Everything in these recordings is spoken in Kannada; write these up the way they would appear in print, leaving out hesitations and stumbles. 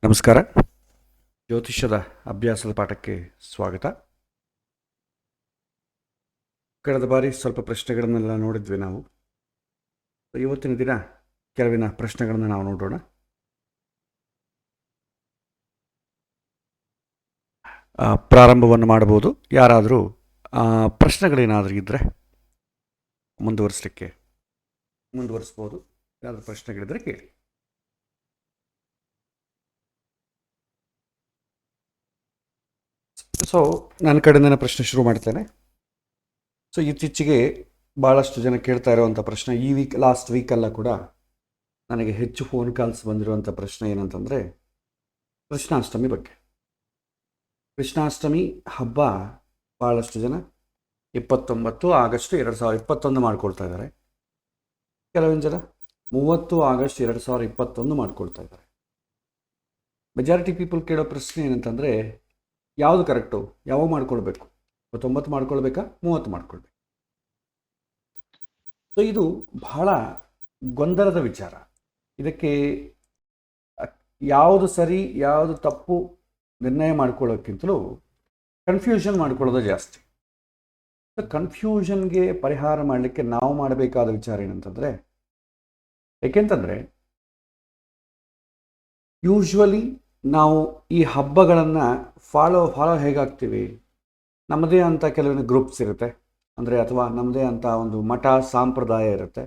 ನಮಸ್ಕಾರ. ಜ್ಯೋತಿಷ್ಯದ ಅಭ್ಯಾಸದ ಪಾಠಕ್ಕೆ ಸ್ವಾಗತ. ಕಳೆದ ಬಾರಿ ಸ್ವಲ್ಪ ಪ್ರಶ್ನೆಗಳನ್ನೆಲ್ಲ ನೋಡಿದ್ವಿ ನಾವು. ಇವತ್ತಿನ ದಿನ ಕೆಲವಿನ ಪ್ರಶ್ನೆಗಳನ್ನು ನಾವು ನೋಡೋಣ. ಪ್ರಾರಂಭವನ್ನು ಮಾಡಬಹುದು. ಯಾರಾದರೂ ಪ್ರಶ್ನೆಗಳೇನಾದರೂ ಇದ್ದರೆ ಮುಂದುವರಿಸ್ಬೋದು. ಏನಾದರೂ ಪ್ರಶ್ನೆಗಳಿದ್ದರೆ ಕೇಳಿ. ಸೊ ನನ್ನ ಕಡೆಯಿಂದ ಪ್ರಶ್ನೆ ಶುರು ಮಾಡ್ತೇನೆ. ಸೊ ಇತ್ತೀಚೆಗೆ ಭಾಳಷ್ಟು ಜನ ಕೇಳ್ತಾ ಇರೋವಂಥ ಪ್ರಶ್ನೆ, ಲಾಸ್ಟ್ ವೀಕೆಲ್ಲ ಕೂಡ ನನಗೆ ಹೆಚ್ಚು ಫೋನ್ ಕಾಲ್ಸ್ ಬಂದಿರುವಂಥ ಪ್ರಶ್ನೆ ಏನಂತಂದರೆ ಕೃಷ್ಣಾಷ್ಟಮಿ ಬಗ್ಗೆ. ಕೃಷ್ಣಾಷ್ಟಮಿ ಹಬ್ಬ ಭಾಳಷ್ಟು ಜನ 29 ಆಗಸ್ಟ್ 2021 ಮಾಡ್ಕೊಳ್ತಾ ಇದ್ದಾರೆ. ಕೆಲವೊಂದು ಜನ 30 ಆಗಸ್ಟ್ 2021 ಮಾಡ್ಕೊಳ್ತಾ ಇದ್ದಾರೆ. ಮೆಜಾರಿಟಿ ಪೀಪಲ್ ಕೇಳೋ ಪ್ರಶ್ನೆ ಏನಂತಂದರೆ, ಯಾವುದು ಕರೆಕ್ಟು, ಯಾವಾಗ ಮಾಡ್ಕೊಳ್ಬೇಕು? 29 ಮಾಡ್ಕೊಳ್ಬೇಕಾ, 30 ಮಾಡ್ಕೊಳ್ಬೇಕು? ಸೊ ಇದು ಬಹಳ ಗೊಂದಲದ ವಿಚಾರ. ಇದಕ್ಕೆ ಯಾವುದು ಸರಿ ಯಾವುದು ತಪ್ಪು ನಿರ್ಣಯ ಮಾಡ್ಕೊಳ್ಳೋಕ್ಕಿಂತಲೂ ಕನ್ಫ್ಯೂಷನ್ ಮಾಡ್ಕೊಳ್ಳೋದು ಜಾಸ್ತಿ. ಸೊ ಕನ್ಫ್ಯೂಷನ್ಗೆ ಪರಿಹಾರ ಮಾಡಲಿಕ್ಕೆ ನಾವು ಮಾಡಬೇಕಾದ ವಿಚಾರ ಏನಂತಂದರೆ, ಏಕೆಂತಂದರೆ ಯೂಶ್ವಲಿ ನಾವು ಈ ಹಬ್ಬಗಳನ್ನು ಫಾಲೋ ಹೇಗಾಗ್ತೀವಿ, ನಮ್ಮದೇ ಅಂತ ಕೆಲವೊಂದು ಗ್ರೂಪ್ಸ್ ಇರುತ್ತೆ, ಅಂದರೆ ಅಥವಾ ನಮ್ಮದೇ ಅಂತ ಒಂದು ಮಠ ಸಂಪ್ರದಾಯ ಇರುತ್ತೆ,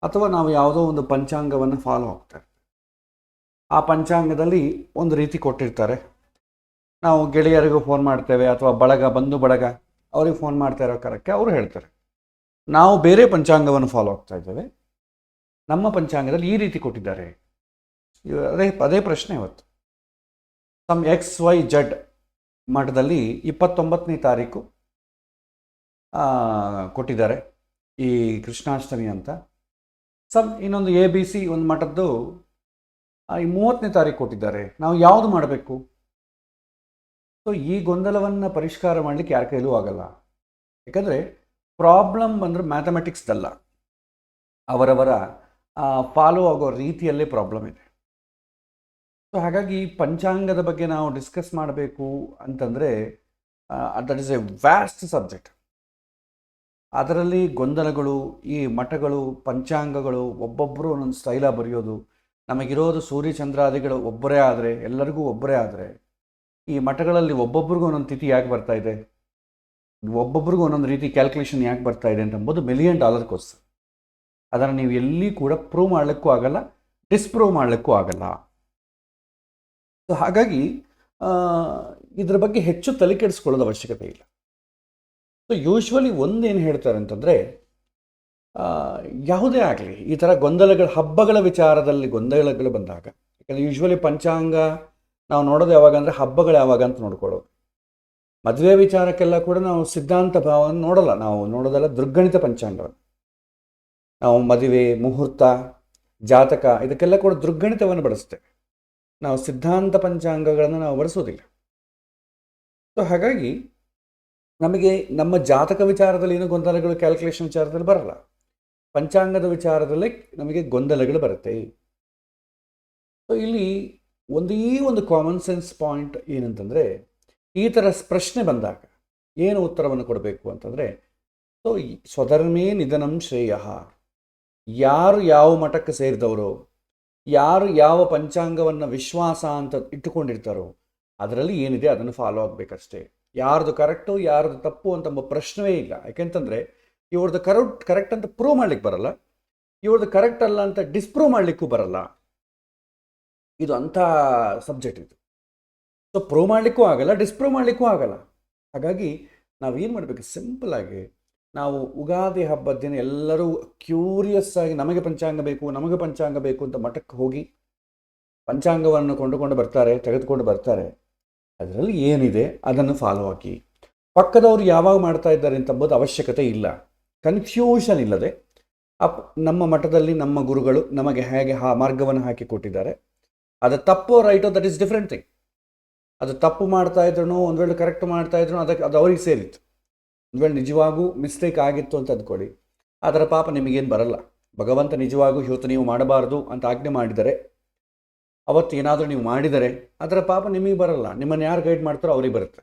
ಅಥವಾ ನಾವು ಯಾವುದೋ ಒಂದು ಪಂಚಾಂಗವನ್ನು ಫಾಲೋ ಆಗ್ತಾರೆ. ಆ ಪಂಚಾಂಗದಲ್ಲಿ ಒಂದು ರೀತಿ ಕೊಟ್ಟಿರ್ತಾರೆ. ನಾವು ಗೆಳೆಯರಿಗೂ ಫೋನ್ ಮಾಡ್ತೇವೆ, ಅಥವಾ ಬಂಧು ಬಳಗ ಅವ್ರಿಗೆ ಫೋನ್ ಮಾಡ್ತಾ ಇರೋ ಕಾರಣಕ್ಕೆ ಅವರು ಹೇಳ್ತಾರೆ, ನಾವು ಬೇರೆ ಪಂಚಾಂಗವನ್ನು ಫಾಲೋ ಆಗ್ತಾ ಇದ್ದೇವೆ, ನಮ್ಮ ಪಂಚಾಂಗದಲ್ಲಿ ಈ ರೀತಿ ಕೊಟ್ಟಿದ್ದಾರೆ. ಅದೇ ಪ್ರಶ್ನೆ ಇವತ್ತು. XYZ ಮಠದಲ್ಲಿ 29ನೇ ತಾರೀಕು ಕೊಟ್ಟಿದ್ದಾರೆ ಈ ಕೃಷ್ಣಾಷ್ಟಮಿ ಅಂತ. ಇನ್ನೊಂದು ABC ಒಂದು ಮಠದ್ದು ಈ 30ನೇ ತಾರೀಕು ಕೊಟ್ಟಿದ್ದಾರೆ. ನಾವು ಯಾವುದು ಮಾಡಬೇಕು? ಸೊ ಈ ಗೊಂದಲವನ್ನು ಪರಿಷ್ಕಾರ ಮಾಡಲಿಕ್ಕೆ ಯಾರ ಕೈಲೂ ಆಗಲ್ಲ. ಯಾಕಂದರೆ ಪ್ರಾಬ್ಲಮ್ ಅಂದರೆ ಮ್ಯಾಥಮೆಟಿಕ್ಸ್ದಲ್ಲ, ಅವರವರ ಫಾಲೋ ಆಗೋ ರೀತಿಯಲ್ಲೇ ಪ್ರಾಬ್ಲಮ್ ಇದೆ. ಸೊ ಹಾಗಾಗಿ ಪಂಚಾಂಗದ ಬಗ್ಗೆ ನಾವು ಡಿಸ್ಕಸ್ ಮಾಡಬೇಕು ಅಂತಂದರೆ that is A vast subject. ಅದರಲ್ಲಿ ಗೊಂದಲಗಳು, ಈ ಮಠಗಳು, ಪಂಚಾಂಗಗಳು, ಒಬ್ಬೊಬ್ಬರು ಒಂದೊಂದು ಸ್ಟೈಲ ಬರೆಯೋದು. ನಮಗಿರೋದು ಸೂರ್ಯಚಂದ್ರಾದಿಗಳು ಒಬ್ಬರೇ ಆದರೆ, ಎಲ್ಲರಿಗೂ ಒಬ್ಬರೇ ಆದರೆ, ಈ ಮಠಗಳಲ್ಲಿ ಒಬ್ಬೊಬ್ರಿಗೂ ಒಂದೊಂದು ತಿಥಿ ಯಾಕೆ ಬರ್ತಾ ಇದೆ, ಒಬ್ಬೊಬ್ರಿಗೂ ಒಂದೊಂದು ರೀತಿ ಕ್ಯಾಲ್ಕುಲೇಷನ್ ಯಾಕೆ ಬರ್ತಾ ಇದೆ ಅಂತಂಬೋದು $1 million ಕ್ವಶನ್. ಅದನ್ನು ನೀವು ಎಲ್ಲಿ ಕೂಡ ಪ್ರೂವ್ ಮಾಡಲಿಕ್ಕೂ ಆಗಲ್ಲ, ಡಿಸ್ಪ್ರೂವ್ ಮಾಡಲಿಕ್ಕೂ ಆಗಲ್ಲ. ಸೊ ಹಾಗಾಗಿ ಇದ್ರ ಬಗ್ಗೆ ಹೆಚ್ಚು ತಲೆ ಕೆಡಿಸ್ಕೊಳ್ಳೋದು ಅವಶ್ಯಕತೆ ಇಲ್ಲ. ಸೊ ಯೂಶ್ವಲಿ ಒಂದೇನು ಹೇಳ್ತಾರೆ ಅಂತಂದರೆ, ಯಾವುದೇ ಆಗಲಿ ಈ ಥರ ಹಬ್ಬಗಳ ವಿಚಾರದಲ್ಲಿ ಗೊಂದಲಗಳು ಬಂದಾಗ, ಯಾಕಂದರೆ ಯೂಶ್ವಲಿ ಪಂಚಾಂಗ ನಾವು ನೋಡೋದು ಯಾವಾಗ ಅಂದರೆ ಹಬ್ಬಗಳು ಯಾವಾಗ ಅಂತ ನೋಡ್ಕೊಳ್ಳೋದು. ಮದುವೆ ವಿಚಾರಕ್ಕೆಲ್ಲ ಕೂಡ ನಾವು ಸಿದ್ಧಾಂತ ಭಾವವನ್ನು ನೋಡೋಲ್ಲ, ನಾವು ನೋಡೋದಲ್ಲ ದುರ್ಗಣಿತ ಪಂಚಾಂಗವನ್ನು. ನಾವು ಮದುವೆ, ಮುಹೂರ್ತ, ಜಾತಕ ಇದಕ್ಕೆಲ್ಲ ಕೂಡ ದುರ್ಗಣಿತವನ್ನು ಬಳಸ್ತೇವೆ, ನಾವು ಸಿದ್ಧಾಂತ ಪಂಚಾಂಗಗಳನ್ನು ನಾವು ಬಳಸೋದಿಲ್ಲ. ಸೊ ಹಾಗಾಗಿ ನಮಗೆ ನಮ್ಮ ಜಾತಕ ವಿಚಾರದಲ್ಲಿ ಏನೋ ಗೊಂದಲಗಳು, ಕ್ಯಾಲ್ಕುಲೇಷನ್ ವಿಚಾರದಲ್ಲಿ ಬರಲ್ಲ, ಪಂಚಾಂಗದ ವಿಚಾರದಲ್ಲೇ ನಮಗೆ ಗೊಂದಲಗಳು ಬರುತ್ತೆ. ಸೊ ಇಲ್ಲಿ ಒಂದು ಕಾಮನ್ ಸೆನ್ಸ್ ಪಾಯಿಂಟ್ ಏನಂತಂದರೆ, ಈ ಥರ ಪ್ರಶ್ನೆ ಬಂದಾಗ ಏನು ಉತ್ತರವನ್ನು ಕೊಡಬೇಕು ಅಂತಂದರೆ, ಸೊ ಸ್ವಧರ್ಮೇ ನಿಧನಂ ಶ್ರೇಯ. ಯಾರು ಯಾವ ಮಠಕ್ಕೆ ಸೇರಿದವರು, ಯಾರು ಯಾವ ಪಂಚಾಂಗವನ್ನು ವಿಶ್ವಾಸ ಅಂತ ಇಟ್ಟುಕೊಂಡಿರ್ತಾರೋ ಅದರಲ್ಲಿ ಏನಿದೆ ಅದನ್ನು ಫಾಲೋ ಆಗಬೇಕಷ್ಟೇ. ಯಾರ್ದು ಕರೆಕ್ಟು ಯಾರ್ದು ತಪ್ಪು ಅಂತ ಪ್ರಶ್ನೆಯೇ ಇಲ್ಲ. ಯಾಕೆಂತಂದರೆ ಇವ್ರದ್ದು ಕರೆಕ್ಟ್ ಅಂತ ಪ್ರೂವ್ ಮಾಡಲಿಕ್ಕೆ ಬರಲ್ಲ, ಇವ್ರದ್ದು ಕರೆಕ್ಟ್ ಅಲ್ಲ ಅಂತ ಡಿಸ್ಪ್ರೂವ್ ಮಾಡಲಿಕ್ಕೂ ಬರಲ್ಲ. ಇದು ಅಂಥ ಸಬ್ಜೆಕ್ಟ್ ಇದು. ಸೊ ಪ್ರೂವ್ ಮಾಡಲಿಕ್ಕೂ ಆಗಲ್ಲ, ಡಿಸ್ಪ್ರೂವ್ ಮಾಡಲಿಕ್ಕೂ ಆಗಲ್ಲ. ಹಾಗಾಗಿ ನಾವೇನು ಮಾಡಬೇಕು, ಸಿಂಪಲ್ಲಾಗಿ ನಾವು ಯುಗಾದಿ ಹಬ್ಬದ ದಿನ ಎಲ್ಲರೂ ಕ್ಯೂರಿಯಸ್ ಆಗಿ ನಮಗೆ ಪಂಚಾಂಗ ಬೇಕು ಅಂತ ಮಠಕ್ಕೆ ಹೋಗಿ ಪಂಚಾಂಗವನ್ನು ತೆಗೆದುಕೊಂಡು ಬರ್ತಾರೆ. ಅದರಲ್ಲಿ ಏನಿದೆ ಅದನ್ನು ಫಾಲೋ ಆಗಿ, ಪಕ್ಕದವರು ಯಾವಾಗ ಮಾಡ್ತಾ ಇದ್ದಾರೆ ಅಂತಂಬೋದು ಅವಶ್ಯಕತೆ ಇಲ್ಲ. ಕನ್ಫ್ಯೂಷನ್ ಇಲ್ಲದೆ ನಮ್ಮ ಮಠದಲ್ಲಿ ನಮ್ಮ ಗುರುಗಳು ನಮಗೆ ಹೇಗೆ ಮಾರ್ಗವನ್ನು ಹಾಕಿ ಕೊಟ್ಟಿದ್ದಾರೆ, ಅದು ತಪ್ಪು ರೈಟೋ ದಟ್ ಈಸ್ ಡಿಫ್ರೆಂಟ್ ಥಿಂಗ್. ಅದು ತಪ್ಪು ಮಾಡ್ತಾ ಇದ್ರು, ಒಂದು ವೇಳೆ ಕರೆಕ್ಟ್ ಮಾಡ್ತಾ ಇದ್ರು, ಅದು ಅವ್ರಿಗೆ ಸೇರಿತ್ತು. ಒಂದು ವೇಳೆ ನಿಜವಾಗೂ ಮಿಸ್ಟೇಕ್ ಆಗಿತ್ತು ಅಂತ ಅಂದ್ಕೊಳ್ಳಿ, ಅದರ ಪಾಪ ನಿಮಗೇನು ಬರಲ್ಲ. ಭಗವಂತ ನಿಜವಾಗೂ ಇವತ್ತು ನೀವು ಮಾಡಬಾರ್ದು ಅಂತ ಆಜ್ಞೆ ಮಾಡಿದರೆ ಅವತ್ತು ಏನಾದರೂ ನೀವು ಮಾಡಿದರೆ ಅದರ ಪಾಪ ನಿಮಗೆ ಬರಲ್ಲ, ನಿಮ್ಮನ್ನು ಯಾರು ಗೈಡ್ ಮಾಡ್ತಾರೋ ಅವ್ರಿಗೆ ಬರುತ್ತೆ.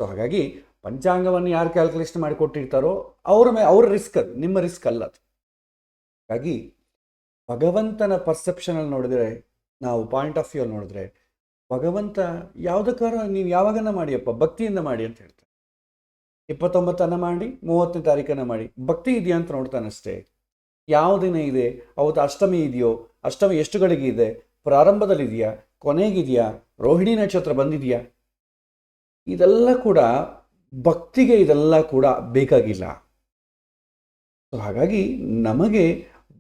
ಸೊ ಹಾಗಾಗಿ ಪಂಚಾಂಗವನ್ನು ಯಾರು ಕ್ಯಾಲ್ಕುಲೇಷನ್ ಮಾಡಿಕೊಟ್ಟಿರ್ತಾರೋ ಅವ್ರ ರಿಸ್ಕ್, ಅದು ನಿಮ್ಮ ರಿಸ್ಕ್ ಅಲ್ಲ ಅದು. ಹಾಗಾಗಿ ಭಗವಂತನ ಪರ್ಸೆಪ್ಷನಲ್ಲಿ ನೋಡಿದರೆ, ನಾವು ಪಾಯಿಂಟ್ ಆಫ್ ವ್ಯೂ ಅಲ್ಲಿ ನೋಡಿದ್ರೆ, ಭಗವಂತ ಯಾವುದಕ್ಕಾರ ನೀವು ಯಾವಾಗನ್ನ ಮಾಡಿಯಪ್ಪ, ಭಕ್ತಿಯಿಂದ ಮಾಡಿ ಅಂತ ಹೇಳ್ತಾರೆ. 29 ಮಾಡಿ, 30ನೇ ತಾರೀಕನ್ನು ಮಾಡಿ, ಭಕ್ತಿ ಇದೆಯಾ ಅಂತ ನೋಡ್ತಾನಷ್ಟೇ. ಯಾವ ದಿನ ಇದೆ, ಅವತ್ತು ಅಷ್ಟಮಿ ಇದೆಯೋ, ಅಷ್ಟಮಿ ಎಷ್ಟು ಗಳಿಗೆ ಇದೆ, ಪ್ರಾರಂಭದಲ್ಲಿದೆಯಾ, ಕೊನೆಗಿದೆಯಾ, ರೋಹಿಣಿ ನಕ್ಷತ್ರ ಬಂದಿದೆಯಾ, ಇದೆಲ್ಲ ಕೂಡ ಭಕ್ತಿಗೆ ಇದೆಲ್ಲ ಕೂಡ ಬೇಕಾಗಿಲ್ಲ. ಸೊ ಹಾಗಾಗಿ ನಮಗೆ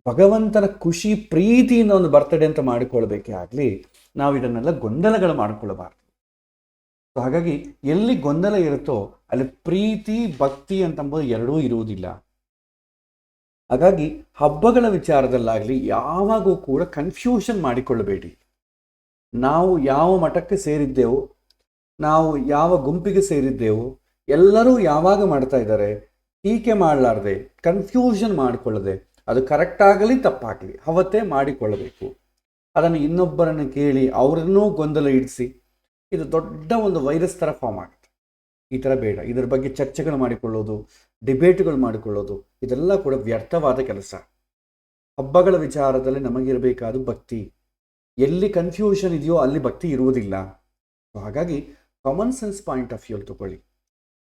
ಭಗವಂತನ ಖುಷಿ ಪ್ರೀತಿಯಿಂದ ಒಂದು ಬರ್ತಡೇ ಅಂತ ಮಾಡಿಕೊಳ್ಬೇಕೇ ಆಗಲಿ, ನಾವು ಇದನ್ನೆಲ್ಲ ಗೊಂದಲಗಳು ಮಾಡಿಕೊಳ್ಳಬಾರ್ದು. ಸೊ ಹಾಗಾಗಿ ಎಲ್ಲಿ ಗೊಂದಲ ಇರುತ್ತೋ ಅಲ್ಲಿ ಪ್ರೀತಿ ಭಕ್ತಿ ಅಂತಂಬೋದು ಎರಡೂ ಇರುವುದಿಲ್ಲ. ಹಾಗಾಗಿ ಹಬ್ಬಗಳ ವಿಚಾರದಲ್ಲಾಗಲಿ ಯಾವಾಗೂ ಕೂಡ ಕನ್ಫ್ಯೂಷನ್ ಮಾಡಿಕೊಳ್ಳಬೇಡಿ. ನಾವು ಯಾವ ಮಠಕ್ಕೆ ಸೇರಿದ್ದೆವು, ನಾವು ಯಾವ ಗುಂಪಿಗೆ ಸೇರಿದ್ದೆವು, ಎಲ್ಲರೂ ಯಾವಾಗ ಮಾಡ್ತಾ ಇದ್ದಾರೆ, ಟೀಕೆ ಮಾಡಲಾರ್ದೆ, ಕನ್ಫ್ಯೂಷನ್ ಮಾಡಿಕೊಳ್ಳದೆ, ಅದು ಕರೆಕ್ಟ್ ಆಗಲಿ ತಪ್ಪಾಗಲಿ ಅವತ್ತೇ ಮಾಡಿಕೊಳ್ಳಬೇಕು. ಅದನ್ನು ಇನ್ನೊಬ್ಬರನ್ನು ಕೇಳಿ ಅವರನ್ನೂ ಗೊಂದಲ ಇಡಿಸಿ ಇದು ದೊಡ್ಡ ಒಂದು ವೈರಸ್ ಥರ ಫಾರ್ಮ್ ಆಗುತ್ತೆ. ಈ ಥರ ಬೇಡ. ಇದರ ಬಗ್ಗೆ ಚರ್ಚೆಗಳು ಮಾಡಿಕೊಳ್ಳೋದು, ಡಿಬೇಟ್ಗಳು ಮಾಡಿಕೊಳ್ಳೋದು, ಇದೆಲ್ಲ ಕೂಡ ವ್ಯರ್ಥವಾದ ಕೆಲಸ. ಹಬ್ಬಗಳ ವಿಚಾರದಲ್ಲಿ ನಮಗಿರಬೇಕಾದ ಭಕ್ತಿ. ಎಲ್ಲಿ ಕನ್ಫ್ಯೂಷನ್ ಇದೆಯೋ ಅಲ್ಲಿ ಭಕ್ತಿ ಇರುವುದಿಲ್ಲ. ಸೊ ಹಾಗಾಗಿ common sense point of view ತಗೊಳ್ಳಿ.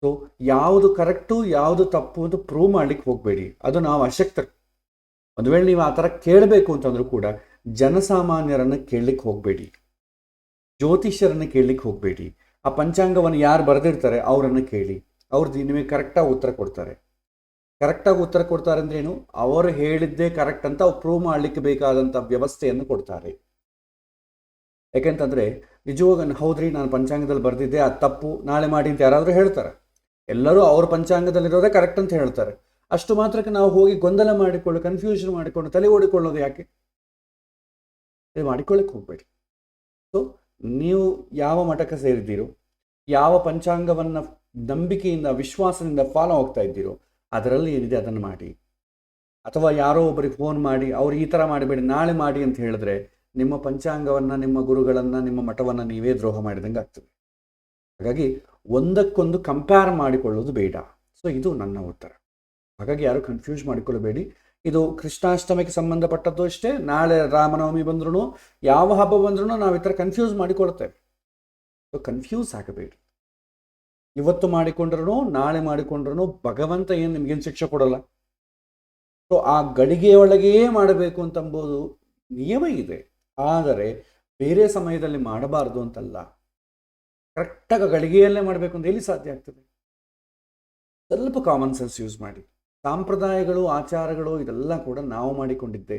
ಸೊ ಯಾವುದು ಕರೆಕ್ಟು ಯಾವುದು ತಪ್ಪು ಅಂತ ಪ್ರೂವ್ ಮಾಡ್ಲಿಕ್ಕೆ ಹೋಗಬೇಡಿ, ಅದು ನಾವು ಅಶಕ್ತರು. ಒಂದು ವೇಳೆ ನೀವು ಆ ಥರ ಕೇಳಬೇಕು ಅಂತಂದ್ರೂ ಕೂಡ ಜನಸಾಮಾನ್ಯರನ್ನು ಕೇಳಲಿಕ್ಕೆ ಹೋಗಬೇಡಿ, ಜ್ಯೋತಿಷ್ಯರನ್ನು ಕೇಳಲಿಕ್ಕೆ ಹೋಗಬೇಡಿ. ಆ ಪಂಚಾಂಗವನ್ನು ಯಾರು ಬರೆದಿರ್ತಾರೆ ಅವರನ್ನು ಕೇಳಿ, ಅವ್ರದ್ದು ನಿಮಗೆ ಕರೆಕ್ಟಾಗಿ ಉತ್ತರ ಕೊಡ್ತಾರೆ. ಕರೆಕ್ಟಾಗಿ ಉತ್ತರ ಕೊಡ್ತಾರೆ ಅಂದ್ರೆ ಏನು, ಅವರು ಹೇಳಿದ್ದೇ ಕರೆಕ್ಟ್ ಅಂತ ಅವ್ರು ಪ್ರೂವ್ ಮಾಡಲಿಕ್ಕೆ ಬೇಕಾದಂಥ ವ್ಯವಸ್ಥೆಯನ್ನು ಕೊಡ್ತಾರೆ. ಯಾಕೆಂತಂದರೆ ನಿಜವಾಗ ಹೌದ್ರಿ ನಾನು ಪಂಚಾಂಗದಲ್ಲಿ ಬರೆದಿದ್ದೆ ಅದು ತಪ್ಪು, ನಾಳೆ ಮಾಡಿ ಅಂತ ಯಾರಾದರೂ ಹೇಳ್ತಾರೆ. ಎಲ್ಲರೂ ಅವ್ರ ಪಂಚಾಂಗದಲ್ಲಿರೋದೇ ಕರೆಕ್ಟ್ ಅಂತ ಹೇಳ್ತಾರೆ. ಅಷ್ಟು ಮಾತ್ರಕ್ಕೆ ನಾವು ಹೋಗಿ ಗೊಂದಲ ಮಾಡಿಕೊಂಡು ಕನ್ಫ್ಯೂಷನ್ ಮಾಡಿಕೊಂಡು ತಲೆ ಓಡಿಕೊಳ್ಳೋದು ಯಾಕೆ? ಇದು ಮಾಡಿಕೊಳ್ಳಿಕ್ಕೆ ಹೋಗಬೇಡಿ. ಸೊ ನೀವು ಯಾವ ಮಠಕ್ಕೆ ಸೇರಿದ್ದೀರೋ, ಯಾವ ಪಂಚಾಂಗವನ್ನು ನಂಬಿಕೆಯಿಂದ ವಿಶ್ವಾಸದಿಂದ ಫಾಲೋ ಹೋಗ್ತಾ ಇದ್ದೀರೋ ಅದರಲ್ಲಿ ಏನಿದೆ ಅದನ್ನು ಮಾಡಿ. ಅಥವಾ ಯಾರೋ ಒಬ್ಬರಿಗೆ ಫೋನ್ ಮಾಡಿ ಅವ್ರು ಈ ಥರ ಮಾಡಬೇಡಿ ನಾಳೆ ಮಾಡಿ ಅಂತ ಹೇಳಿದ್ರೆ ನಿಮ್ಮ ಪಂಚಾಂಗವನ್ನು, ನಿಮ್ಮ ಗುರುಗಳನ್ನು, ನಿಮ್ಮ ಮಠವನ್ನು ನೀವೇ ದ್ರೋಹ ಮಾಡಿದಂಗೆ ಆಗ್ತದೆ. ಹಾಗಾಗಿ ಒಂದಕ್ಕೊಂದು ಕಂಪೇರ್ ಮಾಡಿಕೊಳ್ಳೋದು ಬೇಡ. ಸೊ ಇದು ನನ್ನ ಉತ್ತರ. ಹಾಗಾಗಿ ಯಾರು ಕನ್ಫ್ಯೂಸ್ ಮಾಡಿಕೊಳ್ಳಬೇಡಿ. ಇದು ಕೃಷ್ಣಾಷ್ಟಮಿಗೆ ಸಂಬಂಧಪಟ್ಟದ್ದು ಅಷ್ಟೇ. ನಾಳೆ ರಾಮನವಮಿ ಬಂದ್ರೂ ಯಾವ ಹಬ್ಬ ಬಂದ್ರೂ ನಾವು ಈ ಥರ ಕನ್ಫ್ಯೂಸ್ ಮಾಡಿಕೊಳ್ತೇವೆ. ಸೊ ಕನ್ಫ್ಯೂಸ್ ಆಗಬೇಡಿ. ಇವತ್ತು ಮಾಡಿಕೊಂಡ್ರೂ ನಾಳೆ ಮಾಡಿಕೊಂಡ್ರೂ ಭಗವಂತ ಏನು ನಿಮಗೇನು ಶಿಕ್ಷೆ ಕೊಡಲ್ಲ. ಸೊ ಆ ಗಳಿಗೆಯೊಳಗೆಯೇ ಮಾಡಬೇಕು ಅಂತಂಬೋದು ನಿಯಮ ಇದೆ. ಆದರೆ ಬೇರೆ ಸಮಯದಲ್ಲಿ ಮಾಡಬಾರ್ದು ಅಂತಲ್ಲ. ಕರೆಕ್ಟಾಗಿ ಗಳಿಗೆಯಲ್ಲೇ ಮಾಡಬೇಕು ಅಂತ ಎಲ್ಲಿ ಸಾಧ್ಯ ಆಗ್ತದೆ? ಸ್ವಲ್ಪ ಕಾಮನ್ ಸೆನ್ಸ್ ಯೂಸ್ ಮಾಡಿ. ಸಾಂಪ್ರದಾಯಗಳು, ಆಚಾರಗಳು ಇದೆಲ್ಲ ಕೂಡ ನಾವು ಮಾಡಿಕೊಂಡಿದ್ದೆ,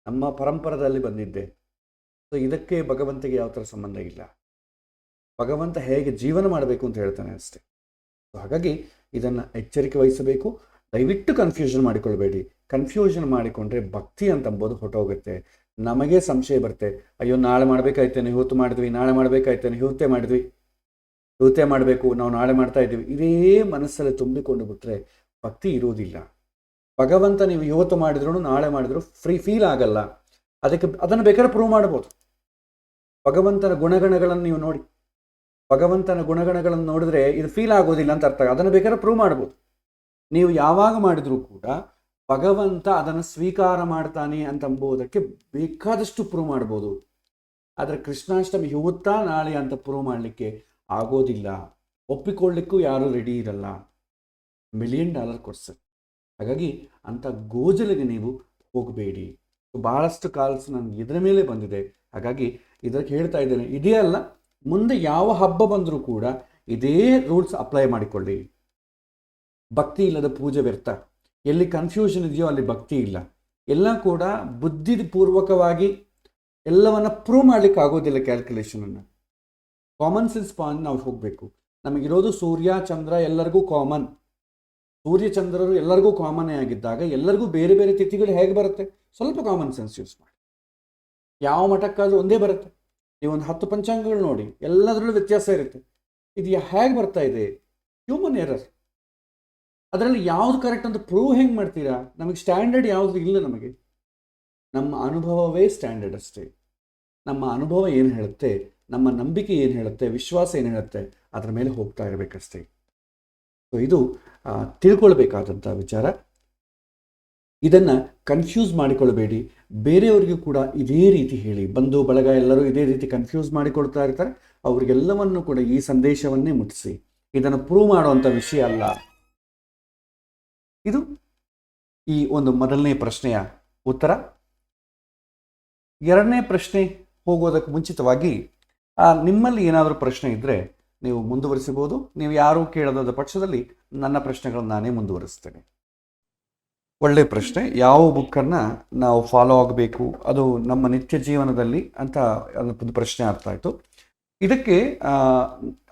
ನಮ್ಮ ಪರಂಪರದಲ್ಲಿ ಬಂದಿದ್ದೆ. ಸೊ ಇದಕ್ಕೆ ಭಗವಂತಗೆ ಯಾವ ಥರ ಸಂಬಂಧ ಇಲ್ಲ. ಭಗವಂತ ಹೇಗೆ ಜೀವನ ಮಾಡಬೇಕು ಅಂತ ಹೇಳ್ತಾನೆ ಅಷ್ಟೇ. ಸೊ ಹಾಗಾಗಿ ಇದನ್ನು ಎಚ್ಚರಿಕೆ ವಹಿಸಬೇಕು. ದಯವಿಟ್ಟು ಕನ್ಫ್ಯೂಷನ್ ಮಾಡಿಕೊಳ್ಬೇಡಿ. ಕನ್ಫ್ಯೂಷನ್ ಮಾಡಿಕೊಂಡ್ರೆ ಭಕ್ತಿ ಅಂತಂಬೋದು ಹೊಟ್ಟೋಗುತ್ತೆ. ನಮಗೆ ಸಂಶಯ ಬರುತ್ತೆ, ಅಯ್ಯೋ ನಾಳೆ ಮಾಡಬೇಕಾಯ್ತೇನೆ, ಇವತ್ತು ಮಾಡಿದ್ವಿ, ನಾಳೆ ಮಾಡಬೇಕಾಯ್ತೇನೆ, ಇವತ್ತೇ ಮಾಡಬೇಕು, ನಾವು ನಾಳೆ ಮಾಡ್ತಾ ಇದ್ದೀವಿ. ಇದೇ ಮನಸ್ಸಲ್ಲಿ ತುಂಬಿಕೊಂಡು ಬಿಟ್ಟರೆ ಭಕ್ತಿ ಇರುವುದಿಲ್ಲ. ಭಗವಂತ ನೀವು ಇವತ್ತು ಮಾಡಿದ್ರು ನಾಳೆ ಮಾಡಿದ್ರು ಫೀಲ್ ಆಗಲ್ಲ. ಅದನ್ನು ಬೇಕಾದ್ರೆ ಪ್ರೂವ್ ಮಾಡ್ಬೋದು. ಭಗವಂತನ ಗುಣಗಣಗಳನ್ನು ನೀವು ನೋಡಿ, ಭಗವಂತನ ಗುಣಗಣಗಳನ್ನು ನೋಡಿದ್ರೆ ಇದು ಫೀಲ್ ಆಗೋದಿಲ್ಲ ಅಂತ ಅರ್ಥ. ಅದನ್ನು ಬೇಕಾದ್ರೆ ಪ್ರೂವ್ ಮಾಡ್ಬೋದು. ನೀವು ಯಾವಾಗ ಮಾಡಿದ್ರೂ ಕೂಡ ಭಗವಂತ ಅದನ್ನು ಸ್ವೀಕಾರ ಮಾಡ್ತಾನೆ ಅಂತಂಬುದಕ್ಕೆ ಬೇಕಾದಷ್ಟು ಪ್ರೂವ್ ಮಾಡ್ಬೋದು. ಆದರೆ ಕೃಷ್ಣಾಷ್ಟಮಿ ಇವತ್ತಾ ನಾಳೆ ಅಂತ ಪ್ರೂವ್ ಮಾಡಲಿಕ್ಕೆ ಆಗೋದಿಲ್ಲ. ಒಪ್ಪಿಕೊಳ್ಳಿಕ್ಕೂ ಯಾರೂ ರೆಡಿ ಇರಲ್ಲ. $1 ಮಿಲಿಯನ್ ಕೊಡ್ಸರ್. ಹಾಗಾಗಿ ಅಂಥ ಗೋಜಲಿಗೆ ನೀವು ಹೋಗಬೇಡಿ. ಬಹಳಷ್ಟು ಕಾಲ್ಸ್ ನನಗೆ ಇದರ ಮೇಲೆ ಬಂದಿದೆ. ಹಾಗಾಗಿ ಇದಕ್ಕೆ ಹೇಳ್ತಾ ಇದ್ದೇನೆ, ಇದೇ ಅಲ್ಲ ಮುಂದೆ ಯಾವ ಹಬ್ಬ ಬಂದರೂ ಕೂಡ ಇದೇ ರೂಲ್ಸ್ ಅಪ್ಲೈ ಮಾಡಿಕೊಳ್ಳಿ. ಭಕ್ತಿ ಇಲ್ಲದ ಪೂಜೆ ವ್ಯರ್ಥ. ಎಲ್ಲಿ ಕನ್ಫ್ಯೂಷನ್ ಇದೆಯೋ ಅಲ್ಲಿ ಭಕ್ತಿ ಇಲ್ಲ. ಎಲ್ಲ ಕೂಡ ಬುದ್ಧಿಪೂರ್ವಕವಾಗಿ ಎಲ್ಲವನ್ನ ಪ್ರೂವ್ ಮಾಡಲಿಕ್ಕೆ ಆಗೋದಿಲ್ಲ. ಕ್ಯಾಲ್ಕುಲೇಷನನ್ನು ಕಾಮನ್ ಸೆನ್ಸ್ ಪಾಯಿಂಟ್ ನಾವು ಹೋಗಬೇಕು. ನಮಗಿರೋದು ಸೂರ್ಯ ಚಂದ್ರ ಎಲ್ಲರಿಗೂ ಕಾಮನ್. ಸೂರ್ಯ ಚಂದ್ರರು ಎಲ್ಲರಿಗೂ ಕಾಮನ್ನೇ ಆಗಿದ್ದಾಗ ಎಲ್ಲರಿಗೂ ಬೇರೆ ಬೇರೆ ತಿಥಿಗಳು ಹೇಗೆ ಬರುತ್ತೆ? ಸ್ವಲ್ಪ ಕಾಮನ್ ಸೆನ್ಸ್ ಯೂಸ್ ಮಾಡಿ. ಯಾವ ಮಠಕ್ಕಾದ್ರೂ ಒಂದೇ ಬರುತ್ತೆ. ನೀವೊಂದು 10 ಪಂಚಾಂಗಗಳು ನೋಡಿ, ಎಲ್ಲದರಲ್ಲೂ ವ್ಯತ್ಯಾಸ ಇರುತ್ತೆ. ಇದು ಹೇಗೆ ಬರ್ತಾ ಇದೆ? Human error. ಅದರಲ್ಲಿ ಯಾವುದು ಕರೆಕ್ಟ್ ಅಂತ ಪ್ರೂವ್ ಹೆಂಗೆ ಮಾಡ್ತೀರಾ? ನಮಗೆ ಸ್ಟ್ಯಾಂಡರ್ಡ್ ಯಾವುದು ಇಲ್ಲ. ನಮಗೆ ನಮ್ಮ ಅನುಭವವೇ ಸ್ಟ್ಯಾಂಡರ್ಡ್ ಅಷ್ಟೇ. ನಮ್ಮ ಅನುಭವ ಏನು ಹೇಳುತ್ತೆ, ನಮ್ಮ ನಂಬಿಕೆ ಏನು ಹೇಳುತ್ತೆ, ವಿಶ್ವಾಸ ಏನು ಹೇಳುತ್ತೆ, ಅದರ ಮೇಲೆ ಹೋಗ್ತಾ ಇರಬೇಕಷ್ಟೇ. ಸೊ ಇದು ತಿಳ್ಕೊಳ್ಬೇಕಾದಂಥ ವಿಚಾರ. ಇದನ್ನು ಕನ್ಫ್ಯೂಸ್ ಮಾಡಿಕೊಳ್ಬೇಡಿ. ಬೇರೆಯವರಿಗೂ ಕೂಡ ಇದೇ ರೀತಿ ಹೇಳಿ. ಬಂಧು ಬಳಗ ಎಲ್ಲರೂ ಇದೇ ರೀತಿ ಕನ್ಫ್ಯೂಸ್ ಮಾಡಿಕೊಳ್ತಾ ಇರ್ತಾರೆ. ಅವರಿಗೆಲ್ಲವನ್ನು ಕೂಡ ಈ ಸಂದೇಶವನ್ನೇ ಮುಟ್ಟಿಸಿ. ಇದನ್ನು ಪ್ರೂವ್ ಮಾಡುವಂಥ ವಿಷಯ ಅಲ್ಲ. ಇದು ಈ ಒಂದು ಮೊದಲನೇ ಪ್ರಶ್ನೆಯ ಉತ್ತರ. ಎರಡನೇ ಪ್ರಶ್ನೆ ಹೋಗೋದಕ್ಕೆ ಮುಂಚಿತವಾಗಿ ನಿಮ್ಮಲ್ಲಿ ಏನಾದರೂ ಪ್ರಶ್ನೆ ಇದ್ದರೆ ನೀವು ಮುಂದುವರಿಸಬಹುದು. ನೀವು ಯಾರೂ ಕೇಳದ ಪಕ್ಷದಲ್ಲಿ ನನ್ನ ಪ್ರಶ್ನೆಗಳನ್ನು ನಾನೇ ಮುಂದುವರಿಸ್ತೇನೆ. ಒಳ್ಳೆ ಪ್ರಶ್ನೆ. ಯಾವ ಬುಕ್ಕನ್ನು ನಾವು ಫಾಲೋ ಆಗಬೇಕು, ಅದು ನಮ್ಮ ನಿತ್ಯ ಜೀವನದಲ್ಲಿ ಅಂತ ಒಂದು ಪ್ರಶ್ನೆ ಅರ್ಥ ಆಯಿತು. ಇದಕ್ಕೆ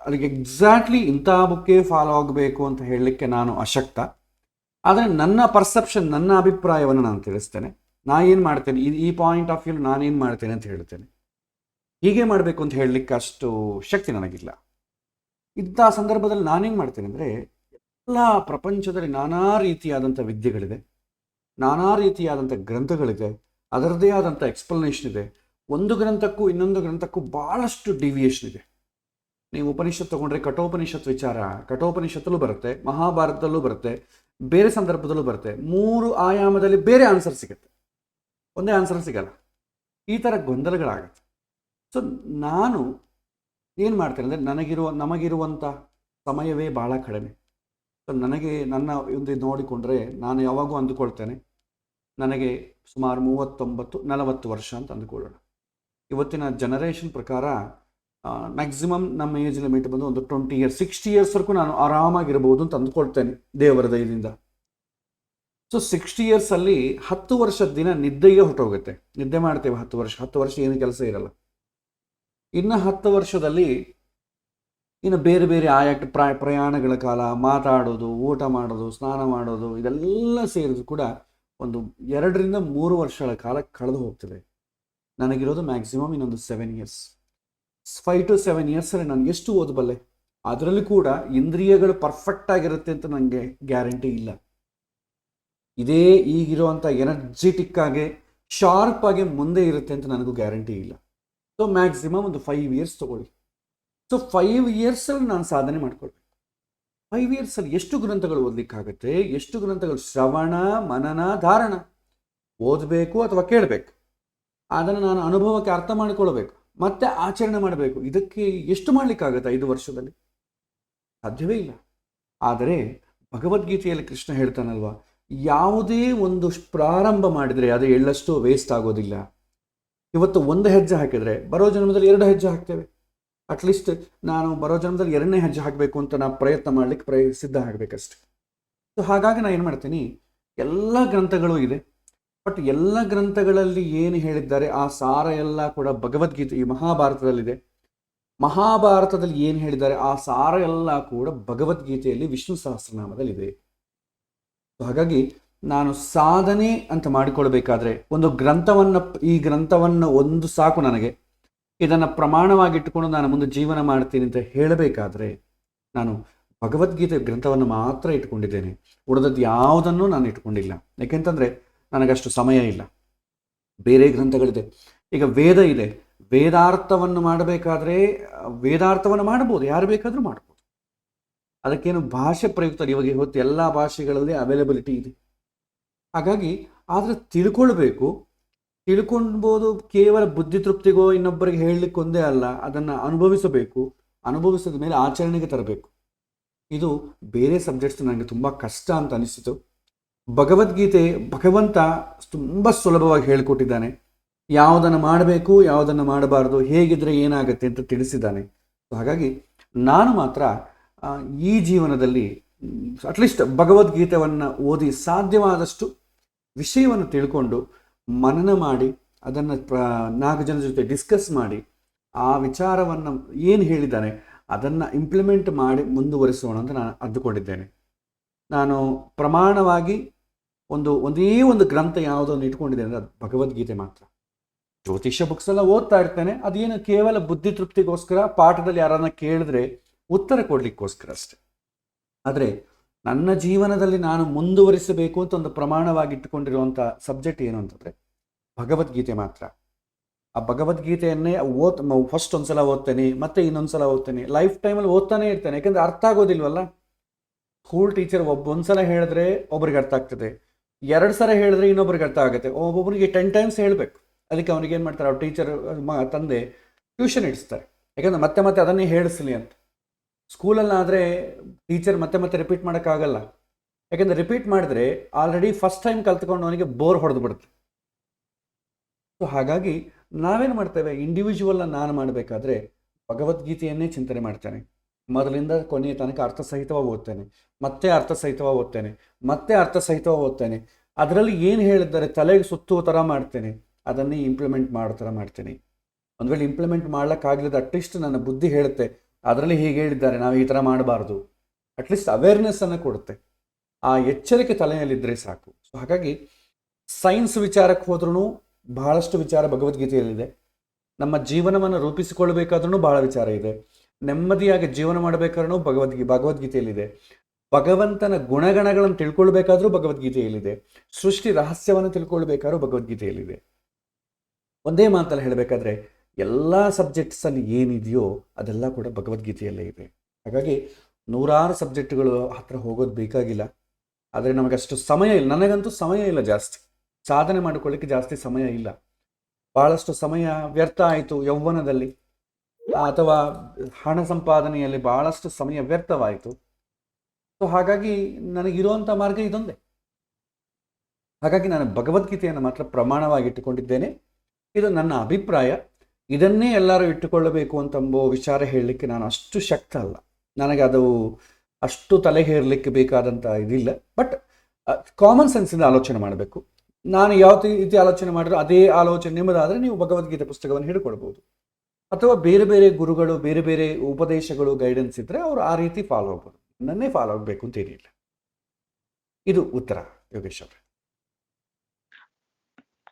ಅದಕ್ಕೆ ಎಕ್ಸಾಕ್ಟ್ಲಿ ಇಂಥ ಬುಕ್ಕೇ ಫಾಲೋ ಆಗಬೇಕು ಅಂತ ಹೇಳಲಿಕ್ಕೆ ನಾನು ಅಶಕ್ತ. ಆದರೆ ನನ್ನ ಪರ್ಸೆಪ್ಷನ್, ನನ್ನ ಅಭಿಪ್ರಾಯವನ್ನು ನಾನು ತಿಳಿಸ್ತೇನೆ. ಏನು ಮಾಡ್ತೇನೆ, ಈ ಪಾಯಿಂಟ್ ಆಫ್ ವ್ಯೂ ನಾನೇನು ಮಾಡ್ತೇನೆ ಅಂತ ಹೇಳ್ತೇನೆ. ಹೀಗೆ ಮಾಡಬೇಕು ಅಂತ ಹೇಳಲಿಕ್ಕೆ ಅಷ್ಟು ಶಕ್ತಿ ನನಗಿಲ್ಲ. ಇಂಥ ಸಂದರ್ಭದಲ್ಲಿ ನಾನೇನು ಮಾಡ್ತೇನೆ ಅಂದರೆ, ಎಲ್ಲ ಪ್ರಪಂಚದಲ್ಲಿ ನಾನಾ ರೀತಿಯಾದಂಥ ವಿದ್ಯೆಗಳಿದೆ, ನಾನಾ ರೀತಿಯಾದಂಥ ಗ್ರಂಥಗಳಿದೆ, ಅದರದ್ದೇ ಆದಂಥ ಎಕ್ಸ್ಪ್ಲನೇಷನ್ ಇದೆ. ಒಂದು ಗ್ರಂಥಕ್ಕೂ ಇನ್ನೊಂದು ಗ್ರಂಥಕ್ಕೂ ಭಾಳಷ್ಟು ಡಿವಿಯೇಷನ್ ಇದೆ. ನೀವು ಉಪನಿಷತ್ ತಗೊಂಡ್ರೆ ಕಠೋಪನಿಷತ್ ವಿಚಾರ ಕಠೋಪನಿಷತ್ತಲ್ಲೂ ಬರುತ್ತೆ, ಮಹಾಭಾರತದಲ್ಲೂ ಬರುತ್ತೆ, ಬೇರೆ ಸಂದರ್ಭದಲ್ಲೂ ಬರುತ್ತೆ. 3 ಆಯಾಮದಲ್ಲಿ ಬೇರೆ ಆನ್ಸರ್ ಸಿಗುತ್ತೆ, ಒಂದೇ ಆನ್ಸರ್ ಸಿಗಲ್ಲ. ಈ ಥರ ಗೊಂದಲಗಳಾಗತ್ತೆ. ಸೊ ನಾನು ಏನು ಮಾಡ್ತೇನೆ ಅಂದರೆ, ನಮಗಿರುವಂಥ ಸಮಯವೇ ಭಾಳ ಕಡಿಮೆ. ಸೊ ನನ್ನ ಒಂದು ನೋಡಿಕೊಂಡ್ರೆ ನಾನು ಯಾವಾಗೂ ಅಂದುಕೊಳ್ತೇನೆ, ನನಗೆ ಸುಮಾರು 39-40 ವರ್ಷ ಅಂತ ಅಂದುಕೊಳ್ಳೋಣ. ಇವತ್ತಿನ ಜನರೇಷನ್ ಪ್ರಕಾರ ಮ್ಯಾಕ್ಸಿಮಮ್ ನಮ್ಮ ಏಜ್ ಲಿಮಿಟ್ ಬಂದು ಒಂದು 20 ಇಯರ್ಸ್ 60 ಇಯರ್ಸ್ವರೆಗೂ ನಾನು ಆರಾಮಾಗಿರ್ಬೋದು ಅಂತ ಅಂದ್ಕೊಳ್ತೇನೆ ದೇವರ ದಯದಿಂದ. ಸೊ 60 ಇಯರ್ಸಲ್ಲಿ 10 ವರ್ಷದ ದಿನ ನಿದ್ದೆಗೆ ಹೊರಟೋಗುತ್ತೆ. ನಿದ್ದೆ ಮಾಡ್ತೇವೆ 10 ವರ್ಷ ಏನು ಕೆಲಸ ಇರಲ್ಲ. ಇನ್ನು 10 ವರ್ಷದಲ್ಲಿ ಇನ್ನು ಬೇರೆ ಬೇರೆ ಪ್ರಯಾಣಗಳ ಕಾಲ, ಮಾತಾಡೋದು, ಊಟ ಮಾಡೋದು, ಸ್ನಾನ ಮಾಡೋದು, ಇದೆಲ್ಲ ಸೇರಿದ್ರು ಕೂಡ ಒಂದು 2-3 ವರ್ಷಗಳ ಕಾಲ ಕಳೆದು ಹೋಗ್ತದೆ. ನನಗಿರೋದು ಮ್ಯಾಕ್ಸಿಮಮ್ ಇನ್ನೊಂದು 7 ಇಯರ್ಸ್. 5 to 7 ಇಯರ್ಸಲ್ಲಿ ನಾನು ಎಷ್ಟು ಓದಬಲ್ಲೆ? ಅದರಲ್ಲಿ ಕೂಡ ಇಂದ್ರಿಯಗಳು ಪರ್ಫೆಕ್ಟ್ ಆಗಿರುತ್ತೆ ಅಂತ ನನಗೆ ಗ್ಯಾರಂಟಿ ಇಲ್ಲ. ಇದೇ ಈಗಿರುವಂಥ ಎನರ್ಜೆಟಿಕ್ ಆಗಿ ಶಾರ್ಪ್ ಆಗಿ ಮುಂದೆ ಇರುತ್ತೆ ಅಂತ ನನಗೂ ಗ್ಯಾರಂಟಿ ಇಲ್ಲ. ಸೊ ಮ್ಯಾಕ್ಸಿಮಮ್ ಒಂದು 5 ಇಯರ್ಸ್ ತೊಗೊಳ್ಳಿ. ಸೊ 5 ಇಯರ್ಸಲ್ಲಿ ನಾನು ಸಾಧನೆ ಮಾಡ್ಕೊಳ್ಬೇಕು. 5 ಇಯರ್ಸಲ್ಲಿ ಎಷ್ಟು ಗ್ರಂಥಗಳು ಓದಲಿಕ್ಕಾಗತ್ತೆ? ಎಷ್ಟು ಗ್ರಂಥಗಳು ಶ್ರವಣ, ಮನನ, ಧಾರಣ ಓದಬೇಕು ಅಥವಾ ಕೇಳಬೇಕು. ಅದನ್ನು ನಾನು ಅನುಭವಕ್ಕೆ ಅರ್ಥ ಮಾಡಿಕೊಳ್ಬೇಕು, ಮತ್ತೆ ಆಚರಣೆ ಮಾಡಬೇಕು. ಇದಕ್ಕೆ ಎಷ್ಟು ಮಾಡಲಿಕ್ಕಾಗತ್ತೆ 5 ವರ್ಷದಲ್ಲಿ? ಸಾಧ್ಯವೇ ಇಲ್ಲ. ಆದರೆ ಭಗವದ್ಗೀತೆಯಲ್ಲಿ ಕೃಷ್ಣ ಹೇಳ್ತಾನಲ್ವ, ಯಾವುದೇ ಒಂದು ಪ್ರಾರಂಭ ಮಾಡಿದರೆ ಅದು ಎಳ್ಳಷ್ಟು ವೇಸ್ಟ್ ಆಗೋದಿಲ್ಲ. ಇವತ್ತು 1 ಹೆಜ್ಜೆ ಹಾಕಿದರೆ ಬರೋ ಜನ್ಮದಲ್ಲಿ 2 ಹೆಜ್ಜೆ ಹಾಕ್ತೇವೆ. ಅಟ್ಲೀಸ್ಟ್ ನಾನು ಬರೋ ಜನ್ಮದಲ್ಲಿ 2ನೇ ಹೆಜ್ಜೆ ಹಾಕಬೇಕು ಅಂತ ನಾನು ಪ್ರಯತ್ನ ಮಾಡಲಿಕ್ಕೆ ಸಿದ್ಧ ಆಗಬೇಕಷ್ಟೆ. ಸೊ ಹಾಗಾಗಿ ನಾನು ಏನು ಮಾಡ್ತೀನಿ, ಎಲ್ಲ ಗ್ರಂಥಗಳು ಇದೆ, ಬಟ್ ಎಲ್ಲ ಗ್ರಂಥಗಳಲ್ಲಿ ಏನು ಹೇಳಿದ್ದಾರೆ ಆ ಸಾರ ಎಲ್ಲ ಕೂಡ ಭಗವದ್ಗೀತೆ ಈ ಮಹಾಭಾರತದಲ್ಲಿದೆ. ಮಹಾಭಾರತದಲ್ಲಿ ಏನು ಹೇಳಿದ್ದಾರೆ ಆ ಸಾರ ಎಲ್ಲ ಕೂಡ ಭಗವದ್ಗೀತೆಯಲ್ಲಿ ವಿಷ್ಣು ಸಹಸ್ರನಾಮದಲ್ಲಿದೆ. ಹಾಗಾಗಿ ನಾನು ಸಾಧನೆ ಅಂತ ಮಾಡಿಕೊಳ್ಬೇಕಾದ್ರೆ ಈ ಗ್ರಂಥವನ್ನು ಒಂದು ಸಾಕು ನನಗೆ, ಇದನ್ನು ಪ್ರಮಾಣವಾಗಿಟ್ಟುಕೊಂಡು ನಾನು ಮುಂದೆ ಜೀವನ ಮಾಡ್ತೀನಿ ಅಂತ ಹೇಳಬೇಕಾದ್ರೆ ನಾನು ಭಗವದ್ಗೀತೆ ಗ್ರಂಥವನ್ನು ಮಾತ್ರ ಇಟ್ಕೊಂಡಿದ್ದೇನೆ. ಉಳಿದದ್ದು ಯಾವುದನ್ನು ನಾನು ಇಟ್ಕೊಂಡಿಲ್ಲ. ಯಾಕೆಂತಂದರೆ ನನಗಷ್ಟು ಸಮಯ ಇಲ್ಲ. ಬೇರೆ ಗ್ರಂಥಗಳಿದೆ. ಈಗ ವೇದ ಇದೆ, ವೇದಾರ್ಥವನ್ನು ಮಾಡಬೇಕಾದ್ರೆ ವೇದಾರ್ಥವನ್ನು ಮಾಡ್ಬೋದು, ಯಾರು ಬೇಕಾದರೂ ಮಾಡ್ಬೋದು. ಅದಕ್ಕೇನು ಭಾಷೆ ಪ್ರಯುಕ್ತ ಇವಾಗ ಇವತ್ತು ಎಲ್ಲ ಭಾಷೆಗಳಲ್ಲಿ ಅವೈಲಬಿಲಿಟಿ ಇದೆ. ಹಾಗಾಗಿ ಆದರೆ ತಿಳ್ಕೊಳ್ಬೋದು. ಕೇವಲ ಬುದ್ಧಿ ತೃಪ್ತಿಗೋ ಇನ್ನೊಬ್ಬರಿಗೆ ಹೇಳಲಿಕ್ಕೆ ಒಂದೇ ಅಲ್ಲ, ಅದನ್ನು ಅನುಭವಿಸಬೇಕು. ಅನುಭವಿಸಿದ ಮೇಲೆ ಆಚರಣೆಗೆ ತರಬೇಕು. ಇದು ಬೇರೆ ಸಬ್ಜೆಕ್ಟ್ಸ್ ನನಗೆ ತುಂಬ ಕಷ್ಟ ಅಂತ ಅನಿಸಿತು. ಭಗವದ್ಗೀತೆ ಭಗವಂತ ತುಂಬ ಸುಲಭವಾಗಿ ಹೇಳಿಕೊಟ್ಟಿದ್ದಾನೆ. ಯಾವುದನ್ನು ಮಾಡಬೇಕು, ಯಾವುದನ್ನು ಮಾಡಬಾರ್ದು, ಹೇಗಿದ್ರೆ ಏನಾಗುತ್ತೆ ಅಂತ ತಿಳಿಸಿದ್ದಾನೆ. ಹಾಗಾಗಿ ನಾನು ಮಾತ್ರ ಈ ಜೀವನದಲ್ಲಿ ಅಟ್ಲೀಸ್ಟ್ ಭಗವದ್ಗೀತೆಯನ್ನು ಓದಿ ಸಾಧ್ಯವಾದಷ್ಟು ವಿಷಯವನ್ನು ತಿಳ್ಕೊಂಡು ಮನನ ಮಾಡಿ ಅದನ್ನು 4 ಜನರ ಜೊತೆ ಡಿಸ್ಕಸ್ ಮಾಡಿ ಆ ವಿಚಾರವನ್ನು ಏನು ಹೇಳಿದ್ದಾನೆ ಅದನ್ನು ಇಂಪ್ಲಿಮೆಂಟ್ ಮಾಡಿ ಮುಂದುವರಿಸೋಣ ಅಂತ ನಾನು ಅಂದುಕೊಂಡಿದ್ದೇನೆ. ನಾನು ಪ್ರಮಾಣವಾಗಿ ಒಂದೇ ಒಂದು ಗ್ರಂಥ ಯಾವುದನ್ನು ಇಟ್ಕೊಂಡಿದ್ದೇನೆ ಅಂದರೆ ಅದು ಭಗವದ್ಗೀತೆ ಮಾತ್ರ. ಜ್ಯೋತಿಷ್ಯ ಬುಕ್ಸ್ ಎಲ್ಲ ಓದ್ತಾ ಇರ್ತೇನೆ, ಅದೇನು ಕೇವಲ ಬುದ್ಧಿ ತೃಪ್ತಿಗೋಸ್ಕರ, ಪಾಠದಲ್ಲಿ ಯಾರನ್ನ ಕೇಳಿದ್ರೆ ಉತ್ತರ ಕೊಡಲಿಕ್ಕೋಸ್ಕರ ಅಷ್ಟೆ. ಆದರೆ ನನ್ನ ಜೀವನದಲ್ಲಿ ನಾನು ಮುಂದುವರಿಸಬೇಕು ಅಂತ ಒಂದು ಪ್ರಮಾಣವಾಗಿ ಇಟ್ಟುಕೊಂಡಿರುವಂಥ ಸಬ್ಜೆಕ್ಟ್ ಏನು ಅಂತಂದರೆ ಭಗವದ್ಗೀತೆ ಮಾತ್ರ. ಆ ಭಗವದ್ಗೀತೆಯನ್ನೇ ಫಸ್ಟ್ ಒಂದ್ಸಲ ಓದ್ತೇನೆ, ಮತ್ತೆ ಇನ್ನೊಂದ್ಸಲ ಓದ್ತೇನೆ, ಲೈಫ್ ಟೈಮಲ್ಲಿ ಓದ್ತಾನೆ ಇರ್ತೇನೆ. ಯಾಕಂದ್ರೆ ಅರ್ಥ ಆಗೋದಿಲ್ವಲ್ಲ. ಸ್ಕೂಲ್ ಟೀಚರ್ ಒಂದ್ಸಲ ಹೇಳಿದ್ರೆ ಒಬ್ರಿಗೆ ಅರ್ಥ ಆಗ್ತದೆ, 2 ಸಲ ಹೇಳಿದ್ರೆ ಇನ್ನೊಬ್ರಿಗೆ ಅರ್ಥ ಆಗುತ್ತೆ, ಒಬ್ಬೊಬ್ಬರಿಗೆ 10 ಟೈಮ್ಸ್ ಹೇಳಬೇಕು. ಅದಕ್ಕೆ ಅವ್ನಿಗೆ ಏನು ಮಾಡ್ತಾರೆ, ಅವ್ರ ಟೀಚರ್ ತಂದೆ ಟ್ಯೂಷನ್ ಇಡಿಸ್ತಾರೆ, ಯಾಕಂದ್ರೆ ಮತ್ತೆ ಮತ್ತೆ ಅದನ್ನೇ ಹೇಳಿಸ್ಲಿ ಅಂತ. ಸ್ಕೂಲಲ್ಲಾದರೆ ಟೀಚರ್ ಮತ್ತೆ ಮತ್ತೆ ರಿಪೀಟ್ ಮಾಡೋಕ್ಕಾಗಲ್ಲ, ಯಾಕಂದರೆ ರಿಪೀಟ್ ಮಾಡಿದ್ರೆ ಆಲ್ರೆಡಿ ಫಸ್ಟ್ ಟೈಮ್ ಕಲ್ತ್ಕೊಂಡು ಅವನಿಗೆ ಬೋರ್ ಹೊಡೆದು ಬಿಡುತ್ತೆ. ಸೊ ಹಾಗಾಗಿ ನಾವೇನು ಮಾಡ್ತೇವೆ, ಇಂಡಿವಿಜುವಲ್ನ ನಾನು ಮಾಡಬೇಕಾದ್ರೆ ಭಗವದ್ಗೀತೆಯನ್ನೇ ಚಿಂತನೆ ಮಾಡ್ತೇನೆ. ಮೊದಲಿಂದ ಕೊನೆಯ ತನಕ ಅರ್ಥಸಹಿತವಾಗಿ ಓದ್ತೇನೆ, ಮತ್ತೆ ಅರ್ಥಸಹಿತವಾಗಿ ಓದ್ತೇನೆ, ಮತ್ತೆ ಅರ್ಥಸಹಿತವಾಗಿ ಓದ್ತೇನೆ. ಅದರಲ್ಲಿ ಏನು ಹೇಳಿದ್ದಾರೆ ತಲೆಗೆ ಸುತ್ತುವ ಥರ ಮಾಡ್ತೇನೆ, ಅದನ್ನೇ ಇಂಪ್ಲಿಮೆಂಟ್ ಮಾಡೋ ಥರ ಮಾಡ್ತೇನೆ. ಒಂದು ವೇಳೆ ಇಂಪ್ಲಿಮೆಂಟ್ ಮಾಡ್ಲಿಕ್ಕಾಗಲಿಲ್ಲ, ಅಟ್ಲೀಸ್ಟ್ ನನ್ನ ಬುದ್ಧಿ ಹೇಳುತ್ತೆ ಅದರಲ್ಲಿ ಹೀಗೆ ಹೇಳಿದ್ದಾರೆ, ನಾವು ಈ ಥರ ಮಾಡಬಾರ್ದು, ಅಟ್ಲೀಸ್ಟ್ ಅವೇರ್ನೆಸ್ಸನ್ನು ಕೊಡುತ್ತೆ. ಆ ಎಚ್ಚರಿಕೆ ತಲೆಯಲ್ಲಿದ್ದರೆ ಸಾಕು. ಸೊ ಹಾಗಾಗಿ ಸೈನ್ಸ್ ವಿಚಾರಕ್ಕೆ ಹೋದ್ರೂ ಬಹಳಷ್ಟು ವಿಚಾರ ಭಗವದ್ಗೀತೆಯಲ್ಲಿದೆ. ನಮ್ಮ ಜೀವನವನ್ನು ರೂಪಿಸಿಕೊಳ್ಬೇಕಾದ್ರೂ ಬಹಳ ವಿಚಾರ ಇದೆ. ನೆಮ್ಮದಿಯಾಗಿ ಜೀವನ ಮಾಡಬೇಕಾದ್ರೂ ಭಗವದ್ಗೀತೆಯಲ್ಲಿದೆ. ಭಗವಂತನ ಗುಣಗಣಗಳನ್ನು ತಿಳ್ಕೊಳ್ಬೇಕಾದ್ರೂ ಭಗವದ್ಗೀತೆಯಲ್ಲಿದೆ. ಸೃಷ್ಟಿ ರಹಸ್ಯವನ್ನು ತಿಳ್ಕೊಳ್ಬೇಕಾದ್ರೂ ಭಗವದ್ಗೀತೆಯಲ್ಲಿದೆ. ಒಂದೇ ಮಾತಲ್ಲಿ ಹೇಳಬೇಕಾದ್ರೆ ಎಲ್ಲ ಸಬ್ಜೆಕ್ಟ್ಸಲ್ಲಿ ಏನಿದೆಯೋ ಅದೆಲ್ಲ ಕೂಡ ಭಗವದ್ಗೀತೆಯಲ್ಲೇ ಇದೆ. ಹಾಗಾಗಿ 100 ಸಬ್ಜೆಕ್ಟ್ಗಳು ಹತ್ರ ಹೋಗೋದು ಬೇಕಾಗಿಲ್ಲ. ಆದರೆ ನಮಗಷ್ಟು ಸಮಯ ಇಲ್ಲ, ನನಗಂತೂ ಸಮಯ ಇಲ್ಲ ಜಾಸ್ತಿ, ಸಾಧನೆ ಮಾಡಿಕೊಳ್ಳಿಕ್ಕೆ ಜಾಸ್ತಿ ಸಮಯ ಇಲ್ಲ. ಭಾಳಷ್ಟು ಸಮಯ ವ್ಯರ್ಥ ಆಯಿತು ಯೌವನದಲ್ಲಿ, ಅಥವಾ ಹಣ ಸಂಪಾದನೆಯಲ್ಲಿ ಭಾಳಷ್ಟು ಸಮಯ ವ್ಯರ್ಥವಾಯಿತು. ಸೊ ಹಾಗಾಗಿ ನನಗಿರುವಂಥ ಮಾರ್ಗ ಇದೊಂದೇ. ಹಾಗಾಗಿ ನಾನು ಭಗವದ್ಗೀತೆಯನ್ನು ಮಾತ್ರ ಪ್ರಮಾಣವಾಗಿಟ್ಟುಕೊಂಡಿದ್ದೇನೆ. ಇದು ನನ್ನ ಅಭಿಪ್ರಾಯ. ಇದನ್ನೇ ಎಲ್ಲರೂ ಇಟ್ಟುಕೊಳ್ಳಬೇಕು ಅಂತಂಬೋ ವಿಚಾರ ಹೇಳಲಿಕ್ಕೆ ನಾನು ಅಷ್ಟು ಶಕ್ತ ಅಲ್ಲ, ನನಗೆ ಅದು ಅಷ್ಟು ತಲೆಗೆ ಹೇರಲಿಕ್ಕೆ ಬೇಕಾದಂಥ ಇದಿಲ್ಲ. ಬಟ್ ಕಾಮನ್ ಸೆನ್ಸಿಂದ ಆಲೋಚನೆ ಮಾಡಬೇಕು. ನಾನು ಯಾವ ರೀತಿ ಆಲೋಚನೆ ಮಾಡಿದ್ರು ಅದೇ ಆಲೋಚನೆ ನಿಮ್ಮದಾದರೆ ನೀವು ಭಗವದ್ಗೀತೆ ಪುಸ್ತಕವನ್ನು ಹಿಡ್ಕೊಳ್ಬೋದು. ಅಥವಾ ಬೇರೆ ಬೇರೆ ಗುರುಗಳು, ಬೇರೆ ಬೇರೆ ಉಪದೇಶಗಳು, ಗೈಡೆನ್ಸ್ ಇದ್ದರೆ ಅವರು ಆ ರೀತಿ ಫಾಲೋ ಆಗ್ಬೋದು. ನನ್ನೇ ಫಾಲೋ ಆಗಬೇಕು ಅಂತೇನಿಲ್ಲ. ಇದು ಉತ್ತರ ಯೋಗೇಶ್ ಅವರೇ.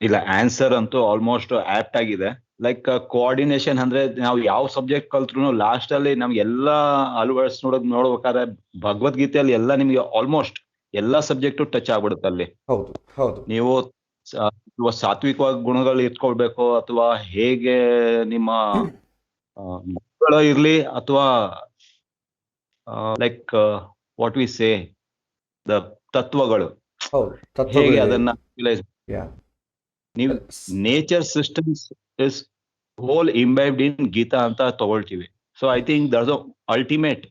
ಇಲ್ಲ, ಆನ್ಸರ್ ಅಂತೂ ಆಲ್ಮೋಸ್ಟ್ ಆಪ್ಟ್ ಆಗಿದೆ. ಲೈಕ್ ಕೋಆರ್ಡಿನೇಷನ್ ಅಂದ್ರೆ ನಾವು ಯಾವ ಸಬ್ಜೆಕ್ಟ್ ಕಲ್ತ್ರು ಲಾಸ್ಟ್ ಅಲ್ಲಿ ನಮ್ಗೆ ಎಲ್ಲಾ ಅಳವಡಿಸ್ ನೋಡ್ಬೇಕಾದ್ರೆ ಭಗವದ್ಗೀತೆಯಲ್ಲಿ ಎಲ್ಲ ನಿಮ್ಗೆ ಆಲ್ಮೋಸ್ಟ್ ಎಲ್ಲಾ ಸಬ್ಜೆಕ್ಟು ಟಚ್ ಆಗ್ಬಿಡುತ್ತೆ ಅಲ್ಲಿ. ಹೌದು ಹೌದು. ನೀವು ಸಾತ್ವಿಕವಾಗಿ ಗುಣಗಳು ಇಟ್ಕೊಳ್ಬೇಕು, ಅಥವಾ ಹೇಗೆ ನಿಮ್ಮ ಗುಣಗಳು ಇರ್ಲಿ, ಅಥವಾ like what we say the ತತ್ವಗಳು, ಹೇಗೆ ಅದನ್ನ ಯುಟಿಲೈಸ್. ನೀವು nature systems is whole imbibed in Gita ಅಂತ ತಗೊಳ್ತೀವಿ. So I think that's ultimate.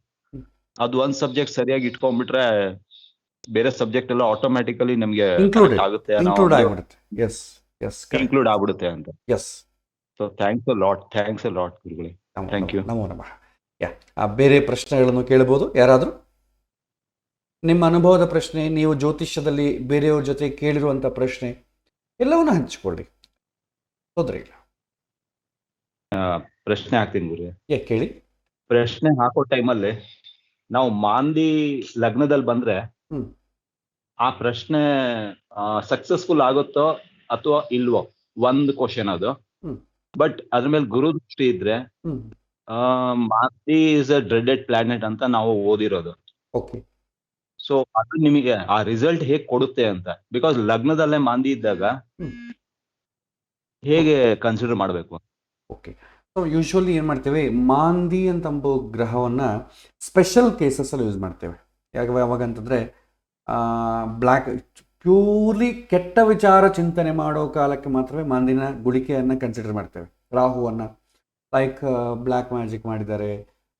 ಅದು ಒಂದ್ ಸಬ್ಜೆಕ್ಟ್ ಸರಿಯಾಗಿ ಇಟ್ಕೊಂಡ್ಬಿಟ್ರೆ ಬೇರೆ ಸಬ್ಜೆಕ್ಟ್ ಎಲ್ಲ ಆಟೋಮ್ಯಾಟಿಕಲಿ ನಮ್ಗೆ ಆಗುತ್ತೆ, ಇನ್ಕ್ಲೂಡ್ ಆಗ್ಬಿಡುತ್ತೆ ಅಂತ. ಸೊ ಥ್ಯಾಂಕ್ಸ್ ಅ ಲಾಟ್ ಗುರುಗಳೇ. Thank you. ನಮೋ ನಮಃ. ಬೇರೆ ಪ್ರಶ್ನೆಗಳನ್ನು ಕೇಳಬಹುದು ಯಾರಾದರೂ? ನಿಮ್ಮ ಅನುಭವದ ಪ್ರಶ್ನೆ, ನೀವು ಜ್ಯೋತಿಷ್ಯದಲ್ಲಿ ಬೇರೆಯವ್ರ ಜೊತೆ ಕೇಳಿರುವಂಥ ಪ್ರಶ್ನೆ ಎಲ್ಲವನ್ನೂ ಹಂಚಿಕೊಳ್ಳಿ, ತೊಂದರೆ ಇಲ್ಲ. ಪ್ರಶ್ನೆ ಹಾಕ್ತೀನಿ ಗುರು. ಕೇಳಿ. ಪ್ರಶ್ನೆ ಹಾಕೋ ಟೈಮಲ್ಲಿ ನಾವು ಮಾಂದಿ ಲಗ್ನದಲ್ಲಿ ಬಂದ್ರೆ ಆ ಪ್ರಶ್ನೆ ಸಕ್ಸಸ್ಫುಲ್ ಆಗುತ್ತೋ ಅಥವಾ ಇಲ್ವೋ ಒಂದು ಕ್ವಶನ್ ಅದು. ಬಟ್ ಅದ್ರ ಮೇಲೆ ಗುರು ದೃಷ್ಟಿ ಇದ್ರೆ ಮಾಂದಿ ಇಸ್ ಅ ಡ್ರೆಡೆಡ್ ಪ್ಲಾನೆಟ್ ಅಂತ ನಾವು ಓದಿರೋದು. ಸೊ ಅದು ನಿಮಗೆ ಆ ರಿಸಲ್ಟ್ ಹೇಗೆ ಕೊಡುತ್ತೆ ಅಂತ, ಬಿಕಾಸ್ ಲಗ್ನದಲ್ಲೇ ಮಾಂದಿ ಇದ್ದಾಗ ಹೇಗೆ ಕನ್ಸಿಡರ್ ಮಾಡಬೇಕು? ಓಕೆ. ಸೊ ಯೂಶ್ವಲಿ ಏನು ಮಾಡ್ತೇವೆ, ಮಾಂದಿ ಅಂತಂಬೋ ಗ್ರಹವನ್ನು ಸ್ಪೆಷಲ್ ಕೇಸಸಲ್ಲಿ ಯೂಸ್ ಮಾಡ್ತೇವೆ. ಯಾವಾಗಂತಂದರೆ ಬ್ಲ್ಯಾಕ್ ಪ್ಯೂರ್ಲಿ ಕೆಟ್ಟ ವಿಚಾರ ಚಿಂತನೆ ಮಾಡೋ ಕಾಲಕ್ಕೆ ಮಾತ್ರವೇ ಮಾಂದಿನ ಗುಳಿಕೆಯನ್ನು ಕನ್ಸಿಡರ್ ಮಾಡ್ತೇವೆ. ರಾಹುವನ್ನು ಲೈಕ್ ಬ್ಲ್ಯಾಕ್ ಮ್ಯಾಜಿಕ್ ಮಾಡಿದ್ದಾರೆ,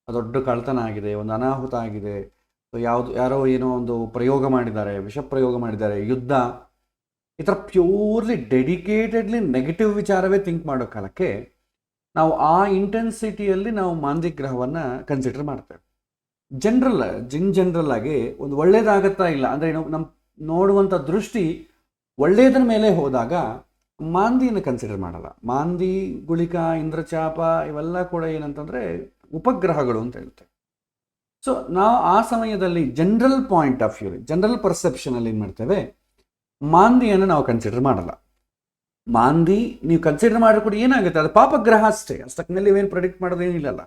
ದೊಡ್ಡ ಕಳ್ತನ ಆಗಿದೆ, ಒಂದು ಅನಾಹುತ ಆಗಿದೆ, ಯಾರೋ ಏನೋ ಒಂದು ಪ್ರಯೋಗ ಮಾಡಿದ್ದಾರೆ, ವಿಷ ಪ್ರಯೋಗ ಮಾಡಿದ್ದಾರೆ, ಯುದ್ಧ, ಈ ಥರ ಪ್ಯೂರ್ಲಿ ಡೆಡಿಕೇಟೆಡ್ಲಿ ನೆಗೆಟಿವ್ ವಿಚಾರವೇ ಥಿಂಕ್ ಮಾಡೋ ಕಾಲಕ್ಕೆ ನಾವು ಆ ಇಂಟೆನ್ಸಿಟಿಯಲ್ಲಿ ನಾವು ಮಾಂದಿ ಗ್ರಹವನ್ನು ಕನ್ಸಿಡರ್ ಮಾಡ್ತೇವೆ. ಜನರಲ್ ಆಗಿ ಒಂದು ಒಳ್ಳೇದಾಗತ್ತಾ ಇಲ್ಲ ಅಂದರೆ ನಮ್ಮ ನೋಡುವಂಥ ದೃಷ್ಟಿ ಒಳ್ಳೆಯದ್ರ ಮೇಲೆ ಹೋದಾಗ ಮಾಂದಿಯನ್ನು ಕನ್ಸಿಡರ್ ಮಾಡಲ್ಲ. ಮಾಂದಿ, ಗುಳಿಕ, ಇಂದ್ರಚಾಪ ಇವೆಲ್ಲ ಕೂಡ ಏನಂತಂದರೆ ಉಪಗ್ರಹಗಳು ಅಂತ ಹೇಳ್ತೇವೆ. ಸೊ ನಾವು ಆ ಸಮಯದಲ್ಲಿ general point of view, general ಪರ್ಸೆಪ್ಷನಲ್ಲಿ ಏನು ಮಾಡ್ತೇವೆ, ಮಾಂದಿಯನ್ನು ನಾವು ಕನ್ಸಿಡರ್ ಮಾಡಲ್ಲ. ಮಾಂದಿ ನೀವು ಕನ್ಸಿಡರ್ ಮಾಡಿದ್ರೆ ಕೂಡ ಏನಾಗುತ್ತೆ, ಅದು ಪಾಪಗ್ರಹ ಅಷ್ಟೇ, ಅಷ್ಟಕ್ಕೆ ಮೇಲೆ ಏನು ಪ್ರೆಡಿಕ್ಟ್ ಮಾಡೋದು ಏನಿಲ್ಲಲ್ಲ.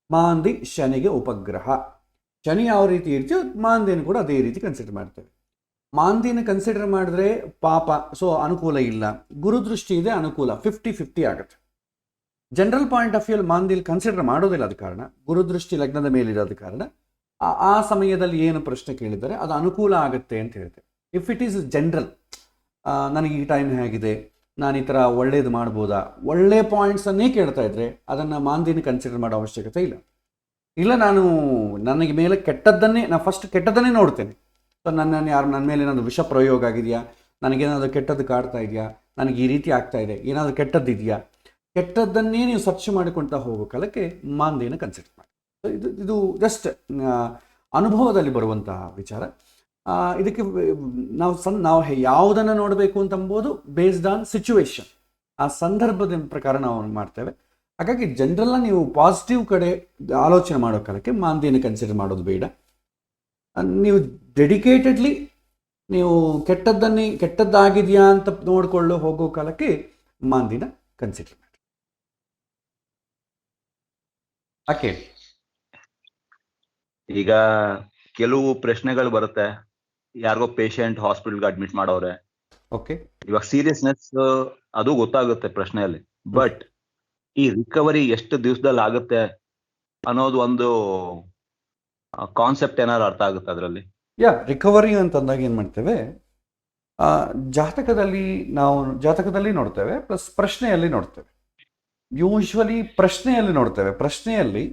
ಮಾಂದಿ ಶನಿಗೆ ಉಪಗ್ರಹ, ಶನಿ ಯಾವ ರೀತಿ ಇರ್ತೀವೋ ಮಾಂದಿಯನ್ನು ಕೂಡ ಅದೇ ರೀತಿ ಕನ್ಸಿಡರ್ ಮಾಡ್ತೇವೆ. ಮಾಂದಿನ ಕನ್ಸಿಡರ್ ಮಾಡಿದ್ರೆ ಪಾಪ, ಸೊ ಅನುಕೂಲ ಇಲ್ಲ. ಗುರುದೃಷ್ಟಿ ಇದೆ, ಅನುಕೂಲ, 50-50 ಆಗುತ್ತೆ. ಜನರಲ್ ಪಾಯಿಂಟ್ ಆಫ್ ವ್ಯೂ ಮಾಂದಿಲ್ ಕನ್ಸಿಡರ್ ಮಾಡೋದಿಲ್ಲ. ಆದ ಕಾರಣ ಗುರುದೃಷ್ಟಿ ಲಗ್ನದ ಮೇಲಿರೋದ ಕಾರಣ ಆ ಸಮಯದಲ್ಲಿ ಏನು ಪ್ರಶ್ನೆ ಕೇಳಿದರೆ ಅದು ಅನುಕೂಲ ಆಗುತ್ತೆ ಅಂತ ಹೇಳ್ತೇವೆ. ಇಫ್ ಇಟ್ ಈಸ್ ಜನರಲ್, ನನಗೆ ಈ ಟೈಮ್ ಹೇಗಿದೆ, ನಾನು ಈ ಥರ ಒಳ್ಳೇದು ಮಾಡ್ಬೋದಾ, ಒಳ್ಳೆ ಪಾಯಿಂಟ್ಸನ್ನೇ ಕೇಳ್ತಾ ಇದ್ರೆ ಅದನ್ನು ಮಾಂದಿನ ಕನ್ಸಿಡರ್ ಮಾಡೋ ಅವಶ್ಯಕತೆ ಇಲ್ಲ. ಇಲ್ಲ, ನನಗೆ ಮೇಲೆ ಕೆಟ್ಟದ್ದನ್ನೇ, ನಾನು ಫಸ್ಟ್ ಕೆಟ್ಟದ್ದನ್ನೇ ನೋಡ್ತೇನೆ. ಸೊ ನನ್ನ ಮೇಲೆ ಏನಾದರೂ ವಿಷ ಪ್ರಯೋಗ ಆಗಿದೆಯಾ, ನನಗೇನಾದರೂ ಕೆಟ್ಟದ್ದು ಕಾಡ್ತಾ ಇದೆಯಾ, ನನಗೆ ಈ ರೀತಿ ಆಗ್ತಾ ಇದೆ, ಏನಾದರೂ ಕೆಟ್ಟದ್ದಿದೆಯಾ, ಕೆಟ್ಟದ್ದನ್ನೇ ನೀವು ಸರ್ಚ್ ಮಾಡಿಕೊಳ್ತಾ ಹೋಗೋ ಕಾಲಕ್ಕೆ ಮಾಂದಿನ ಕನ್ಸಿಡರ್ ಮಾಡಿ. ಸೊ ಇದು ಜಸ್ಟ್ ಅನುಭವದಲ್ಲಿ ಬರುವಂತಹ ವಿಚಾರ. ಇದಕ್ಕೆ ನಾವು ಯಾವುದನ್ನು ನೋಡಬೇಕು ಅಂತಂಬೋದು ಬೇಸ್ಡ್ ಆನ್ ಸಿಚುವೇಶನ್, ಆ ಸಂದರ್ಭದ ಪ್ರಕಾರ ನಾವು ಮಾಡ್ತೇವೆ. ಹಾಗಾಗಿ ಜನರಲ್ಲ ನೀವು ಪಾಸಿಟಿವ್ ಕಡೆ ಆಲೋಚನೆ ಮಾಡೋ ಕಾಲಕ್ಕೆ ಮಾಂದಿನ ಕನ್ಸಿಡರ್ ಮಾಡೋದು ಬೇಡ. ನೀವು ಡೆಡಿಕೇಟೆಡ್ಲಿ ನೀವು ಕೆಟ್ಟದ್ದಾಗಿದೆಯಾ ಅಂತ ನೋಡಿಕೊಳ್ಳೋ ಹೋಗೋ ಕಾಲಕ್ಕೆ ಮಾಂದಿನ ಕನ್ಸಿಡರ್ ಮಾಡಿ. ಓಕೆ, ಈಗ ಕೆಲವು ಪ್ರಶ್ನೆಗಳು ಬರುತ್ತೆ. ಯಾರಿಗೋ ಪೇಷಂಟ್ ಹಾಸ್ಪಿಟಲ್ಗೆ ಅಡ್ಮಿಟ್ ಮಾಡೋರೆ, ಓಕೆ, ಇವಾಗ ಸೀರಿಯಸ್ನೆಸ್ ಅದು ಗೊತ್ತಾಗುತ್ತೆ ಪ್ರಶ್ನೆಯಲ್ಲಿ. ಬಟ್ ಈ ರಿಕವರಿ ಎಷ್ಟು ದಿವಸದಲ್ಲಿ ಆಗುತ್ತೆ ಅನ್ನೋದು ಒಂದು ಕಾನ್ಸೆಪ್ಟ್ ಏನಾದ್ರು ಅರ್ಥ ಆಗುತ್ತೆ ಅದರಲ್ಲಿ? ರಿಕವರಿ ಅಂತಂದಾಗ ಏನು ಮಾಡ್ತೇವೆ, ಜಾತಕದಲ್ಲಿ ನೋಡ್ತೇವೆ, ಪ್ಲಸ್ ಪ್ರಶ್ನೆಯಲ್ಲಿ ನೋಡ್ತೇವೆ. ಯೂಶ್ವಲಿ ಪ್ರಶ್ನೆಯಲ್ಲಿ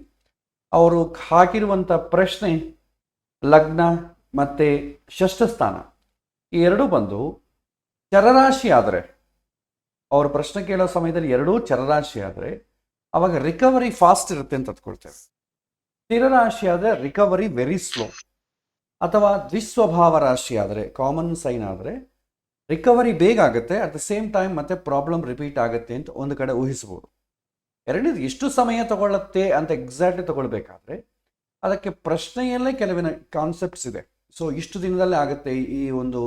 ಅವರು ಹಾಕಿರುವಂಥ ಪ್ರಶ್ನೆ ಲಗ್ನ ಮತ್ತು ಷಷ್ಠಸ್ಥಾನ ಈ ಎರಡೂ ಬಂದು ಚರರಾಶಿ ಆದರೆ, ಅವರು ಪ್ರಶ್ನೆ ಕೇಳೋ ಸಮಯದಲ್ಲಿ ಎರಡೂ ಚರರಾಶಿ ಆದರೆ ಅವಾಗ ರಿಕವರಿ ಫಾಸ್ಟ್ ಇರುತ್ತೆ ಅಂತ ಅಂದ್ಕೊಳ್ತೇವೆ. ಸ್ಥಿರರಾಶಿ ಆದರೆ ರಿಕವರಿ ವೆರಿ ಸ್ಲೋ. ಅಥವಾ ದ್ವಿಸ್ವಭಾವ ರಾಶಿ ಆದರೆ, ಕಾಮನ್ ಸೈನ್ ಆದರೆ ರಿಕವರಿ ಬೇಗ ಆಗುತ್ತೆ, ಅಟ್ ದ ಸೇಮ್ ಟೈಮ್ ಮತ್ತೆ ಪ್ರಾಬ್ಲಮ್ ರಿಪೀಟ್ ಆಗುತ್ತೆ ಅಂತ ಒಂದು ಕಡೆ ಊಹಿಸ್ಬೋದು. ಎರಡನೇದು ಎಷ್ಟು ಸಮಯ ತಗೊಳ್ಳುತ್ತೆ ಅಂತ ಎಕ್ಸಾಕ್ಟ್ಲಿ ತಗೊಳ್ಬೇಕಾದ್ರೆ ಅದಕ್ಕೆ ಪ್ರಶ್ನೆಯಲ್ಲೇ ಕೆಲವಿನ ಕಾನ್ಸೆಪ್ಟ್ಸ್ ಇದೆ. ಸೊ ಇಷ್ಟು ದಿನದಲ್ಲೇ ಆಗುತ್ತೆ. ಈ ಒಂದು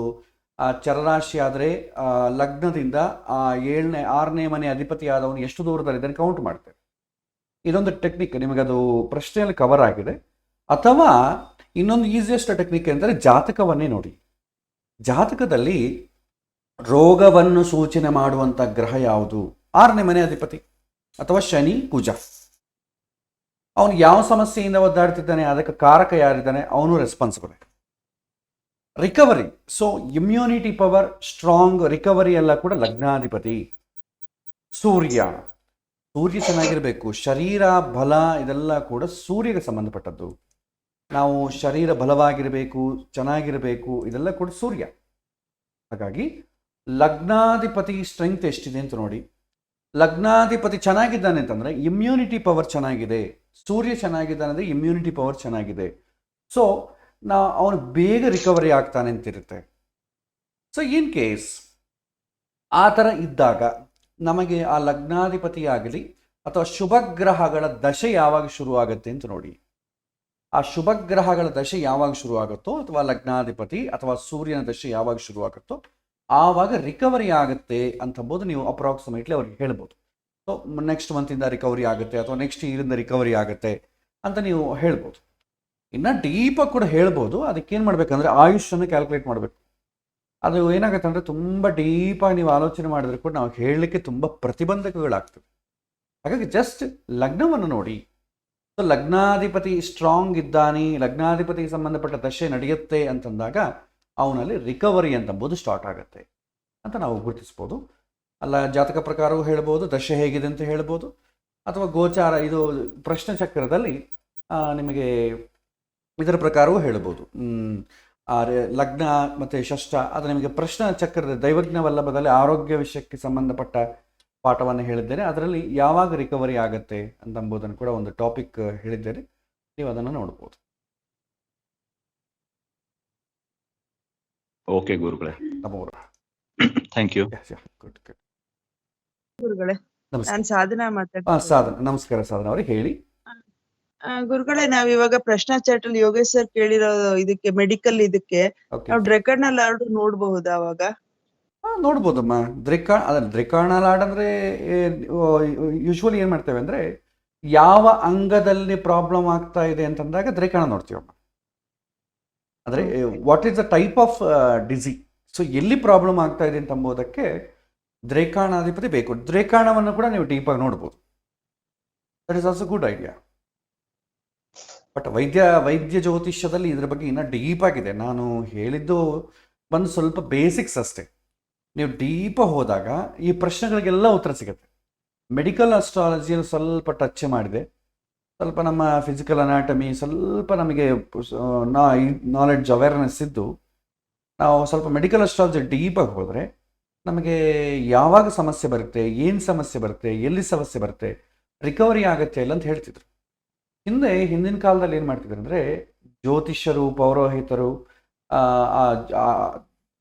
ಚರರಾಶಿ ಆದರೆ ಲಗ್ನದಿಂದ 6ನೇ ಮನೆ ಅಧಿಪತಿ ಆದವನು ಎಷ್ಟು ದೂರದಲ್ಲಿದ್ದಾನೆ ಕೌಂಟ್ ಮಾಡ್ತೇವೆ. ಇದೊಂದು ಟೆಕ್ನಿಕ್, ನಿಮಗದು ಪ್ರಶ್ನೆಯಲ್ಲಿ ಕವರ್ ಆಗಿದೆ. ಅಥವಾ ಇನ್ನೊಂದು ಈಸಿಯೆಸ್ಟ್ ಟೆಕ್ನಿಕ್ ಅಂದರೆ ಜಾತಕವನ್ನೇ ನೋಡಿ. ಜಾತಕದಲ್ಲಿ ರೋಗವನ್ನು ಸೂಚನೆ ಮಾಡುವಂಥ ಗ್ರಹ ಯಾವುದು? 6ನೇ ಮನೆ ಅಧಿಪತಿ ಅಥವಾ ಶನಿ, ಕುಜ. ಅವನು ಯಾವ ಸಮಸ್ಯೆಯಿಂದ ಒದ್ದಾಡ್ತಿದ್ದಾನೆ, ಅದಕ್ಕೆ ಕಾರಕ ಯಾರಿದ್ದಾನೆ, ಅವನು responsible. Recovery, so immunity power strong, recovery ಎಲ್ಲ ಕೂಡ ಲಗ್ನಾಧಿಪತಿ ಸೂರ್ಯ ಚೆನ್ನಾಗಿರಬೇಕು. ಶರೀರ ಬಲ ಇದೆಲ್ಲ ಕೂಡ ಸೂರ್ಯಗೆ ಸಂಬಂಧಪಟ್ಟದ್ದು. ನಾವು ಶರೀರ ಬಲವಾಗಿರಬೇಕು, ಚೆನ್ನಾಗಿರಬೇಕು, ಇದೆಲ್ಲ ಕೂಡ ಸೂರ್ಯ. ಹಾಗಾಗಿ ಲಗ್ನಾಧಿಪತಿ ಸ್ಟ್ರೆಂಗ್ತ್ ಎಷ್ಟಿದೆ ಅಂತ ನೋಡಿ. ಲಗ್ನಾಧಿಪತಿ ಚೆನ್ನಾಗಿದ್ದಾನೆ ಅಂತಂದರೆ ಇಮ್ಯುನಿಟಿ ಪವರ್ ಚೆನ್ನಾಗಿದೆ, ಸೂರ್ಯ ಚೆನ್ನಾಗಿದ್ದಾನೆ ಅಂದರೆ ಇಮ್ಯುನಿಟಿ ಪವರ್ ಚೆನ್ನಾಗಿದೆ. ಸೊ ಅವನು ಬೇಗ ರಿಕವರಿ ಆಗ್ತಾನೆ ಅಂತಿರುತ್ತೆ. ಸೊ ಇನ್ ಕೇಸ್ ಆ ಥರ ಇದ್ದಾಗ ನಮಗೆ ಆ ಲಗ್ನಾಧಿಪತಿ ಆಗಲಿ ಅಥವಾ ಶುಭಗ್ರಹಗಳ ದಶೆ ಯಾವಾಗ ಶುರುವಾಗುತ್ತೆ ಅಂತ ನೋಡಿ. ಆ ಶುಭಗ್ರಹಗಳ ದಶೆ ಯಾವಾಗ ಶುರುವಾಗುತ್ತೋ ಅಥವಾ ಲಗ್ನಾಧಿಪತಿ ಅಥವಾ ಸೂರ್ಯನ ದಶೆ ಯಾವಾಗ ಶುರುವಾಗುತ್ತೋ ಆವಾಗ ರಿಕವರಿ ಆಗುತ್ತೆ ಅಂತಂಬೋದು ನೀವು ಅಪ್ರಾಕ್ಸಿಮೇಟ್ಲಿ ಅವ್ರಿಗೆ ಹೇಳ್ಬೋದು. ಸೊ ನೆಕ್ಸ್ಟ್ ಮಂತಿಂದ ರಿಕವರಿ ಆಗುತ್ತೆ ಅಥವಾ ನೆಕ್ಸ್ಟ್ ಇಯರಿಂದ ರಿಕವರಿ ಆಗುತ್ತೆ ಅಂತ ನೀವು ಹೇಳ್ಬೋದು. ಇನ್ನು ಡೀಪಾಗಿ ಕೂಡ ಹೇಳ್ಬೋದು. ಅದಕ್ಕೇನು ಮಾಡಬೇಕಂದ್ರೆ ಆಯುಷನ್ನು ಕ್ಯಾಲ್ಕುಲೇಟ್ ಮಾಡಬೇಕು. ಅದು ಏನಾಗುತ್ತೆ ಅಂದರೆ ತುಂಬ ಡೀಪಾಗಿ ನೀವು ಆಲೋಚನೆ ಮಾಡಿದ್ರೆ ಕೂಡ ನಾವು ಹೇಳಲಿಕ್ಕೆ ತುಂಬ ಪ್ರತಿಬಂಧಕಗಳಾಗ್ತವೆ. ಹಾಗಾಗಿ ಜಸ್ಟ್ ಲಗ್ನವನ್ನು ನೋಡಿ. ಸೊ ಲಗ್ನಾಧಿಪತಿ ಸ್ಟ್ರಾಂಗ್ ಇದ್ದಾನೆ, ಲಗ್ನಾಧಿಪತಿಗೆ ಸಂಬಂಧಪಟ್ಟ ದಶೆ ನಡೆಯುತ್ತೆ ಅಂತಂದಾಗ ಅವನಲ್ಲಿ ರಿಕವರಿ ಅಂತಂಬೋದು ಸ್ಟಾರ್ಟ್ ಆಗುತ್ತೆ ಅಂತ ನಾವು ಗುರುತಿಸ್ಬೋದು. ಅಲ್ಲ ಜಾತಕ ಪ್ರಕಾರವೂ ಹೇಳ್ಬೋದು, ದಶೆ ಹೇಗಿದೆ ಅಂತ ಹೇಳ್ಬೋದು, ಅಥವಾ ಗೋಚಾರ ಇದು ಪ್ರಶ್ನೆ ಚಕ್ರದಲ್ಲಿ ನಿಮಗೆ ಇದರ ಪ್ರಕಾರವೂ ಹೇಳ್ಬೋದು. ಲಗ್ನ ಮತ್ತು ಷಷ್ಠ ಅದು ನಿಮಗೆ ಪ್ರಶ್ನೆ ಚಕ್ರದ ದೈವಜ್ಞ ವಲ್ಲಭದಲ್ಲಿ ಆರೋಗ್ಯ ವಿಷಯಕ್ಕೆ ಸಂಬಂಧಪಟ್ಟ ಪಾಠವನ್ನು ಹೇಳಿದ್ದೇನೆ. ಅದರಲ್ಲಿ ಯಾವಾಗ ರಿಕವರಿ ಆಗುತ್ತೆ ಅಂತಂಬುದನ್ನು ಕೂಡ ಒಂದು ಟಾಪಿಕ್ ಹೇಳಿದ್ದೇನೆ, ನೀವು ಅದನ್ನು ನೋಡ್ಬೋದು. ಓಕೆ ಗುರುಗಳೇ, ನಮೋರ. Thank you. ಗುಡ್. ಗುರುಗಳೇ, ನಮಸ್ಕಾರ. ನಾನ್ ಸಾಧನಾ ಮಾತಾಡ್ತೀನಿ. ಸಾಧನ, ನಮಸ್ಕಾರ ಸಾಧನ ಅವರೇ, ಹೇಳಿ. ಗುರುಗಳೇ, ನಾವ್ ಇವಾಗ ಪ್ರಶ್ನಾ ಚಾಟಲ್ ಯೋಗೇಶ್ ಸರ್ ಕೇಳಿರೋ ಇದಕ್ಕೆ ಮೆಡಿಕಲ್ ಇದಕ್ಕೆ ನಾವು ಡ್ರೆಕರ್ನಲ್ ಆರ್ಡ್ ನೋಡ್ಬಹುದಾ? ಅವಾಗ ನೋಡ್ಬೋದಮ್ಮ. ದ್ರಿಕಾಣ ಲಾಡ್ ಅಂದರೆ ಯೂಶ್ವಲಿ ಏನು ಮಾಡ್ತೇವೆ ಅಂದರೆ ಯಾವ ಅಂಗದಲ್ಲಿ ಪ್ರಾಬ್ಲಮ್ ಆಗ್ತಾ ಇದೆ ಅಂತಂದಾಗ ದ್ರಿಕಾಣ ನೋಡ್ತೀವಮ್ಮ. ಅಂದರೆ Okay. What is the type of DC, so ಎಲ್ಲಿ ಪ್ರಾಬ್ಲಮ್ ಆಗ್ತಾ ಇದೆ ಅಂತ ಅಂಬೋದಕ್ಕೆ ದ್ರೇಕಾಣಾಧಿಪತಿ ಬೇಕು. ದ್ರೇಕಾಣವನ್ನು ಕೂಡ ನೀವು ಡೀಪಾಗಿ ನೋಡ್ಬೋದು. That is also good idea. But ವೈದ್ಯ ಜ್ಯೋತಿಷ್ಯದಲ್ಲಿ ಇದ್ರ ಬಗ್ಗೆ ಇನ್ನೂ ಡೀಪ್ ಆಗಿದೆ. ನಾನು ಹೇಳಿದ್ದು ಒಂದು ಸ್ವಲ್ಪ ಬೇಸಿಕ್ಸ್ ಅಷ್ಟೇ. ನೀವು ಡೀಪಾಗಿ ಹೋದಾಗ ಈ ಪ್ರಶ್ನೆಗಳಿಗೆಲ್ಲ ಉತ್ತರ ಸಿಗುತ್ತೆ. ಮೆಡಿಕಲ್ ಅಸ್ಟ್ರಾಲಜಿಯಲ್ಲಿ ಸ್ವಲ್ಪ ಟಚ್ ಮಾಡಿದೆ, ಸ್ವಲ್ಪ ನಮ್ಮ ಫಿಸಿಕಲ್ ಅನಾಟಮಿ ಸ್ವಲ್ಪ ನಮಗೆ ನಾಲೆಡ್ಜ್ ಅವೇರ್ನೆಸ್ ಇದ್ದು ನಾವು ಸ್ವಲ್ಪ ಮೆಡಿಕಲ್ ಅಸ್ಟ್ರಾಲಜಿ ಡೀಪಾಗಿ ಹೋದರೆ ನಮಗೆ ಯಾವಾಗ ಸಮಸ್ಯೆ ಬರುತ್ತೆ, ಏನು ಸಮಸ್ಯೆ ಬರುತ್ತೆ, ಎಲ್ಲಿ ಸಮಸ್ಯೆ ಬರುತ್ತೆ, ರಿಕವರಿ ಆಗುತ್ತೆ ಇಲ್ಲ ಅಂತ ಹೇಳ್ತಿದ್ರು. ಹಿಂದಿನ ಕಾಲದಲ್ಲಿ ಏನು ಮಾಡ್ತಿದ್ರು ಅಂದರೆ ಜ್ಯೋತಿಷ್ಯರು, ಪೌರೋಹಿತರು,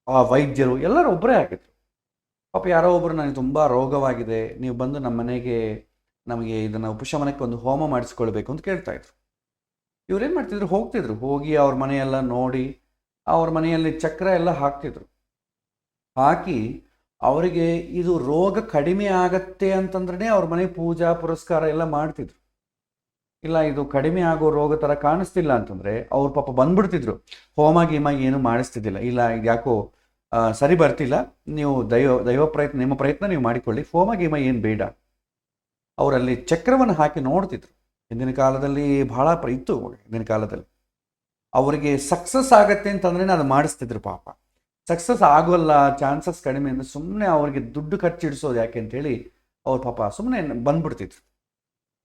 ಆ ವೈದ್ಯರು ಎಲ್ಲರೂ ಒಬ್ಬರೇ ಆಗಿದ್ರು. ಪಾಪ ಯಾರೋ ಒಬ್ಬರು ನನಗೆ ತುಂಬ ರೋಗವಾಗಿದೆ, ನೀವು ಬಂದು ನಮ್ಮ ಮನೆಗೆ ನಮಗೆ ಇದನ್ನು ಉಪಶಮನಕ್ಕೆ ಒಂದು ಹೋಮ ಮಾಡಿಸ್ಕೊಳ್ಬೇಕು ಅಂತ ಕೇಳ್ತಾಯಿದ್ರು. ಇವ್ರೇನು ಮಾಡ್ತಿದ್ರು, ಹೋಗಿ ಅವ್ರ ಮನೆಯೆಲ್ಲ ನೋಡಿ ಅವ್ರ ಮನೆಯಲ್ಲಿ ಚಕ್ರ ಎಲ್ಲ ಹಾಕ್ತಿದ್ರು. ಹಾಕಿ ಅವರಿಗೆ ಇದು ರೋಗ ಕಡಿಮೆ ಆಗತ್ತೆ ಅಂತಂದ್ರೆ ಅವ್ರ ಮನೆ ಪೂಜಾ ಪುರಸ್ಕಾರ ಎಲ್ಲ ಮಾಡ್ತಿದ್ರು. ಇಲ್ಲ ಇದು ಕಡಿಮೆ ಆಗೋ ರೋಗ ಥರ ಕಾಣಿಸ್ತಿಲ್ಲ ಅಂತಂದರೆ ಅವ್ರ ಪಾಪ ಬಂದ್ಬಿಡ್ತಿದ್ರು. ಹೋಮ ಗೀಮ ಏನು ಮಾಡಿಸ್ತಿದ್ದಿಲ್ಲ. ಇಲ್ಲ ಇದು ಯಾಕೋ ಸರಿ ಬರ್ತಿಲ್ಲ, ನೀವು ದೈವ ಪ್ರಯತ್ನ, ನಿಮ್ಮ ಪ್ರಯತ್ನ ನೀವು ಮಾಡಿಕೊಳ್ಳಿ, ಹೋಮ ಗೀಮ ಏನು ಬೇಡ. ಅವರಲ್ಲಿ ಚಕ್ರವನ್ನು ಹಾಕಿ ನೋಡ್ತಿದ್ರು. ಹಿಂದಿನ ಕಾಲದಲ್ಲಿ ಬಹಳ ಇತ್ತು. ಹಿಂದಿನ ಕಾಲದಲ್ಲಿ ಅವರಿಗೆ ಸಕ್ಸಸ್ ಆಗತ್ತೆ ಅಂತಂದ್ರೆ ಅದು ಮಾಡಿಸ್ತಿದ್ರು. ಪಾಪ ಸಕ್ಸಸ್ ಆಗೋಲ್ಲ, ಚಾನ್ಸಸ್ ಕಡಿಮೆ ಅಂದರೆ ಸುಮ್ಮನೆ ಅವ್ರಿಗೆ ದುಡ್ಡು ಖರ್ಚಿಡಿಸೋದು ಯಾಕೆ ಅಂತೇಳಿ ಅವ್ರ ಪಾಪ ಸುಮ್ಮನೆ ಬಂದ್ಬಿಡ್ತಿದ್ರು.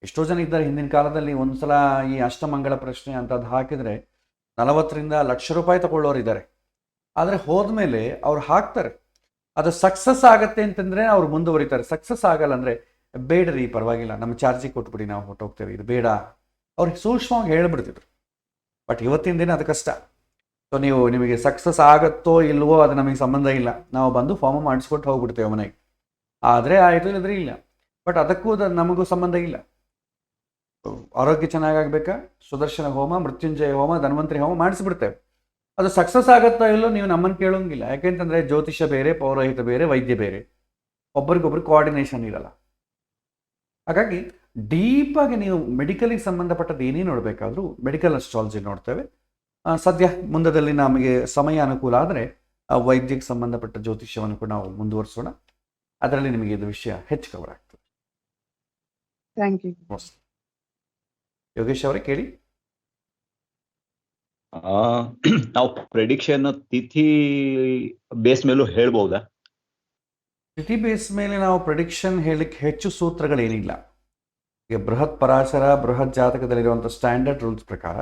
ಎಷ್ಟೋ ಜನ ಇದ್ದಾರೆ ಹಿಂದಿನ ಕಾಲದಲ್ಲಿ. ಒಂದು ಸಲ ಈ ಅಷ್ಟಮಂಗಳ ಪ್ರಶ್ನೆ ಅಂತದ್ದು ಹಾಕಿದರೆ 40 ಲಕ್ಷ ರೂಪಾಯಿ ತಗೊಳ್ಳೋರು ಇದ್ದಾರೆ. ಆದರೆ ಹೋದ್ಮೇಲೆ ಅವ್ರು ಹಾಕ್ತಾರೆ, ಅದು ಸಕ್ಸಸ್ ಆಗತ್ತೆ ಅಂತಂದ್ರೆ ಅವ್ರು ಮುಂದುವರಿತಾರೆ. ಸಕ್ಸಸ್ ಆಗಲ್ಲ ಅಂದರೆ ಬೇಡ್ರಿ ಪರವಾಗಿಲ್ಲ, ನಮ್ಮ ಚಾರ್ಜಿಗೆ ಕೊಟ್ಬಿಡಿ, ನಾವು ಹೊಟ್ಟೋಗ್ತೇವೆ, ಇದು ಬೇಡ, ಅವ್ರಿಗೆ ಸೂಕ್ಷ್ಮವಾಗಿ ಹೇಳ್ಬಿಡ್ತಿದ್ರು. ಬಟ್ ಇವತ್ತಿನ ದಿನ ಅದು ಕಷ್ಟ. ಸೊ ನಿಮಗೆ ಸಕ್ಸಸ್ ಆಗುತ್ತೋ ಇಲ್ವೋ ಅದು ನಮಗೆ ಸಂಬಂಧ ಇಲ್ಲ, ನಾವು ಬಂದು ಫಾರ್ಮ್ ಮಾಡಿಸ್ಕೊಟ್ಟು ಹೋಗ್ಬಿಡ್ತೇವೆ ಮನೆಗೆ. ಆದರೆ ಆಯಿತು, ಇಲ್ಲದ್ರೆ ಇಲ್ಲ. ಬಟ್ ಅದಕ್ಕೂ ನಮಗೂ ಸಂಬಂಧ ಇಲ್ಲ. ಆರೋಗ್ಯ ಚೆನ್ನಾಗಾಗಬೇಕಾ, ಸುದರ್ಶನ ಹೋಮ, ಮೃತ್ಯುಂಜಯ ಹೋಮ, ಧನ್ವಂತರಿ ಹೋಮ ಮಾಡಿಸ್ಬಿಡ್ತೇವೆ. ಅದು ಸಕ್ಸಸ್ ಆಗುತ್ತೋ ಇಲ್ಲೋ ನೀವು ನಮ್ಮನ್ನು ಕೇಳೋಂಗಿಲ್ಲ. ಯಾಕೆಂತಂದರೆ ಜ್ಯೋತಿಷ್ಯ ಬೇರೆ, ಪೌರೋಹಿತ ಬೇರೆ, ವೈದ್ಯ ಬೇರೆ, ಒಬ್ಬರಿಗೊಬ್ರು ಕೋಆರ್ಡಿನೇಷನ್ ಇರಲ್ಲ. ಹಾಗಾಗಿ ಡೀಪಾಗಿ ನೀವು ಮೆಡಿಕಲಿಗೆ ಸಂಬಂಧಪಟ್ಟದ್ದು ಏನೇ ನೋಡಬೇಕಾದ್ರೂ ಮೆಡಿಕಲ್ ಅಸ್ಟ್ರಾಲಜಿ ನೋಡ್ತೇವೆ. ಸದ್ಯ ಮುಂದದಲ್ಲಿ ನಮಗೆ ಸಮಯ ಅನುಕೂಲ ಆದರೆ ವೈದ್ಯಕ್ಕೆ ಸಂಬಂಧಪಟ್ಟ ಜ್ಯೋತಿಷ್ಯವನ್ನು ಕೂಡ ನಾವು ಮುಂದುವರಿಸೋಣ. ಅದರಲ್ಲಿ ನಿಮಗೆ ಇದು ವಿಷಯ ಹೆಚ್ಚು ಕವರ್ ಆಗ್ತದೆ. Thank you. ಯೋಗೇಶ್ ಅವರೇ ಕೇಳಿ. ನಾವು ಪ್ರೆಡಿಕ್ಷನ್ ತಿಥಿ ಬೇಸ್ ಮೇಲೂ ಹೇಳ್ಬಹುದಾ? ತಿಥಿ ಬೇಸ್ ಮೇಲೆ ನಾವು ಪ್ರೆಡಿಕ್ಷನ್ ಹೇಳಲಿಕ್ಕೆ ಹೆಚ್ಚು ಸೂತ್ರಗಳೇನಿಲ್ಲ. ಈಗ ಬೃಹತ್ ಪರಾಶರ, ಬೃಹತ್ ಜಾತಕದಲ್ಲಿರುವಂಥ ಸ್ಟ್ಯಾಂಡರ್ಡ್ ರೂಲ್ಸ್ ಪ್ರಕಾರ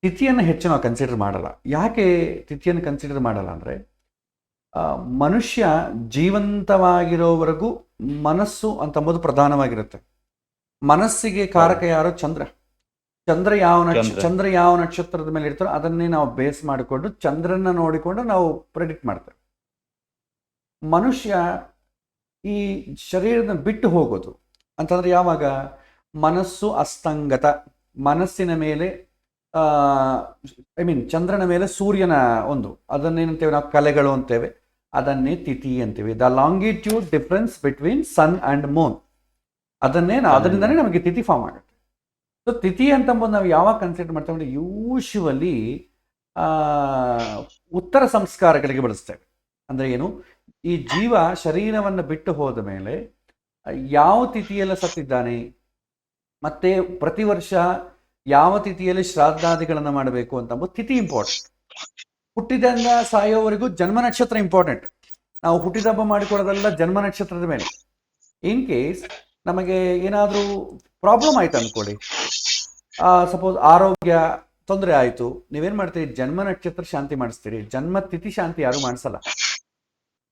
ತಿಥಿಯನ್ನು ಹೆಚ್ಚು ನಾವು ಕನ್ಸಿಡರ್ ಮಾಡಲ್ಲ. ಯಾಕೆ ತಿಥಿಯನ್ನು ಕನ್ಸಿಡರ್ ಮಾಡಲ್ಲ ಅಂದರೆ ಮನುಷ್ಯ ಜೀವಂತವಾಗಿರೋವರೆಗೂ ಮನಸ್ಸು ಅಂತಂಬುದು ಪ್ರಧಾನವಾಗಿರುತ್ತೆ. ಮನಸ್ಸಿಗೆ ಕಾರಕ ಯಾರು? ಚಂದ್ರ. ಚಂದ್ರ ಯಾವ ನಕ್ಷತ್ರದ ಮೇಲೆ ಇರ್ತಾರೋ ಅದನ್ನೇ ನಾವು ಬೇಸ್ ಮಾಡಿಕೊಂಡು ಚಂದ್ರನ ನೋಡಿಕೊಂಡು ನಾವು ಪ್ರೆಡಿಕ್ಟ್ ಮಾಡ್ತೇವೆ. ಮನುಷ್ಯ ಈ ಶರೀರದ ಬಿಟ್ಟು ಹೋಗೋದು ಅಂತಂದ್ರೆ ಯಾವಾಗ? ಮನಸ್ಸು ಅಸ್ತಂಗತ, ಮನಸ್ಸಿನ ಮೇಲೆ ಚಂದ್ರನ ಮೇಲೆ ಸೂರ್ಯನ ಅದನ್ನೇನಂತೇವೆ ನಾವು ಕಲೆಗಳು ಅಂತೇವೆ, ಅದನ್ನೇ ತಿಥಿ ಅಂತೀವಿ. The longitude difference between sun and moon, ಅದರಿಂದನೇ ನಮಗೆ ತಿಥಿ ಫಾರ್ಮ್ ಆಗುತ್ತೆ. ಸೊ ತಿಥಿ ಅಂತಂಬೋದು ನಾವು ಯಾವಾಗ ಕನ್ಸಿಡರ್ ಮಾಡ್ತೇವೆ ಅಂದರೆ ಯೂಶುವಲಿ ಉತ್ತರ ಸಂಸ್ಕಾರಗಳಿಗೆ ಬಳಸ್ತೇವೆ. ಅಂದರೆ ಏನು? ಈ ಜೀವ ಶರೀರವನ್ನು ಬಿಟ್ಟು ಹೋದ ಮೇಲೆ ಯಾವ ತಿಥಿಯೆಲ್ಲ ಸತ್ತಿದ್ದಾನೆ, ಮತ್ತೆ ಪ್ರತಿ ವರ್ಷ ಯಾವ ತಿಥಿಯಲ್ಲಿ ಶ್ರಾದ್ದಾದಿಗಳನ್ನು ಮಾಡಬೇಕು ಅಂತಂಬೋದು ತಿಥಿ ಇಂಪಾರ್ಟೆಂಟ್. ಹುಟ್ಟಿದಿಂದ ಸಾಯೋವರೆಗೂ ಜನ್ಮ ನಕ್ಷತ್ರ ಇಂಪಾರ್ಟೆಂಟ್. ನಾವು ಹುಟ್ಟಿದ ಹಬ್ಬ ಮಾಡಿಕೊಳ್ಳೋದೆಲ್ಲ ಜನ್ಮ ನಕ್ಷತ್ರದ ಮೇಲೆ. ಇನ್ ಕೇಸ್ ನಮಗೆ ಏನಾದರೂ ಪ್ರಾಬ್ಲಮ್ ಆಯ್ತು ಅಂದ್ಕೊಳ್ಳಿ, ಸಪೋಸ್ ಆರೋಗ್ಯ ತೊಂದರೆ ಆಯಿತು, ನೀವೇನು ಮಾಡ್ತೀರಿ? ಜನ್ಮ ನಕ್ಷತ್ರ ಶಾಂತಿ ಮಾಡಿಸ್ತೀರಿ. ಜನ್ಮ ತಿಥಿ ಶಾಂತಿ ಯಾರು ಮಾಡಿಸಲ್ಲ.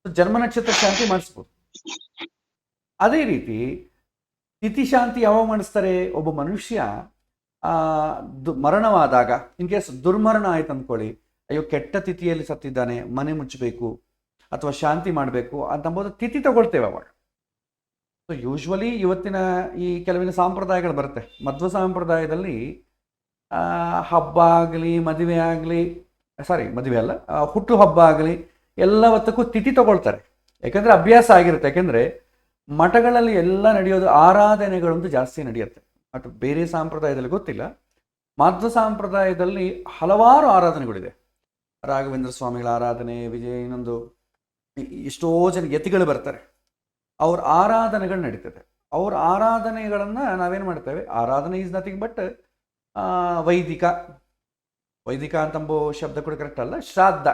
ಜನ್ಮ ನಕ್ಷತ್ರ ಶಾಂತಿ ಮಾಡಿಸ್ಬೋದು. ಅದೇ ರೀತಿ ತಿಥಿ ಶಾಂತಿ ಯಾವಾಗ ಮಾಡಿಸ್ತಾರೆ? ಒಬ್ಬ ಮನುಷ್ಯ ಮರಣವಾದಾಗ, ಇನ್ ಕೇಸ್ ದುರ್ಮರಣ ಆಯ್ತು ಅಂದ್ಕೊಳ್ಳಿ, ಅಯ್ಯೋ ಕೆಟ್ಟ ತಿಥಿಯಲ್ಲಿ ಸತ್ತಿದ್ದಾನೆ, ಮನೆ ಮುಚ್ಚಬೇಕು ಅಥವಾ ಶಾಂತಿ ಮಾಡಬೇಕು ಅಂತಂಬೋದು ತಿಥಿ ತಗೊಳ್ತೇವೆ ಅವಾಗ. ಸೊ ಯೂಶ್ವಲಿ ಇವತ್ತಿನ ಈ ಕೆಲವಿನ ಸಂಪ್ರದಾಯಗಳು ಬರುತ್ತೆ. ಮಧ್ವ ಸಂಪ್ರದಾಯದಲ್ಲಿ ಹಬ್ಬ ಆಗಲಿ, ಮದುವೆ ಆಗಲಿ, ಮದುವೆ ಅಲ್ಲ, ಹುಟ್ಟು ಹಬ್ಬ ಆಗಲಿ, ಎಲ್ಲವತ್ತಕ್ಕೂ ತಿಥಿ ತಗೊಳ್ತಾರೆ. ಯಾಕಂದರೆ ಅಭ್ಯಾಸ ಆಗಿರುತ್ತೆ. ಯಾಕೆಂದರೆ ಮಠಗಳಲ್ಲಿ ಎಲ್ಲ ನಡೆಯೋದು ಆರಾಧನೆಗಳಂತೂ ಜಾಸ್ತಿ ನಡೆಯುತ್ತೆ. ಬಟ್ ಬೇರೆ ಸಂಪ್ರದಾಯದಲ್ಲಿ ಗೊತ್ತಿಲ್ಲ. ಮಧ್ವ ಸಂಪ್ರದಾಯದಲ್ಲಿ ಹಲವಾರು ಆರಾಧನೆಗಳಿದೆ. ರಾಘವೇಂದ್ರ ಸ್ವಾಮಿಗಳ ಆರಾಧನೆ, ಇನ್ನೊಂದು ಎಷ್ಟೋ ಜನ ಯತಿಗಳು ಬರ್ತಾರೆ, ಅವ್ರ ಆರಾಧನೆಗಳು ನಡೀತದೆ. ಅವ್ರ ಆರಾಧನೆಗಳನ್ನು ನಾವೇನು ಮಾಡ್ತೇವೆ, ಆರಾಧನೆ ಈಸ್ ನಥಿಂಗ್ ಬಟ್ ವೈದಿಕ ಅಂತಂಬೋ ಶಬ್ದ ಕೂಡ ಕರೆಕ್ಟ್ ಅಲ್ಲ, ಶ್ರಾದ್ದ.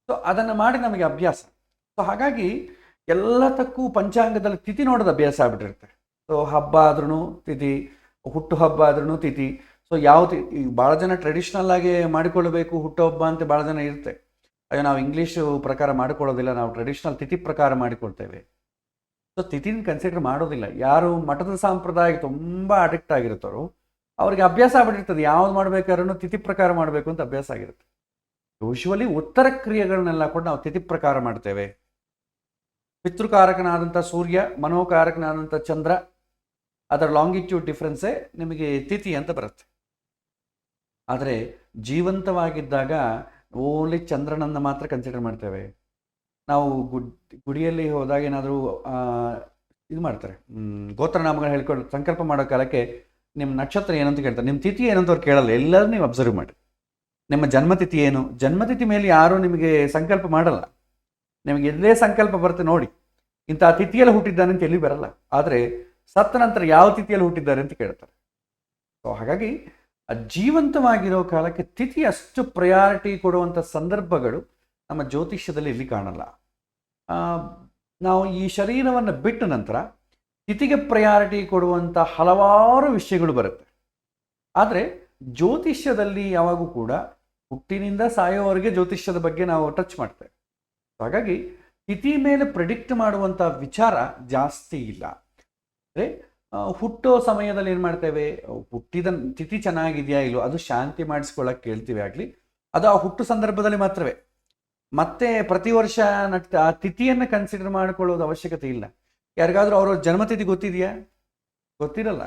ಸೊ ಅದನ್ನು ಮಾಡಿ ನಮಗೆ ಅಭ್ಯಾಸ. ಸೊ ಹಾಗಾಗಿ ಎಲ್ಲದಕ್ಕೂ ಪಂಚಾಂಗದಲ್ಲಿ ತಿಥಿ ನೋಡೋದು ಅಭ್ಯಾಸ ಆಗ್ಬಿಟ್ಟಿರುತ್ತೆ. ಸೊ ಹಬ್ಬ ಆದ್ರೂ ತಿಥಿ, ಹುಟ್ಟು ಹಬ್ಬ ಆದ್ರೂ ತಿಥಿ. ಸೊ ಯಾವ ತಿಥಿ ಭಾಳ ಜನ ಟ್ರೆಡಿಷ್ನಲ್ ಆಗಿ ಮಾಡಿಕೊಳ್ಬೇಕು ಹುಟ್ಟುಹಬ್ಬ ಅಂತ ಭಾಳ ಜನ ಇರುತ್ತೆ. ಅಯ್ಯೋ ನಾವು ಇಂಗ್ಲೀಷು ಪ್ರಕಾರ ಮಾಡಿಕೊಳ್ಳೋದಿಲ್ಲ, ನಾವು ಟ್ರೆಡಿಷ್ನಲ್ ತಿಥಿ ಪ್ರಕಾರ ಮಾಡಿಕೊಳ್ತೇವೆ. ಸೊ ತಿಥಿನ ಕನ್ಸಿಡರ್ ಮಾಡೋದಿಲ್ಲ. ಯಾರು ಮಠದ ಸಂಪ್ರದಾಯಕ್ಕೆ ತುಂಬ ಅಡಿಕ್ಟ್ ಆಗಿರ್ತಾರೋ ಅವ್ರಿಗೆ ಅಭ್ಯಾಸ ಆಗ್ಬಿಟ್ಟಿರ್ತದೆ, ಯಾವ್ದು ಮಾಡ್ಬೇಕಾದ್ರೂ ತಿಥಿ ಪ್ರಕಾರ ಮಾಡಬೇಕು ಅಂತ ಅಭ್ಯಾಸ ಆಗಿರುತ್ತೆ. ಯೂಶ್ವಲಿ ಉತ್ತರ ಕ್ರಿಯೆಗಳನ್ನೆಲ್ಲ ಕೂಡ ನಾವು ತಿಥಿ ಪ್ರಕಾರ ಮಾಡ್ತೇವೆ. ಪಿತೃಕಾರಕನಾದಂಥ ಸೂರ್ಯ, ಮನೋಕಾರಕನಾದಂಥ ಚಂದ್ರ, ಅದರ ಲಾಂಗಿಟ್ಯೂಡ್ ಡಿಫ್ರೆನ್ಸೇ ನಿಮಗೆ ತಿಥಿ ಅಂತ ಬರುತ್ತೆ. ಆದರೆ ಜೀವಂತವಾಗಿದ್ದಾಗ ಓನ್ಲಿ ಚಂದ್ರನನ್ನು ಮಾತ್ರ ಕನ್ಸಿಡರ್ ಮಾಡ್ತೇವೆ. ನಾವು ಗುಡಿಯಲ್ಲಿ ಹೋದಾಗ ಏನಾದರೂ ಇದು ಮಾಡ್ತಾರೆ, ಗೋತ್ರನಾಮಗಳು ಹೇಳ್ಕೊಂಡು ಸಂಕಲ್ಪ ಮಾಡೋ ಕಾಲಕ್ಕೆ ನಿಮ್ಮ ನಕ್ಷತ್ರ ಏನಂತ ಕೇಳ್ತಾರೆ, ನಿಮ್ಮ ತಿಥಿ ಏನಂತ ಅವ್ರು ಕೇಳಲ್ಲ. ಎಲ್ಲರೂ ನೀವು ಅಬ್ಸರ್ವ್ ಮಾಡಿ, ನಿಮ್ಮ ಜನ್ಮತಿಥಿ ಏನು, ಜನ್ಮತಿಥಿ ಮೇಲೆ ಯಾರೂ ನಿಮಗೆ ಸಂಕಲ್ಪ ಮಾಡಲ್ಲ. ನಿಮಗೆ ಎಲ್ಲೇ ಸಂಕಲ್ಪ ಬರುತ್ತೆ ನೋಡಿ, ಇಂಥ ತಿಥಿಯಲ್ಲಿ ಹುಟ್ಟಿದ್ದಾನೆ ಅಂತ ಎಲ್ಲಿ ಬರಲ್ಲ. ಆದರೆ ಸತ್ತ ನಂತರ ಯಾವ ತಿಥಿಯಲ್ಲಿ ಹುಟ್ಟಿದ್ದಾರೆ ಅಂತ ಕೇಳ್ತಾರೆ. ಸೊ ಹಾಗಾಗಿ ಜೀವಂತವಾಗಿರೋ ಕಾಲಕ್ಕೆ ತಿಥಿ ಅಷ್ಟು ಪ್ರಯಾರಿಟಿ ಕೊಡುವಂಥ ಸಂದರ್ಭಗಳು ನಮ್ಮ ಜ್ಯೋತಿಷ್ಯದಲ್ಲಿ ಇಲ್ಲಿ ಕಾಣಲ್ಲ. ನಾವು ಈ ಶರೀರವನ್ನು ಬಿಟ್ಟ ನಂತರ ತಿಥಿಗೆ ಪ್ರಯಾರಿಟಿ ಕೊಡುವಂಥ ಹಲವಾರು ವಿಷಯಗಳು ಬರುತ್ತೆ. ಆದರೆ ಜ್ಯೋತಿಷ್ಯದಲ್ಲಿ ಯಾವಾಗೂ ಕೂಡ ಹುಟ್ಟಿನಿಂದ ಸಾಯೋವರೆಗೆ ಜ್ಯೋತಿಷ್ಯದ ಬಗ್ಗೆ ನಾವು ಟಚ್ ಮಾಡ್ತೇವೆ. ಹಾಗಾಗಿ ತಿಥಿ ಮೇಲೆ ಪ್ರಿಡಿಕ್ಟ್ ಮಾಡುವಂಥ ವಿಚಾರ ಜಾಸ್ತಿ ಇಲ್ಲ. ಅಂದರೆ ಹುಟ್ಟೋ ಸಮಯದಲ್ಲಿ ಏನು ಮಾಡ್ತೇವೆ, ಹುಟ್ಟಿದ ತಿಥಿ ಚೆನ್ನಾಗಿದೆಯಾ ಇಲ್ಲೋ ಅದು ಶಾಂತಿ ಮಾಡಿಸ್ಕೊಳ್ಳೋಕೆ ಕೇಳ್ತೀವಿ ಆಗಲಿ, ಅದು ಆ ಹುಟ್ಟು ಸಂದರ್ಭದಲ್ಲಿ ಮಾತ್ರವೇ. ಮತ್ತೆ ಪ್ರತಿ ವರ್ಷ ಆ ತಿಥಿಯನ್ನು ಕನ್ಸಿಡರ್ ಮಾಡಿಕೊಳ್ಳೋದು ಅವಶ್ಯಕತೆ ಇಲ್ಲ. ಯಾರಿಗಾದ್ರೂ ಅವರ ಜನ್ಮತಿಥಿ ಗೊತ್ತಿದೆಯಾ? ಗೊತ್ತಿರಲ್ಲ.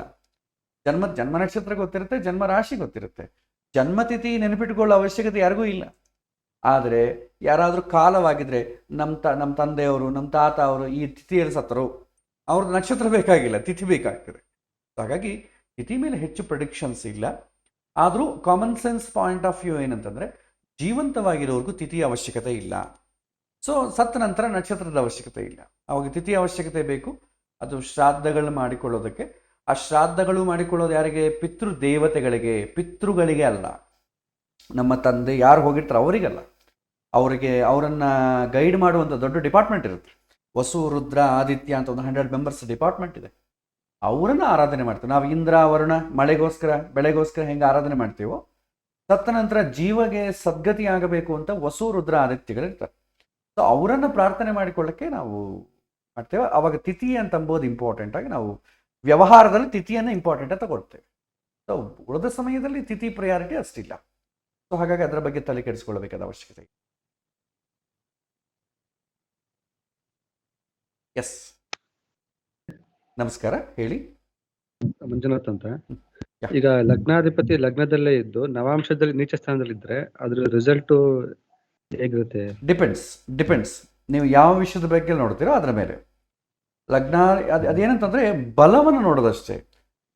ಜನ್ಮ ನಕ್ಷತ್ರ ಗೊತ್ತಿರುತ್ತೆ, ಜನ್ಮ ರಾಶಿ ಗೊತ್ತಿರುತ್ತೆ. ಜನ್ಮತಿಥಿ ನೆನಪಿಟ್ಕೊಳ್ಳೋ ಅವಶ್ಯಕತೆ ಯಾರಿಗೂ ಇಲ್ಲ. ಆದರೆ ಯಾರಾದರೂ ಕಾಲವಾಗಿದ್ರೆ ನಮ್ಮ ತಂದೆಯವರು, ನಮ್ಮ ತಾತ ಅವರು ಈ ತಿಥಿಯಲ್ಲಿ ಸತ್ತರು, ಅವ್ರದ್ದು ನಕ್ಷತ್ರ ಬೇಕಾಗಿಲ್ಲ, ತಿಥಿ ಬೇಕಾಗ್ತದೆ. ಹಾಗಾಗಿ ತಿಥಿ ಮೇಲೆ ಹೆಚ್ಚು ಪ್ರಿಡಿಕ್ಷನ್ಸ್ ಇಲ್ಲ. ಆದರೂ common sense point of view ಏನಂತಂದರೆ, ಜೀವಂತವಾಗಿರೋರ್ಗೂ ತಿಥಿಯ ಅವಶ್ಯಕತೆ ಇಲ್ಲ. ಸೊ ಸತ್ತ ನಂತರ ನಕ್ಷತ್ರದ ಅವಶ್ಯಕತೆ ಇಲ್ಲ, ಅವಾಗ ತಿಥಿ ಅವಶ್ಯಕತೆ ಬೇಕು. ಅದು ಶ್ರಾದ್ದಗಳನ್ನ ಮಾಡಿಕೊಳ್ಳೋದಕ್ಕೆ. ಆ ಶ್ರಾದ್ದಗಳು ಮಾಡಿಕೊಳ್ಳೋದು ಯಾರಿಗೆ? ಪಿತೃದೇವತೆಗಳಿಗೆ, ಪಿತೃಗಳಿಗೆ ಅಲ್ಲ. ನಮ್ಮ ತಂದೆ ಯಾರು ಹೋಗಿರ್ತಾರೆ ಅವರಿಗಲ್ಲ, ಅವರನ್ನು ಗೈಡ್ ಮಾಡುವಂಥ ದೊಡ್ಡ ಡಿಪಾರ್ಟ್ಮೆಂಟ್ ಇರುತ್ತೆ. ವಸು, ರುದ್ರ, ಆದಿತ್ಯ ಅಂತ ಒಂದು 100 ಮೆಂಬರ್ಸ್ ಡಿಪಾರ್ಟ್ಮೆಂಟ್ ಇದೆ. ಅವರನ್ನು ಆರಾಧನೆ ಮಾಡ್ತೀವಿ ನಾವು. ಇಂದ್ರ, ವರುಣ, ಮಳೆಗೋಸ್ಕರ, ಬೆಳೆಗೋಸ್ಕರ ಹೆಂಗೆ ಆರಾಧನೆ ಮಾಡ್ತೀವೋ, ಸತ್ತ ನಂತರ ಜೀವಗೆ ಸದ್ಗತಿ ಆಗಬೇಕು ಅಂತ ವಸು, ರುದ್ರ, ಆದಿತ್ಯಗಳಿರ್ತಾರೆ. ಸೊ ಅವರನ್ನು ಪ್ರಾರ್ಥನೆ ಮಾಡಿಕೊಳ್ಳಕ್ಕೆ ನಾವು ಮಾಡ್ತೇವೆ. ಅವಾಗ ತಿಥಿ ಅಂತ ಅಂಬೋದು ಇಂಪಾರ್ಟೆಂಟ್ ಆಗಿ ನಾವು ವ್ಯವಹಾರದಲ್ಲಿ ತಿಥಿಯನ್ನು ಇಂಪಾರ್ಟೆಂಟ್ ಅಂತ ಕೊಡ್ತೇವೆ. ಸೊ ಉಳಿದ ಸಮಯದಲ್ಲಿ ತಿಥಿ ಪ್ರಯಾರಿಟಿ ಅಷ್ಟಿಲ್ಲ. ಸೊ ಹಾಗಾಗಿ ಅದರ ಬಗ್ಗೆ ತಲೆ ಕೆಡಿಸ್ಕೊಳ್ಬೇಕಾದ ಅವಶ್ಯಕತೆ. ಎಸ್, ನಮಸ್ಕಾರ, ಹೇಳಿ. ಮಂಜುನಾಥ್ ಅಂತ. ಈಗ ಲಗ್ನಾಧಿಪತಿ ಲಗ್ನದಲ್ಲೇ ಇದ್ದು ನವಾಂಶದಲ್ಲಿ ನೀಚ ಸ್ಥಾನದಲ್ಲಿ ಇದ್ರೆ ಅದ್ರ ರಿಸಲ್ಟ್ ಹೇಗಿರುತ್ತೆ? ಡಿಪೆಂಡ್ಸ್ ನೀವು ಯಾವ ವಿಷಯದ ಬಗ್ಗೆ ನೋಡ್ತೀರೋ ಅದರ ಮೇಲೆ. ಲಗ್ನ ಅದೇನಂತಂದ್ರೆ ಬಲವನ್ನು ನೋಡೋದಷ್ಟೇ.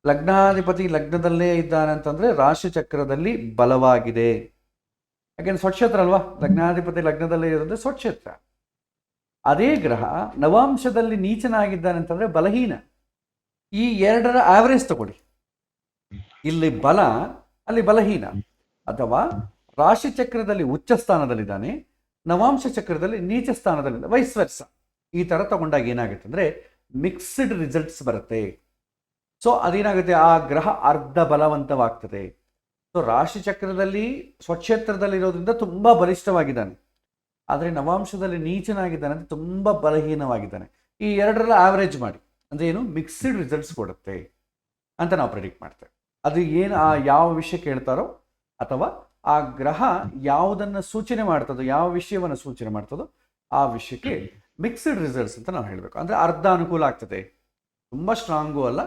ಲಗ್ನಾಧಿಪತಿ ಲಗ್ನದಲ್ಲೇ ಇದ್ದಾನೆ ಅಂತಂದ್ರೆ ರಾಶಿ ಚಕ್ರದಲ್ಲಿ ಬಲವಾಗಿದೆ. ಯಾಕೆಂದ್ರೆ ಸ್ವಕ್ಷೇತ್ರ ಅಲ್ವಾ, ಲಗ್ನಾಧಿಪತಿ ಲಗ್ನದಲ್ಲೇ ಇರೋದ್ರೆ ಸ್ವಕ್ಷೇತ್ರ. ಅದೇ ಗ್ರಹ ನವಾಂಶದಲ್ಲಿ ನೀಚನಾಗಿದ್ದಾನೆ ಅಂತಂದ್ರೆ ಬಲಹೀನ. ಈ ಎರಡರ ಆವರೇಜ್ ತಗೊಳ್ಳಿ, ಇಲ್ಲಿ ಬಲ, ಅಲ್ಲಿ ಬಲಹೀನ. ಅಥವಾ ರಾಶಿ ಚಕ್ರದಲ್ಲಿ ಉಚ್ಚ ಸ್ಥಾನದಲ್ಲಿದ್ದಾನೆ, ನವಾಂಶ ಚಕ್ರದಲ್ಲಿ ನೀಚ ಸ್ಥಾನದಲ್ಲಿದ್ದ, ವೈಸ್ ವರ್ಸ. ಈ ಥರ ತಗೊಂಡಾಗ ಏನಾಗುತ್ತೆ ಅಂದರೆ ಮಿಕ್ಸ್ಡ್ ರಿಸಲ್ಟ್ಸ್ ಬರುತ್ತೆ. ಸೊ ಅದೇನಾಗುತ್ತೆ, ಆ ಗ್ರಹ ಅರ್ಧ ಬಲವಂತವಾಗ್ತದೆ. ಸೊ ರಾಶಿ ಚಕ್ರದಲ್ಲಿ ಸ್ವಕ್ಷೇತ್ರದಲ್ಲಿರೋದ್ರಿಂದ ತುಂಬ ಬಲಿಷ್ಠವಾಗಿದ್ದಾನೆ, ಆದರೆ ನವಾಂಶದಲ್ಲಿ ನೀಚನಾಗಿದ್ದಾನೆ ಅಂತ ತುಂಬ ಬಲಹೀನವಾಗಿದ್ದಾನೆ. ಈ ಎರಡರೆಲ್ಲ ಆವರೇಜ್ ಮಾಡಿ ಅಂದರೆ ಏನು, ಮಿಕ್ಸ್ಡ್ ರಿಸಲ್ಟ್ಸ್ ಕೊಡುತ್ತೆ ಅಂತ ನಾವು ಪ್ರೆಡಿಕ್ಟ್ ಮಾಡ್ತೇವೆ. ಅದು ಏನು, ಆ ಯಾವ ವಿಷಯ ಕೇಳ್ತಾರೋ ಅಥವಾ ಆ ಗ್ರಹ ಯಾವುದನ್ನು ಸೂಚನೆ ಮಾಡ್ತದೋ, ಯಾವ ವಿಷಯವನ್ನು ಸೂಚನೆ ಮಾಡ್ತದೋ ಆ ವಿಷಯಕ್ಕೆ ಮಿಕ್ಸ್ಡ್ ರಿಸಲ್ಟ್ಸ್ ಅಂತ ನಾವು ಹೇಳಬೇಕು. ಅಂದರೆ ಅರ್ಧ ಅನುಕೂಲ ಆಗ್ತದೆ, ತುಂಬ ಸ್ಟ್ರಾಂಗೂ ಅಲ್ಲ,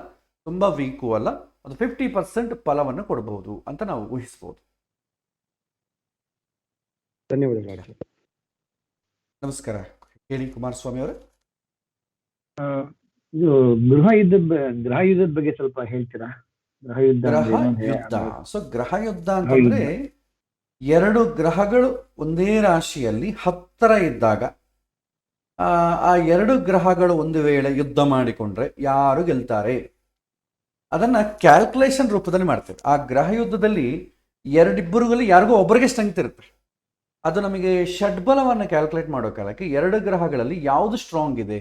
ತುಂಬ ವೀಕು ಅಲ್ಲ, ಅದು 50% ಫಲವನ್ನು ಕೊಡಬಹುದು ಅಂತ ನಾವು ಊಹಿಸ್ಬೋದು. ಧನ್ಯವಾದಗಳು. ನಮಸ್ಕಾರ, ಹೇಳಿ ಕುಮಾರಸ್ವಾಮಿ ಅವರೇ. ಇದು ಗೃಹ ಯುದ್ಧದ ಬಗ್ಗೆ ಸ್ವಲ್ಪ ಹೇಳ್ತೀರಾ? ಗ್ರಹ ಯುದ್ಧ. ಸೊ ಗ್ರಹ ಯುದ್ಧ ಅಂತಂದ್ರೆ ಎರಡು ಗ್ರಹಗಳು ಒಂದೇ ರಾಶಿಯಲ್ಲಿ ಹತ್ತಿರ ಇದ್ದಾಗ ಆ ಎರಡು ಗ್ರಹಗಳು ಒಂದು ವೇಳೆ ಯುದ್ಧ ಮಾಡಿಕೊಂಡ್ರೆ ಯಾರು ಗೆಲ್ತಾರೆ ಅದನ್ನು ಕ್ಯಾಲ್ಕುಲೇಷನ್ ರೂಪದಲ್ಲಿ ಮಾಡ್ತೇವೆ. ಆ ಗ್ರಹ ಯುದ್ಧದಲ್ಲಿ ಎರಡಿಬ್ಬರುಗಳಲ್ಲಿ ಯಾರಿಗೋ ಒಬ್ಬರಿಗೆ ಸ್ಟ್ರೆಂತ್ ಇರುತ್ತೆ. ಅದು ನಮಗೆ ಷಡ್ಬಲವನ್ನು ಕ್ಯಾಲ್ಕುಲೇಟ್ ಮಾಡೋ ಕಾಲಕ್ಕೆ ಎರಡು ಗ್ರಹಗಳಲ್ಲಿ ಯಾವುದು ಸ್ಟ್ರಾಂಗ್ ಇದೆ,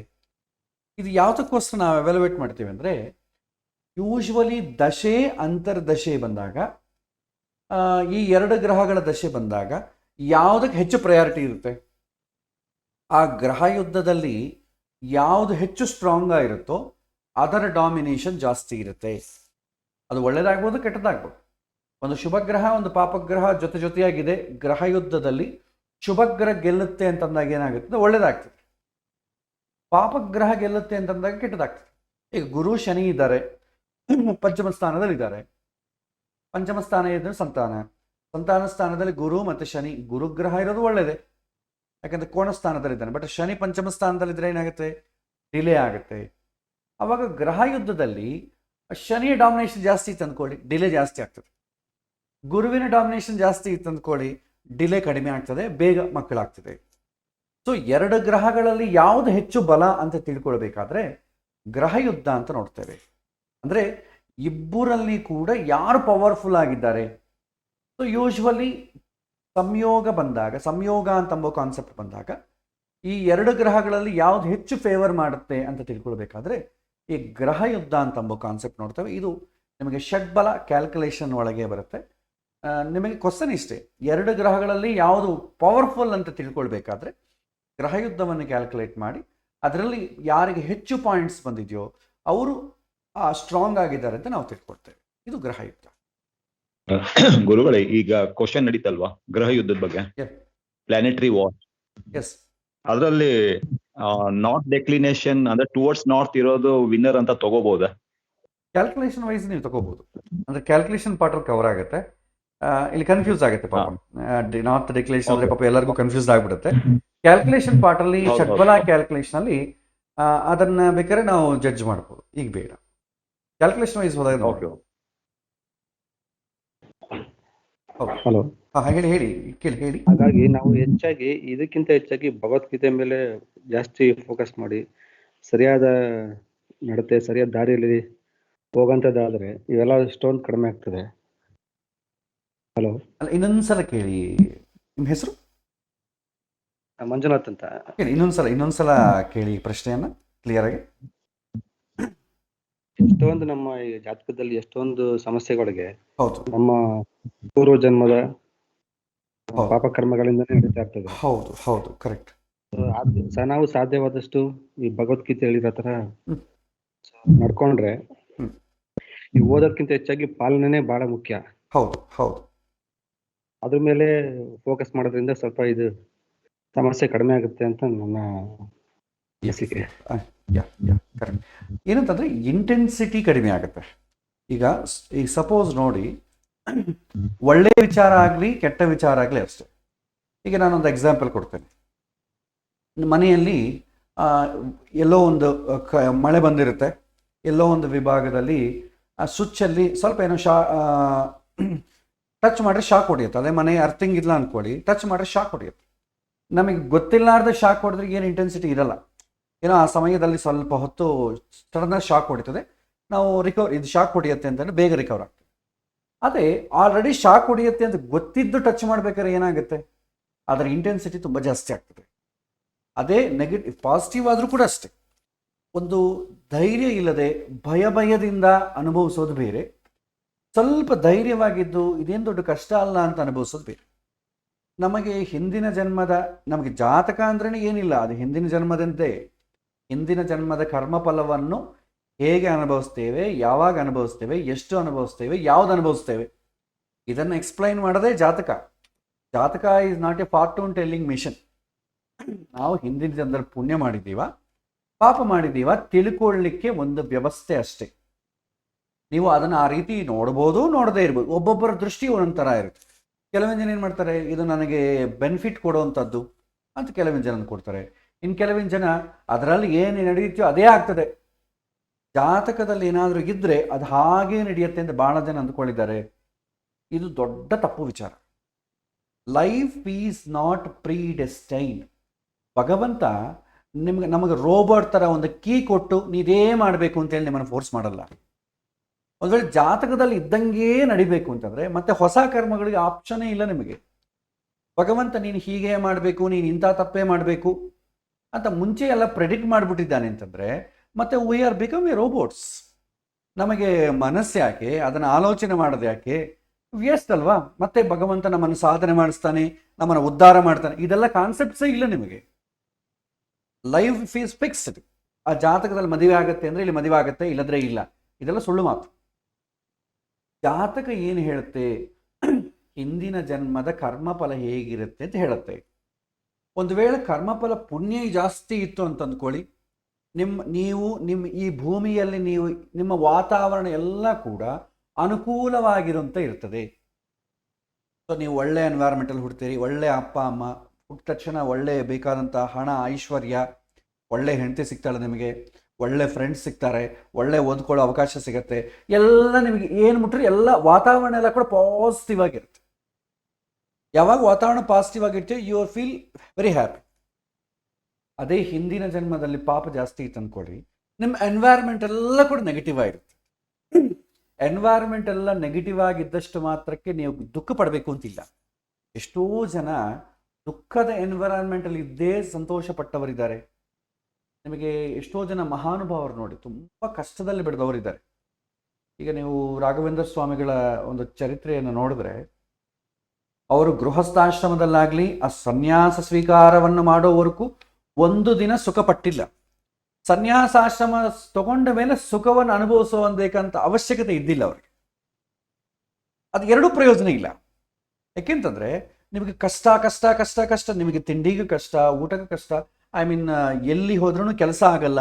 ಇದು ಯಾವುದಕ್ಕೋಸ್ಕರ ನಾವು ಎವ್ಯಾಲ್ಯೂಯೇಟ್ ಮಾಡ್ತೀವಿ ಅಂದರೆ, ಯೂಶ್ವಲಿ ದಶೆ ಅಂತರ್ದಶೆ ಬಂದಾಗ, ಈ ಎರಡು ಗ್ರಹಗಳ ದಶೆ ಬಂದಾಗ ಯಾವುದಕ್ಕೆ ಹೆಚ್ಚು ಪ್ರಯಾರಿಟಿ ಇರುತ್ತೆ, ಆ ಗ್ರಹ ಯುದ್ಧದಲ್ಲಿ ಯಾವುದು ಹೆಚ್ಚು ಸ್ಟ್ರಾಂಗ್ ಆಗಿರುತ್ತೋ ಅದರ ಡಾಮಿನೇಷನ್ ಜಾಸ್ತಿ ಇರುತ್ತೆ. ಅದು ಒಳ್ಳೆಯದಾಗ್ಬೋದು, ಕೆಟ್ಟದಾಗ್ಬೋದು. ಒಂದು ಶುಭಗ್ರಹ ಒಂದು ಪಾಪಗ್ರಹ ಜೊತೆಯಾಗಿದೆ ಗ್ರಹ ಯುದ್ಧದಲ್ಲಿ, ಶುಭಗ್ರಹ ಗೆಲ್ಲುತ್ತೆ ಅಂತಂದಾಗ ಏನಾಗುತ್ತೆ, ಒಳ್ಳೆಯದಾಗ್ತದೆ. ಪಾಪಗ್ರಹ ಗೆಲ್ಲುತ್ತೆ ಅಂತಂದಾಗ ಕೆಟ್ಟದಾಗ್ತದೆ. ಈಗ ಗುರು ಶನಿ ಇದ್ದಾರೆ, ಪಂಚಮ ಸ್ಥಾನದಲ್ಲಿದ್ದಾರೆ. ಪಂಚಮ ಸ್ಥಾನ ಇದ್ದರೆ ಸಂತಾನ ಸ್ಥಾನದಲ್ಲಿ ಗುರು ಮತ್ತು ಶನಿ, ಗುರುಗ್ರಹ ಇರೋದು ಒಳ್ಳೆಯದೇ, ಯಾಕಂದರೆ ಕೋಣ ಸ್ಥಾನದಲ್ಲಿದ್ದಾನೆ. ಬಟ್ ಶನಿ ಪಂಚಮ ಸ್ಥಾನದಲ್ಲಿದ್ದರೆ ಏನಾಗುತ್ತೆ, ಡಿಲೇ ಆಗುತ್ತೆ. ಆವಾಗ ಗ್ರಹ ಯುದ್ಧದಲ್ಲಿ ಶನಿಯ ಡಾಮಿನೇಷನ್ ಜಾಸ್ತಿ ಇತ್ತು ಅಂದ್ಕೊಳ್ಳಿ, ಡಿಲೇ ಜಾಸ್ತಿ ಆಗ್ತದೆ. ಗುರುವಿನ ಡಾಮಿನೇಷನ್ ಜಾಸ್ತಿ ಇತ್ತು ಅಂದ್ಕೊಳ್ಳಿ, ಡಿಲೇ ಕಡಿಮೆ ಆಗ್ತದೆ, ಬೇಗ ಮಕ್ಕಳಾಗ್ತದೆ. ಸೊ ಎರಡು ಗ್ರಹಗಳಲ್ಲಿ ಯಾವುದು ಹೆಚ್ಚು ಬಲ ಅಂತ ತಿಳ್ಕೊಳ್ಬೇಕಾದ್ರೆ ಗ್ರಹ ಯುದ್ಧ ಅಂತ ನೋಡ್ತೇವೆ. ಅಂದರೆ ಇಬ್ಬರಲ್ಲಿ ಕೂಡ ಯಾರು ಪವರ್ಫುಲ್ ಆಗಿದ್ದಾರೆ. ಸೊ ಯೂಶ್ವಲಿ ಸಂಯೋಗ ಅಂತಂಬೋ ಕಾನ್ಸೆಪ್ಟ್ ಬಂದಾಗ ಈ ಎರಡು ಗ್ರಹಗಳಲ್ಲಿ ಯಾವುದು ಹೆಚ್ಚು ಫೇವರ್ ಮಾಡುತ್ತೆ ಅಂತ ತಿಳ್ಕೊಳ್ಬೇಕಾದ್ರೆ ಈ ಗ್ರಹ ಯುದ್ಧ ಅಂತಂಬೋ ಕಾನ್ಸೆಪ್ಟ್ ನೋಡ್ತೇವೆ. ಇದು ನಿಮಗೆ ಷಡ್ಬಲ ಕ್ಯಾಲ್ಕುಲೇಷನ್ ಒಳಗೆ ಬರುತ್ತೆ. ನಿಮಗೆ ಕ್ವಶನ್ ಇಷ್ಟೇ, ಎರಡು ಗ್ರಹಗಳಲ್ಲಿ ಯಾವುದು ಪವರ್ಫುಲ್ ಅಂತ ತಿಳ್ಕೊಳ್ಬೇಕಾದ್ರೆ ಗ್ರಹ ಯುದ್ಧವನ್ನು ಕ್ಯಾಲ್ಕುಲೇಟ್ ಮಾಡಿ ಅದರಲ್ಲಿ ಯಾರಿಗೆ ಹೆಚ್ಚು ಪಾಯಿಂಟ್ಸ್ ಬಂದಿದೆಯೋ ಅವರು ಸ್ಟ್ರಾಂಗ್ ಆಗಿದ್ದಾರೆ ಅಂತ ನಾವು ತಿಳ್ಕೊಳ್ತೇವೆ. ಇದು ಗ್ರಹ ಯುದ್ಧ. ಗುರುಗಳೇ, ಈಗ ಕ್ವಶನ್ ನಡೀತಲ್ವಾ ಗ್ರಹ ಯುದ್ಧದ ಬಗ್ಗೆ, ಪ್ಲಾನೆಟರಿ ವಾರ್. ಎಸ್, ಅದರಲ್ಲಿ ನಾರ್ತ್ ಡೆಕ್ಲಿನೇಷನ್ ಅಂದ್ರೆ ಟುವರ್ಡ್ಸ್ ನಾರ್ತ್ ಇರೋದು ವಿನ್ನರ್ ಅಂತ ತಗೋಬಹುದಾ? ಕ್ಯಾಲ್ಕುಲೇಷನ್ ವೈಸ್ ನೀವು ತಗೋಬಹುದು. ಅಂದ್ರೆ ಕ್ಯಾಲ್ಕುಲೇಷನ್ ಪಾರ್ಟ್ ಕವರ್ ಆಗುತ್ತೆ. ಇಲ್ಲಿ ಕನ್ಫ್ಯೂಸ್ ಆಗುತ್ತೆ ಪಾಪ. ನಾರ್ತ್ ಡೆಕ್ಲೇಷನ್ ಅಂದ್ರೆ ಪಾಪ ಎಲ್ಲರಿಗೂ ಕನ್ಫ್ಯೂಸ್ ಆಗ್ಬಿಡುತ್ತೆ. ಕ್ಯಾಲ್ಕುಲೇಷನ್ ಪಾರ್ಟ್ ಅಲ್ಲಿ ಷಡ್ಬಲ ಕ್ಯಾಲ್ಕುಲೇಷನ್ ಅಲ್ಲಿ ಅದನ್ನ ಬೇಕಾದ್ರೆ ನಾವು ಜಡ್ಜ್ ಮಾಡ್ಬೋದು. ಈಗ ಬೇಡ, ಕ್ಯಾಲ್ಕುಲೇಷನ್ ವೈಸ್ ಹೋದಾಗ ಹಲೋ, ಹೇಳಿ. ಹಾಗಾಗಿ ನಾವು ಇದಕ್ಕಿಂತ ಹೆಚ್ಚಾಗಿ ಭಗವದ್ಗೀತೆ ಮೇಲೆ ಜಾಸ್ತಿ ಫೋಕಸ್ ಮಾಡಿ ಸರಿಯಾದ ನಡತೆ, ಸರಿಯಾದ ದಾರಿಯಲ್ಲಿ ಹೋಗಂತದ್ದಾದ್ರೆ ಇವೆಲ್ಲ ಎಷ್ಟೊಂದು ಕಡಿಮೆ ಆಗ್ತದೆ. ಹಲೋ, ಅಲ್ಲ, ಇನ್ನೊಂದ್ಸಲ ಕೇಳಿ, ನಿಮ್ಮ ಹೆಸರು? ಮಂಜುನಾಥ್ ಅಂತ. ಹೇಳಿ, ಇನ್ನೊಂದ್ಸಲ ಕೇಳಿ ಪ್ರಶ್ನೆಯನ್ನ ಕ್ಲಿಯರ್ ಆಗಿ. ಎಷ್ಟೊಂದು ನಮ್ಮ ಈ ಜಾತಕದಲ್ಲಿ ಎಷ್ಟೊಂದು ಸಮಸ್ಯೆಗಳಿಗೆ ಹೌದು, ನಮ್ಮ ಪೂರ್ವ ಜನ್ಮದ ಪಾಪಕರ್ಮಗಳಿಂದ ನಡೀತಾ ಇರ್ತದೆ. ಹೌದು, ಕರೆಕ್ಟ್. ನಾವು ಸಾಧ್ಯವಾದಷ್ಟು ಈ ಭಗವದ್ಗೀತೆ ಹೇಳಿರೋ ತರ ನಡ್ಕೊಂಡ್ರೆ ಈ ಓದೋದ್ಕಿಂತ ಹೆಚ್ಚಾಗಿ ಪಾಲನೆ ಬಹಳ ಮುಖ್ಯ. ಹೌದು. ಅದ್ರ ಮೇಲೆ ಫೋಕಸ್ ಮಾಡೋದ್ರಿಂದ ಸ್ವಲ್ಪ ಇದು ಸಮಸ್ಯೆ ಕಡಿಮೆ ಆಗುತ್ತೆ ಅಂತ ನನ್ನ ಅನಿಸಿಕೆ. ಕರೆಕ್ಟ್. ಏನಂತಂದ್ರೆ ಇಂಟೆನ್ಸಿಟಿ ಕಡಿಮೆ ಆಗುತ್ತೆ. ಈಗ ಸಪೋಸ್ ನೋಡಿ, ಒಳ್ಳೆಯ ವಿಚಾರ ಆಗಲಿ ಕೆಟ್ಟ ವಿಚಾರ ಆಗಲಿ ಅಷ್ಟೆ. ಈಗ ನಾನೊಂದು ಎಕ್ಸಾಂಪಲ್ ಕೊಡ್ತೇನೆ. ಮನೆಯಲ್ಲಿ ಎಲ್ಲೋ ಒಂದು ಮಳೆ ಬಂದಿರುತ್ತೆ, ಎಲ್ಲೋ ಒಂದು ವಿಭಾಗದಲ್ಲಿ ಆ ಸ್ವಿಚ್ಚಲ್ಲಿ ಸ್ವಲ್ಪ ಏನೋ ಟಚ್ ಮಾಡಿದ್ರೆ ಶಾಕ್ ಹೊಡೆಯುತ್ತೆ. ಅದೇ ಮನೆ ಅರ್ಥಿಂಗ್ ಇಲ್ಲ ಅಂದ್ಕೊಳ್ಳಿ, ಟಚ್ ಮಾಡಿದ್ರೆ ಶಾಕ್ ಹೊಡೆಯುತ್ತೆ. ನಮಗೆ ಗೊತ್ತಿಲ್ಲಾರ್ದೆ ಶಾಕ್ ಹೊಡೆದ್ರೆ ಏನು ಇಂಟೆನ್ಸಿಟಿ ಇರಲ್ಲ, ಏನೋ ಆ ಸಮಯದಲ್ಲಿ ಸ್ವಲ್ಪ ಹೊತ್ತು ಸಡನ್ನಾಗಿ ಶಾಕ್ ಹೊಡಿತದೆ, ನಾವು ಇದು ಶಾಕ್ ಹೊಡೆಯುತ್ತೆ ಅಂತಂದರೆ ಬೇಗ ರಿಕವರ್ ಆಗ್ತದೆ. ಅದೇ ಆಲ್ರೆಡಿ ಶಾಕ್ ಹೊಡೆಯುತ್ತೆ ಅಂತ ಗೊತ್ತಿದ್ದು ಟಚ್ ಮಾಡ್ಬೇಕಾದ್ರೆ ಏನಾಗುತ್ತೆ, ಅದರ ಇಂಟೆನ್ಸಿಟಿ ತುಂಬ ಜಾಸ್ತಿ ಆಗ್ತದೆ. ಅದೇ ಪಾಸಿಟಿವ್ ಆದರೂ ಕೂಡ ಅಷ್ಟೇ. ಒಂದು ಧೈರ್ಯ ಇಲ್ಲದೆ ಭಯದಿಂದ ಅನುಭವಿಸೋದು ಬೇರೆ, ಸ್ವಲ್ಪ ಧೈರ್ಯವಾಗಿದ್ದು ಇದೇನು ದೊಡ್ಡ ಕಷ್ಟ ಅಲ್ಲ ಅಂತ ಅನುಭವಿಸೋದು ಬೇರೆ. ನಮಗೆ ನಮಗೆ ಜಾತಕ ಅಂದ್ರೇ ಏನಿಲ್ಲ, ಅದು ಹಿಂದಿನ ಜನ್ಮದ ಕರ್ಮಫಲವನ್ನು ಹೇಗೆ ಅನುಭವಿಸ್ತೇವೆ, ಯಾವಾಗ ಅನುಭವಿಸ್ತೇವೆ, ಎಷ್ಟು ಅನುಭವಿಸ್ತೇವೆ, ಯಾವ್ದು ಅನುಭವಿಸ್ತೇವೆ, ಇದನ್ನು ಎಕ್ಸ್ಪ್ಲೈನ್ ಮಾಡೋದೇ ಜಾತಕ. ಜಾತಕ is not a fortune telling machine. ನಾವು ಹಿಂದಿನ ಜನ್ಮದಲ್ಲಿ ಪುಣ್ಯ ಮಾಡಿದ್ದೀವ, ಪಾಪ ಮಾಡಿದ್ದೀವ ತಿಳ್ಕೊಳ್ಳಿಕ್ಕೆ ಒಂದು ವ್ಯವಸ್ಥೆ ಅಷ್ಟೇ. ನೀವು ಅದನ್ನು ಆ ರೀತಿ ನೋಡ್ಬೋದು, ನೋಡದೇ ಇರ್ಬೋದು. ಒಬ್ಬೊಬ್ಬರ ದೃಷ್ಟಿ ಒಂದೊಂಥರ ಇರುತ್ತೆ. ಕೆಲವೊಂದು ಜನ ಏನು ಮಾಡ್ತಾರೆ, ಇದು ನನಗೆ ಬೆನಿಫಿಟ್ ಕೊಡುವಂಥದ್ದು ಅಂತ ಕೆಲವೊಂದು ಜನ ಕೊಡ್ತಾರೆ. ಇನ್ನು ಕೆಲವೊಂದು ಜನ ಅದರಲ್ಲಿ ಏನು ನಡೆಯುತ್ತೋ ಅದೇ ಆಗ್ತದೆ, ಜಾತಕದಲ್ಲಿ ಏನಾದರೂ ಇದ್ದರೆ ಅದು ಹಾಗೇ ನಡೆಯುತ್ತೆ ಅಂತ ಭಾಳ ಜನ ಅಂದ್ಕೊಂಡಿದ್ದಾರೆ. ಇದು ದೊಡ್ಡ ತಪ್ಪು ವಿಚಾರ. Life is not predestined. ಭಗವಂತ ನಮಗೆ ರೋಬೋಟ್ ಥರ ಒಂದು ಕೀ ಕೊಟ್ಟು ನೀವೇ ಮಾಡಬೇಕು ಅಂತೇಳಿ ನಿಮ್ಮನ್ನು ಫೋರ್ಸ್ ಮಾಡಲ್ಲ. ಒಂದು ವೇಳೆ ಜಾತಕದಲ್ಲಿ ಇದ್ದಂಗೆ ನಡಿಬೇಕು ಅಂತಂದರೆ ಮತ್ತೆ ಹೊಸ ಕರ್ಮಗಳಿಗೆ ಆಪ್ಷನೇ ಇಲ್ಲ ನಿಮಗೆ. ಭಗವಂತ ನೀನು ಹೀಗೆ ಮಾಡಬೇಕು, ನೀನು ಇಂಥ ತಪ್ಪೇ ಮಾಡಬೇಕು ಅಂತ ಮುಂಚೆ ಎಲ್ಲ ಪ್ರೆಡಿಕ್ಟ್ ಮಾಡಿಬಿಟ್ಟಿದ್ದಾನೆ ಅಂತಂದರೆ ಮತ್ತೆ we are become A robots. ನಮಗೆ ಮನಸ್ಸು ಯಾಕೆ, ಅದನ್ನು ಆಲೋಚನೆ ಮಾಡೋದು ಯಾಕೆ, ವ್ಯಸ್ತ ಅಲ್ವಾ? ಮತ್ತೆ ಭಗವಂತ ನಮ್ಮನ್ನು ಸಾಧನೆ ಮಾಡಿಸ್ತಾನೆ, ನಮ್ಮನ್ನು ಉದ್ಧಾರ ಮಾಡ್ತಾನೆ, ಇದೆಲ್ಲ ಕಾನ್ಸೆಪ್ಟ್ಸೇ ಇಲ್ಲ ನಿಮಗೆ. Life is fixed. ಆ ಜಾತಕದಲ್ಲಿ ಮದುವೆ ಆಗುತ್ತೆ ಅಂದರೆ ಇಲ್ಲಿ ಮದುವೆ ಆಗುತ್ತೆ, ಇಲ್ಲದ್ರೆ ಇಲ್ಲ, ಇದೆಲ್ಲ ಸುಳ್ಳು ಮಾತು. ಜಾತಕ ಏನು ಹೇಳುತ್ತೆ? ಹಿಂದಿನ ಜನ್ಮದ ಕರ್ಮಫಲ ಹೇಗಿರುತ್ತೆ ಅಂತ ಹೇಳುತ್ತೆ. ಒಂದು ವೇಳೆ ಕರ್ಮಫಲ ಪುಣ್ಯ ಜಾಸ್ತಿ ಇತ್ತು ಅಂತ ಅಂದ್ಕೊಳ್ಳಿ, ನಿಮ್ಮ ಈ ಭೂಮಿಯಲ್ಲಿ ನಿಮ್ಮ ವಾತಾವರಣ ಎಲ್ಲ ಕೂಡ ಅನುಕೂಲವಾಗಿರುವಂತ ಇರ್ತದೆ. ಸೊ ನೀವು ಒಳ್ಳೆ ಎನ್ವೈರನ್ಮೆಂಟಲ್ಲಿ ಹುಡ್ತೀರಿ, ಒಳ್ಳೆ ಅಪ್ಪ ಅಮ್ಮ, ಹುಟ್ಟಿದ ತಕ್ಷಣ ಒಳ್ಳೆ ಬೇಕಾದಂಥ ಹಣ, ಐಶ್ವರ್ಯ, ಒಳ್ಳೆ ಹೆಂಡತಿ ಸಿಗ್ತಾಳೆ ನಿಮಗೆ, ಒಳ್ಳೆ ಫ್ರೆಂಡ್ಸ್ ಸಿಗ್ತಾರೆ, ಒಳ್ಳೆ ಓದ್ಕೊಳ್ಳೋ ಅವಕಾಶ ಸಿಗುತ್ತೆ, ಎಲ್ಲ ನಿಮಗೆ ಏನು ಮುಟ್ರಿ ಎಲ್ಲ ವಾತಾವರಣ ಎಲ್ಲ ಕೂಡ ಪಾಸಿಟಿವ್ ಆಗಿರುತ್ತೆ. ಯಾವಾಗ ವಾತಾವರಣ ಪಾಸಿಟಿವ್ ಆಗಿರ್ತೀವಿ you are feel very happy. ಅದೇ ಹಿಂದಿನ ಜನ್ಮದಲ್ಲಿ ಪಾಪ ಜಾಸ್ತಿ ಇತ್ತು ಅಂದ್ಕೊಳ್ಳಿ, ನಿಮ್ಮ ಎನ್ವೈರ್ಮೆಂಟ್ ಎಲ್ಲ ಕೂಡ ನೆಗೆಟಿವ್ ಆಗಿರುತ್ತೆ. ಎನ್ವೈರ್ಮೆಂಟ್ ಎಲ್ಲ ನೆಗೆಟಿವ್ ಆಗಿದ್ದಷ್ಟು ಮಾತ್ರಕ್ಕೆ ನೀವು ದುಃಖ ಪಡಬೇಕು ಅಂತಿಲ್ಲ. ಎಷ್ಟೋ ಜನ ದುಃಖದ ಎನ್ವೈರನ್ಮೆಂಟಲ್ಲಿ ಇದ್ದೇ ಸಂತೋಷ ಪಟ್ಟವರಿದ್ದಾರೆ. ನಿಮಗೆ ಎಷ್ಟೋ ಜನ ಮಹಾನುಭಾವರು ನೋಡಿ ತುಂಬ ಕಷ್ಟದಲ್ಲಿ ಬೆಳೆದವರಿದ್ದಾರೆ. ಈಗ ನೀವು ರಾಘವೇಂದ್ರ ಸ್ವಾಮಿಗಳ ಒಂದು ಚರಿತ್ರೆಯನ್ನು ನೋಡಿದ್ರೆ, ಅವರು ಗೃಹಸ್ಥಾಶ್ರಮದಲ್ಲಾಗಲಿ ಆ ಸನ್ಯಾಸ ಸ್ವೀಕಾರವನ್ನು ಮಾಡೋವರೆಗೂ ಒಂದು ದಿನ ಸುಖ ಪಟ್ಟಿಲ್ಲ. ಸನ್ಯಾಸಾಶ್ರಮ ತಗೊಂಡ ಮೇಲೆ ಸುಖವನ್ನು ಅನುಭವಿಸುವಂತ ಅವಶ್ಯಕತೆ ಇದ್ದಿಲ್ಲ ಅವರಿಗೆ. ಅದು ಎರಡೂ ಪ್ರಯೋಜನ ಇಲ್ಲ. ಯಾಕೆಂತಂದ್ರೆ ನಿಮಗೆ ಕಷ್ಟ ಕಷ್ಟ ಕಷ್ಟ ಕಷ್ಟ, ನಿಮಗೆ ತಿಂಡಿಗೂ ಕಷ್ಟ, ಊಟಕ್ಕೂ ಕಷ್ಟ, ಐ ಮೀನ್ ಎಲ್ಲಿ ಹೋದ್ರೂ ಕೆಲಸ ಆಗಲ್ಲ.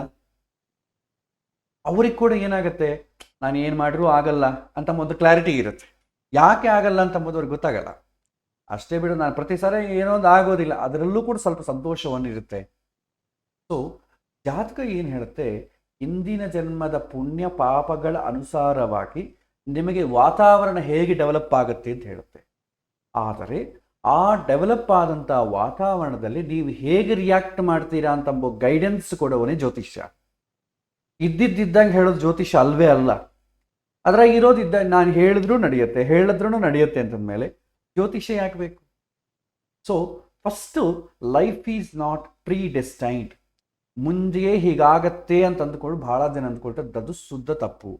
ಅವ್ರಿಗೆ ಕೂಡ ಏನಾಗುತ್ತೆ, ನಾನು ಏನು ಮಾಡಿದ್ರೂ ಆಗಲ್ಲ ಅಂತ ಒಂದು ಕ್ಲಾರಿಟಿ ಇರುತ್ತೆ. ಯಾಕೆ ಆಗಲ್ಲ ಅಂತ ಅಂಬೋದು ಅವ್ರಿಗೆ ಗೊತ್ತಾಗಲ್ಲ. ಅಷ್ಟೇ ಬಿಡು, ನಾನು ಪ್ರತಿ ಸಾರಿ ಏನೋ ಒಂದು ಆಗೋದಿಲ್ಲ, ಅದರಲ್ಲೂ ಕೂಡ ಸ್ವಲ್ಪ ಸಂತೋಷವನ್ನಿರುತ್ತೆ. ಸೊ ಜಾತಕ ಏನು ಹೇಳುತ್ತೆ, ಹಿಂದಿನ ಜನ್ಮದ ಪುಣ್ಯ ಪಾಪಗಳ ಅನುಸಾರವಾಗಿ ನಿಮಗೆ ವಾತಾವರಣ ಹೇಗೆ ಡೆವಲಪ್ ಆಗುತ್ತೆ ಅಂತ ಹೇಳುತ್ತೆ. ಆದರೆ ಆ ಡೆವಲಪ್ ಆದಂಥ ವಾತಾವರಣದಲ್ಲಿ ನೀವು ಹೇಗೆ ರಿಯಾಕ್ಟ್ ಮಾಡ್ತೀರಾ ಅಂತ ಗೈಡೆನ್ಸ್ ಕೊಡೋವನೇ ಜ್ಯೋತಿಷ್ಯ. ಇದ್ದಿದ್ದಂಗೆ ಹೇಳೋದು ಜ್ಯೋತಿಷ್ಯ ಅಲ್ವೇ ಅಲ್ಲ. ಅದ್ರಾಗ ಇರೋದಿದ್ದ ನಾನು ಹೇಳಿದ್ರೂ ನಡೆಯುತ್ತೆ ಅಂತಂದಮೇಲೆ ಜ್ಯೋತಿಷ್ಯ ಯಾಕೆ ಬೇಕು? So first life is not predestined. ಮುಂದೆ ಹೀಗಾಗತ್ತೆ ಅಂತ ಅಂದ್ಕೊಂಡು ಭಾಳ ಜನ ಅಂದ್ಕೊಳ್ತಾರೆ, ಅದು ಶುದ್ಧ ತಪ್ಪು.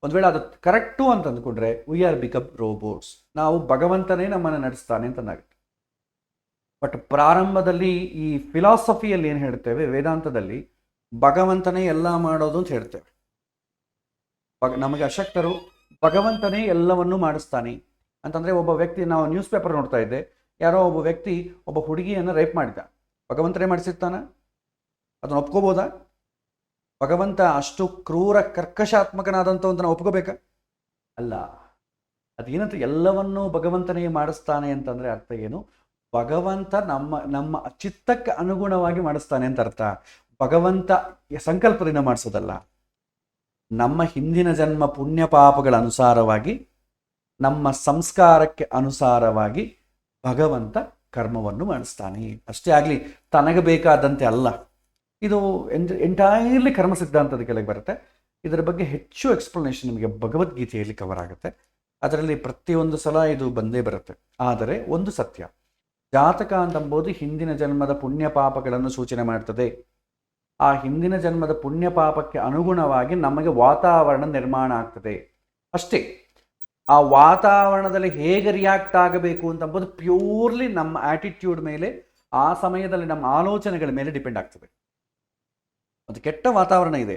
ಒಂದು ವೇಳೆ ಅದು ಕರೆಕ್ಟು ಅಂತ ಅಂದ್ಕೊಂಡ್ರೆ ವಿ ಆರ್ ಬಿಕಮ್ ರೋಬೋಟ್ಸ್. ನಾವು ಭಗವಂತನೇ ನಮ್ಮನ್ನು ನಡೆಸ್ತಾನೆ ಅಂತನಾಗುತ್ತೆ. ಬಟ್ ಪ್ರಾರಂಭದಲ್ಲಿ ಈ ಫಿಲಾಸಫಿಯಲ್ಲಿ ಏನು ಹೇಳ್ತೇವೆ, ವೇದಾಂತದಲ್ಲಿ ಭಗವಂತನೇ ಎಲ್ಲ ಮಾಡೋದು ಅಂತ ಹೇಳ್ತೇವೆ. ನಮಗೆ ಅಶಕ್ತರು, ಭಗವಂತನೇ ಎಲ್ಲವನ್ನೂ ಮಾಡಿಸ್ತಾನೆ ಅಂತಂದರೆ, ಒಬ್ಬ ವ್ಯಕ್ತಿ, ನಾವು ನ್ಯೂಸ್ ಪೇಪರ್ ನೋಡ್ತಾ ಇದ್ದೆ, ಯಾರೋ ಒಬ್ಬ ವ್ಯಕ್ತಿ ಒಬ್ಬ ಹುಡುಗಿಯನ್ನು ರೇಪ್ ಮಾಡಿದ. ಭಗವಂತನೇ ಮಾಡಿಸಿರ್ತಾನ? ಅದನ್ನು ಒಪ್ಕೋಬೋದಾ? ಭಗವಂತ ಅಷ್ಟು ಕ್ರೂರ ಕರ್ಕಶಾತ್ಮಕನಾದಂಥವನ್ನ ಒಪ್ಕೋಬೇಕಾ? ಅಲ್ಲ. ಅದೇನಂತ ಎಲ್ಲವನ್ನೂ ಭಗವಂತನೇ ಮಾಡಿಸ್ತಾನೆ ಅಂತಂದರೆ ಅರ್ಥ ಏನು? ಭಗವಂತ ನಮ್ಮ ಚಿತ್ತಕ್ಕೆ ಅನುಗುಣವಾಗಿ ಮಾಡಿಸ್ತಾನೆ ಅಂತ ಅರ್ಥ. ಭಗವಂತ ಸಂಕಲ್ಪದಿಂದ ಮಾಡಿಸೋದಲ್ಲ. ನಮ್ಮ ಹಿಂದಿನ ಜನ್ಮ ಪುಣ್ಯ ಪಾಪಗಳ ಅನುಸಾರವಾಗಿ, ನಮ್ಮ ಸಂಸ್ಕಾರಕ್ಕೆ ಅನುಸಾರವಾಗಿ ಭಗವಂತ ಕರ್ಮವನ್ನು ಮಾಡಿಸ್ತಾನೆ. ಅಷ್ಟೇ ಆಗಲಿ, ತನಗೆ ಬೇಕಾದಂತೆ ಅಲ್ಲ. ಇದು ಎಂಟೈರ್ಲಿ ಕರ್ಮ ಸಿದ್ಧಾಂತದ ಕೆಳಗೆ ಬರುತ್ತೆ. ಇದರ ಬಗ್ಗೆ ಹೆಚ್ಚು ಎಕ್ಸ್ಪ್ಲನೇಷನ್ ನಿಮಗೆ ಭಗವದ್ಗೀತೆಯಲ್ಲಿ ಕವರ್ ಆಗುತ್ತೆ. ಅದರಲ್ಲಿ ಪ್ರತಿಯೊಂದು ಸಲ ಇದು ಬಂದೇ ಬರುತ್ತೆ. ಆದರೆ ಒಂದು ಸತ್ಯ, ಜಾತಕ ಅಂತಂಬೋದು ಹಿಂದಿನ ಜನ್ಮದ ಪುಣ್ಯ ಪಾಪಗಳನ್ನು ಸೂಚನೆ ಮಾಡ್ತದೆ. ಆ ಹಿಂದಿನ ಜನ್ಮದ ಪುಣ್ಯ ಪಾಪಕ್ಕೆ ಅನುಗುಣವಾಗಿ ನಮಗೆ ವಾತಾವರಣ ನಿರ್ಮಾಣ ಆಗ್ತದೆ ಅಷ್ಟೇ. ಆ ವಾತಾವರಣದಲ್ಲಿ ಹೇಗೆ ರಿಯಾಕ್ಟ್ ಆಗಬೇಕು ಅಂತಂಬೋದು ಪ್ಯೂರ್ಲಿ ನಮ್ಮ ಆಟಿಟ್ಯೂಡ್ ಮೇಲೆ, ಆ ಸಮಯದಲ್ಲಿ ನಮ್ಮ ಆಲೋಚನೆಗಳ ಮೇಲೆ ಡಿಪೆಂಡ್ ಆಗ್ತದೆ. ಒಂದು ಕೆಟ್ಟ ವಾತಾವರಣ ಇದೆ,